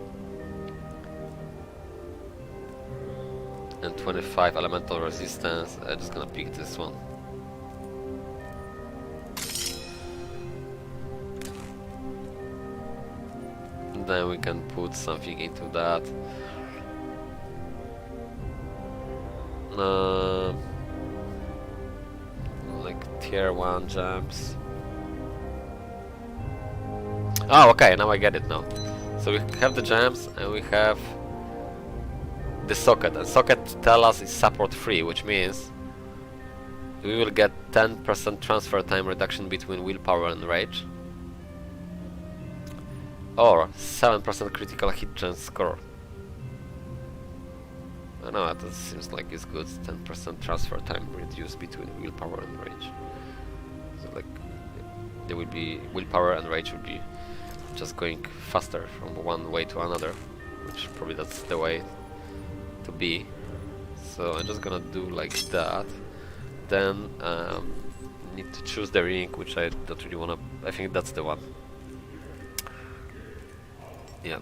and 25 elemental resistance. I'm just gonna pick this one. And then we can put something into that. Like tier 1 gems. Oh, okay, now I get it now. So we have the gems and we have the socket. And socket tell us is support 3, which means we will get 10% transfer time reduction between willpower and rage, or 7% critical hit chance score. I know that seems like it's good. 10% transfer time reduced between willpower and rage. So like there will be willpower and rage will be just going faster from one way to another, which probably that's the way to be. So I'm just gonna do like that. Then need to choose the ring, which I don't really wanna. I think that's the one. Yeah.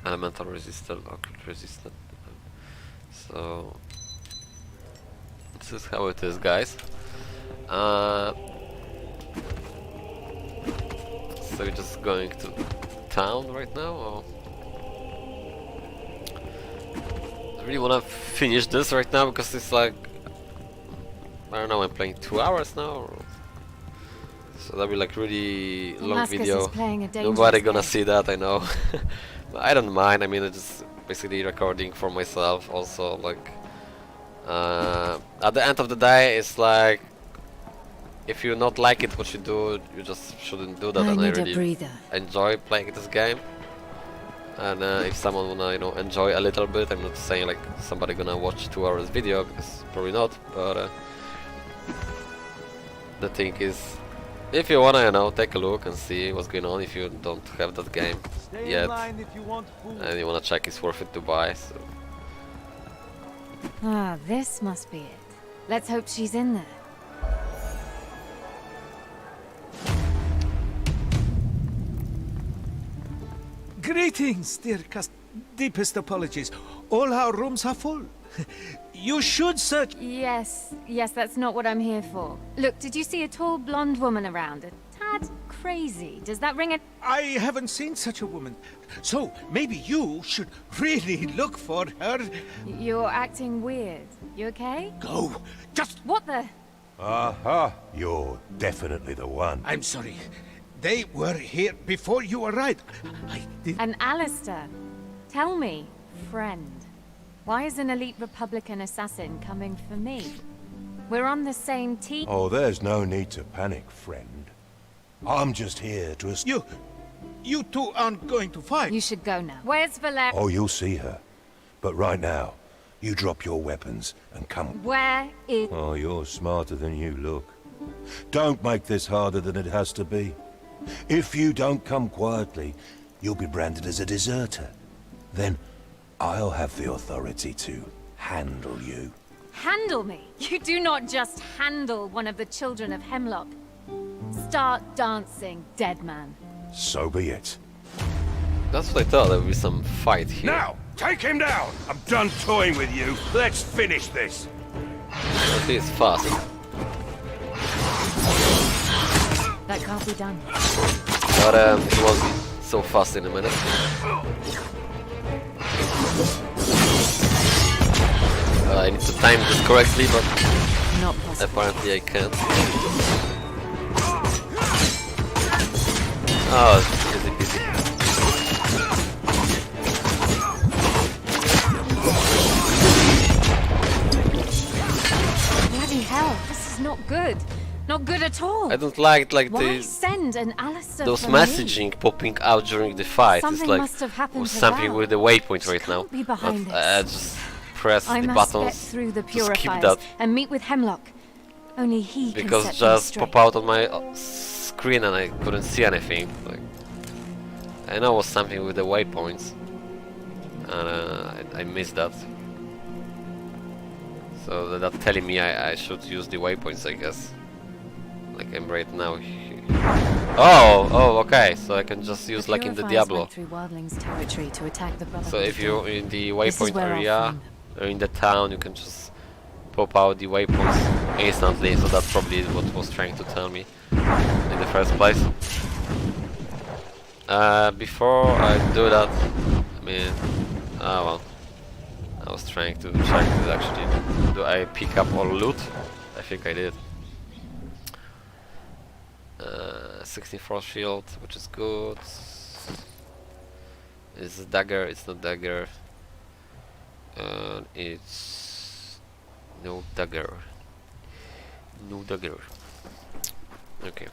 Elemental resistant, occult resistant. So this is how it is, guys. So we're just going to town right now, or I really wanna finish this right now because it's like, I don't know, I'm playing 2 hours now, or so that'll be like really long video. Nobody gonna see that, I know. But I don't mind. I mean, it's just basically recording for myself. Also, like at the end of the day, it's like if you not like it what you do, you just shouldn't do that. I And I need a really breather. enjoy playing this game. And if someone wanna, you know, enjoy a little bit, I'm not saying like somebody gonna watch 2 hours video, because probably not. But the thing is, if you wanna, you know, take a look and see what's going on, if you don't have that game yet, and you wanna check it's worth it to buy. So. Ah, this must be it. Let's hope she's in there. Greetings, dear deepest apologies. All our rooms are full. You should search. Yes, that's not what I'm here for. Look, did you see a tall blonde woman around? A tad crazy. Does that ring a... I haven't seen such a woman. So, maybe you should really look for her. You're acting weird. You okay? Go. Just... What the... Aha! You're definitely the one. I'm sorry. They were here before you arrived. I did... And Alistair, tell me, friend, why is an elite Republican assassin coming for me? We're on the same team. Oh, there's no need to panic, friend. I'm just here to... You two aren't going to fight. You should go now. Where's Valer... Oh, you'll see her. But right now, you drop your weapons and come... Where is... Oh, you're smarter than you look. Don't make this harder than it has to be. If you don't come quietly, you'll be branded as a deserter. Then I'll have the authority to handle you. Handle me? You do not just handle one of the children of Hemlock. Start dancing, dead man. So be it. That's what I thought, there would be some fight here. Now, take him down! I'm done toying with you. Let's finish this. At least fast. That can't be done. But it won't be so fast in a minute. I need to time this correctly, but Not possible. apparently I can't. Oh, easy peasy. Bloody hell, this is not good. Not good at all. I don't like Why the send an Alistair those for me? messaging popping out during the fight. Something It's like must have happened to something Val. with the waypoint right She now. can't be behind But I this. just press I the must buttons get through the to skip purifiers that and meet with Hemlock. Only he can because set things just straight. pop out on my screen and I couldn't see anything. Like, I know it was something with the waypoints, and I missed that. So that's telling me I should use the waypoints, I guess. Like I'm right now. Oh, okay. So I can just use like in the Purifiers Diablo. went through Wildling's territory to attack the Brotherhood. So if you're in the This is waypoint where I'll area find or in the town, you can just pop out the waypoints instantly. So that's probably what was trying to tell me in the first place. Before I do that, I mean, oh well, I was trying to check to actually, do I pick up all loot? I think I did. 64 shield, which is good. It's a dagger, it's not dagger. It's no dagger. No dagger. Okay.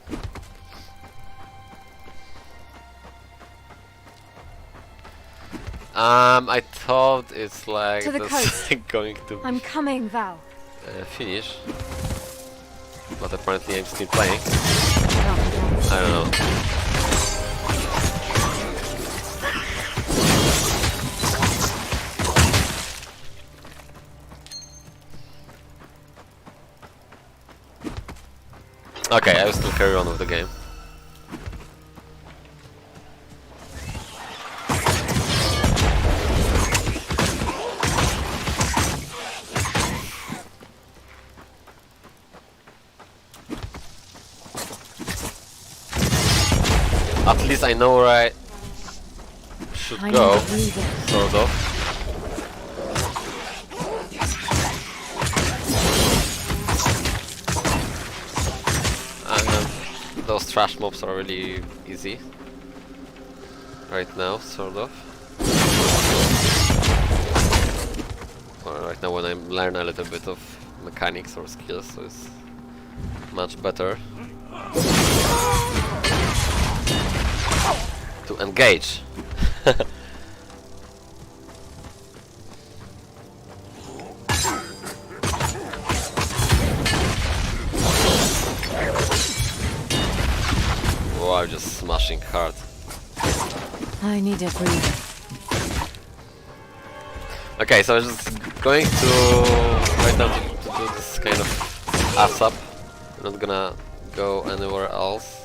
I thought it's like To the that's coast. going to I'm coming, Val. finish, but apparently I'm still playing. Can't be done. I don't know. Okay, I will still carry on with the game. At least I know where I should I go, need a breather. sort of. And those trash mobs are really easy right now, sort of. Or right now when I learn a little bit of mechanics or skills, so it's much better to engage. Wow, just smashing hard. I need a breather. Okay, so I'm just going to right now to do this kind of ass up. I'm not gonna go anywhere else.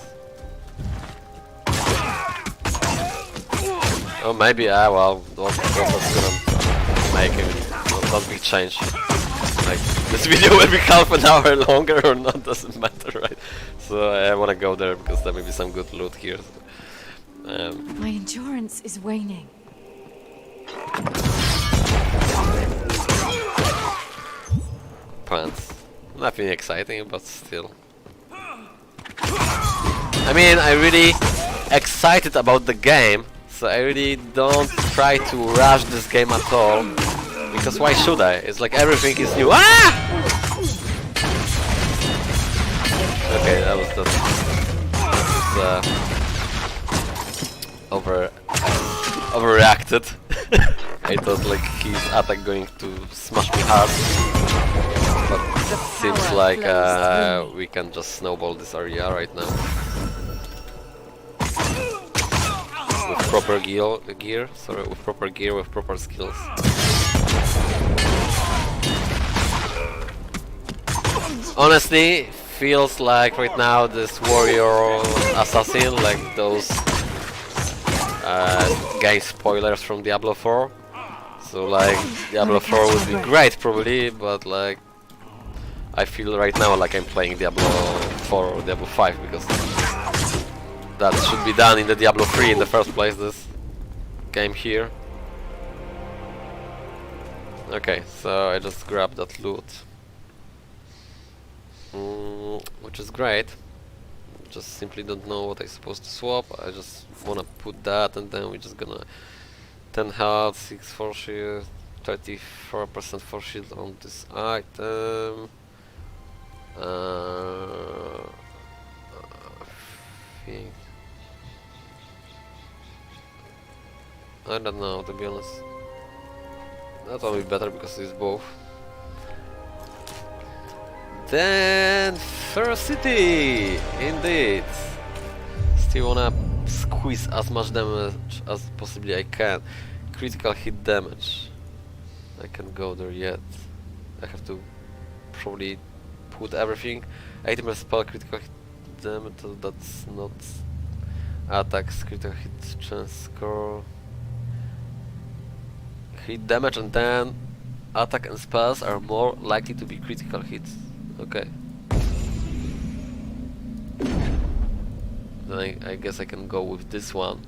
Oh, maybe, well, what's gonna make it not big change. Like, this video will be half an hour longer or not, doesn't matter, right? So I wanna go there because there may be some good loot here. So, My endurance is waning. pants. Nothing exciting, but still. I mean, I'm really excited about the game, so I really don't try to rush this game at all. Because why should I? It's like everything is new. Ah! Okay, that was just overreacted. I thought like his attack going to smash me hard, but it seems like we can just snowball this area right now with proper gear, with proper gear, with proper skills. Honestly, feels like right now this warrior assassin, like those game spoilers from Diablo 4. So like Diablo 4 would be great probably, but like I feel right now like I'm playing Diablo 4 or Diablo 5 because that should be done in the Diablo 3 in the first place, this game here. Okay, so I just grabbed that loot. Which is great. Just simply don't know what I'm supposed to swap. I just wanna put that, and then we're just gonna 10 health, 6 force shield, 34% force shield on this item. I don't know, to be honest. That will be better because it's both. Then First City, indeed. Still wanna squeeze as much damage as possibly I can. Critical hit damage. I can't go there yet. I have to probably put everything. 80% spell critical hit damage. That's not attacks. Critical hit chance score. Hit damage, and then attack and spells are more likely to be critical hits. Okay. Then I guess I can go with this one.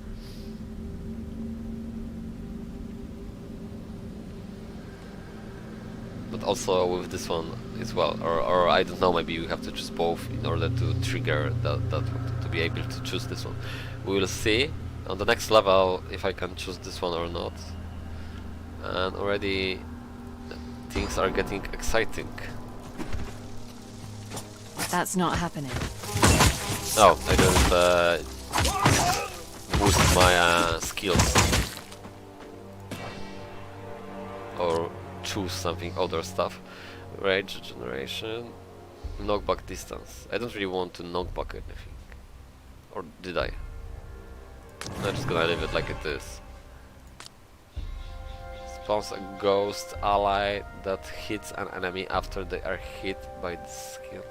But also with this one as well. Or I don't know, maybe you have to choose both in order to trigger that to be able to choose this one. We will see on the next level if I can choose this one or not. And already things are getting exciting. That's not happening. Oh, I didn't boost my skills. Or choose something other stuff. Rage generation. Knockback distance. I don't really want to knockback anything. Or did I? I'm just gonna leave it like it is. Spawns a ghost ally that hits an enemy after they are hit by the skill.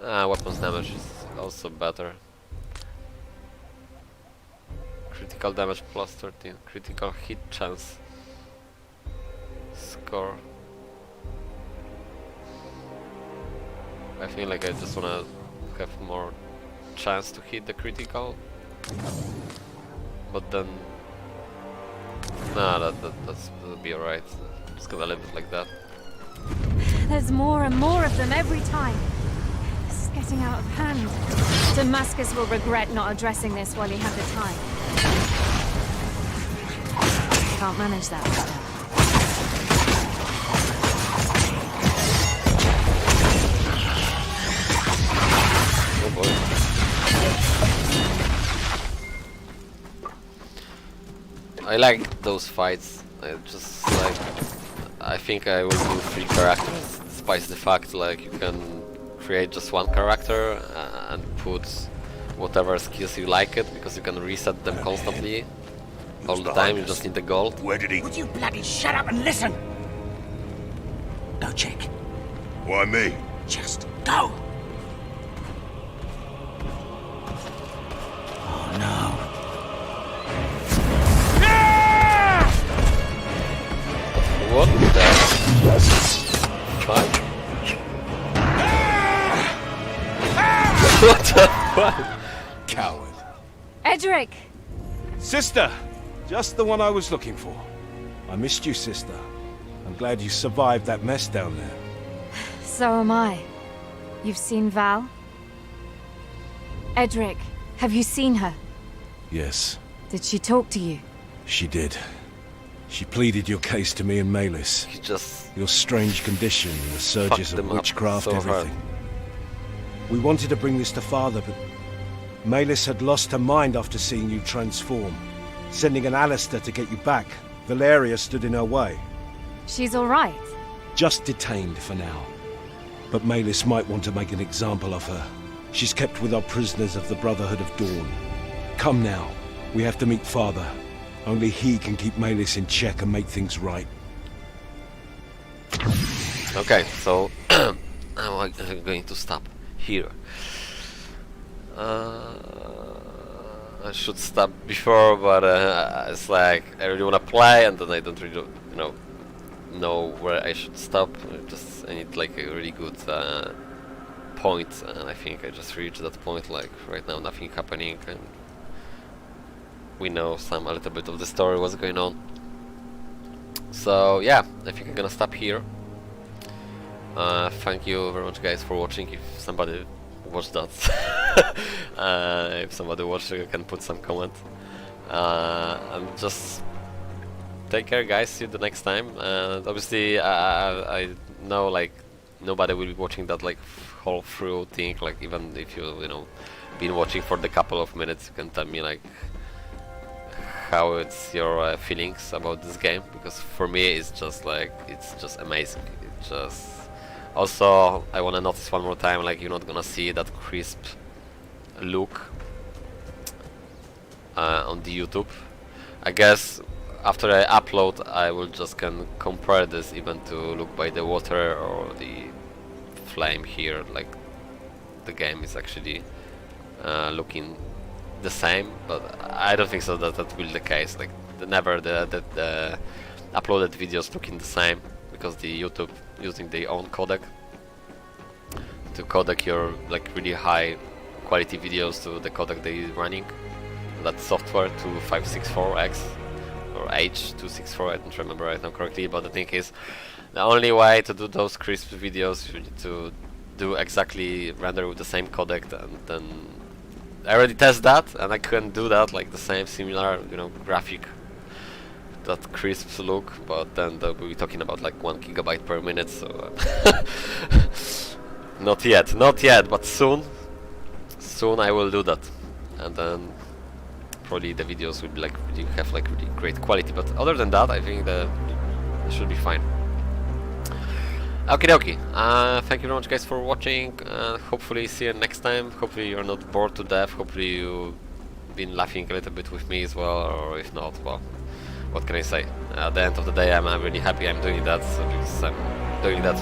Weapons damage is also better. Critical damage plus 13. Critical hit chance score. I feel like I just wanna have more chance to hit the critical. But then nah, that'll be alright. I'm just gonna leave it like that. There's more and more of them every time. This is getting out of hand. Damascus will regret not addressing this while he had the time. Can't manage that right now. I like those fights. I just like. I think I will do 3 characters, despite the fact like you can create just 1 character and put whatever skills you like it, because you can reset them constantly all the time. You just need the gold. Where did he? Would you bloody shut up and listen? Go check. Why me? Just go. Oh no. What the fuck? What the fuck? Coward. Edric! Sister! Just the one I was looking for. I missed you, sister. I'm glad you survived that mess down there. So am I. You've seen Val? Edric, have you seen her? Yes, Did she talk to you? she did. She pleaded your case to me and Malis. You just Your strange condition, the surges them of up witchcraft, so hard. everything. We wanted to bring this to Father, but Malis had lost her mind after seeing you transform. Sending an Alistair to get you back, Valeria stood in her way. She's alright. Just detained for now. But Malis might want to make an example of her. She's kept with our prisoners of the Brotherhood of Dawn. Come now. We have to meet Father. Only he can keep Malis in check and make things right. okay. So I'm going to stop here. I should stop before, but it's like I really want to play, and then I don't really, know where I should stop. I need like a really good point, and I think I just reached that point. Like right now, nothing happening, and we know a little bit of the story, what's going on. So yeah, I think I'm gonna stop here. Thank you very much, guys, for watching. If somebody watched that, if somebody watched it, you can put some comment. And just take care, guys. See you the next time. And obviously, I know like nobody will be watching that like whole through thing. Like even if you been watching for the couple of minutes, you can tell me like how it's your feelings about this game, because for me it's just amazing. It's just also I want to notice one more time, like you're not gonna see that crisp look on the YouTube. I guess after I upload I will just can compare this even to look by the water or the flame here, like the game is actually looking the same, but I don't think so that will be the case. Like never the uploaded videos looking the same, because the YouTube using their own codec to codec your like really high quality videos to the codec they running, that software 2564X or H264, I don't remember right now correctly, but the thing is the only way to do those crisp videos you need to do exactly render with the same codec, and then I already tested that and I couldn't do that, like the same similar graphic, that crisp look, but then we'll be talking about like 1 GB per minute, so not yet, but soon I will do that, and then probably the videos will be like have like really great quality, but other than that I think that it should be fine. Okie dokie, thank you very much, guys, for watching, hopefully see you next time. Hopefully you're not bored to death, hopefully you've been laughing a little bit with me as well, or if not, well, what can I say? At the end of the day I'm really happy I'm doing that, because I'm doing that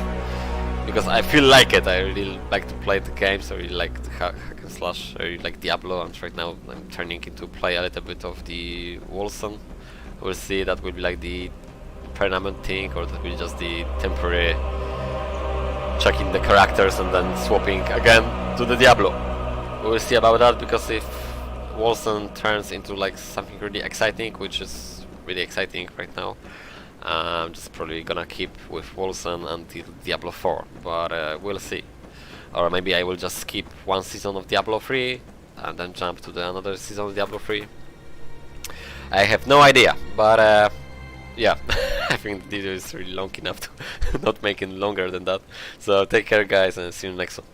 because I feel like it. I really like to play the games, I really like the hack and slash, I really like Diablo, and right now I'm turning into play a little bit of the Wolcen. We'll see, that will be like the permanent thing, or that will be just the temporary checking the characters and then swapping again to the Diablo. We'll see about that, because if Wolcen turns into like something really exciting, which is really exciting right now, I'm just probably gonna keep with Wolcen until Diablo 4, but we'll see. Or maybe I will just skip one season of Diablo 3 and then jump to another season of Diablo 3. I have no idea, but yeah, I think the video is really long enough to not make it longer than that. So take care, guys, and see you next one.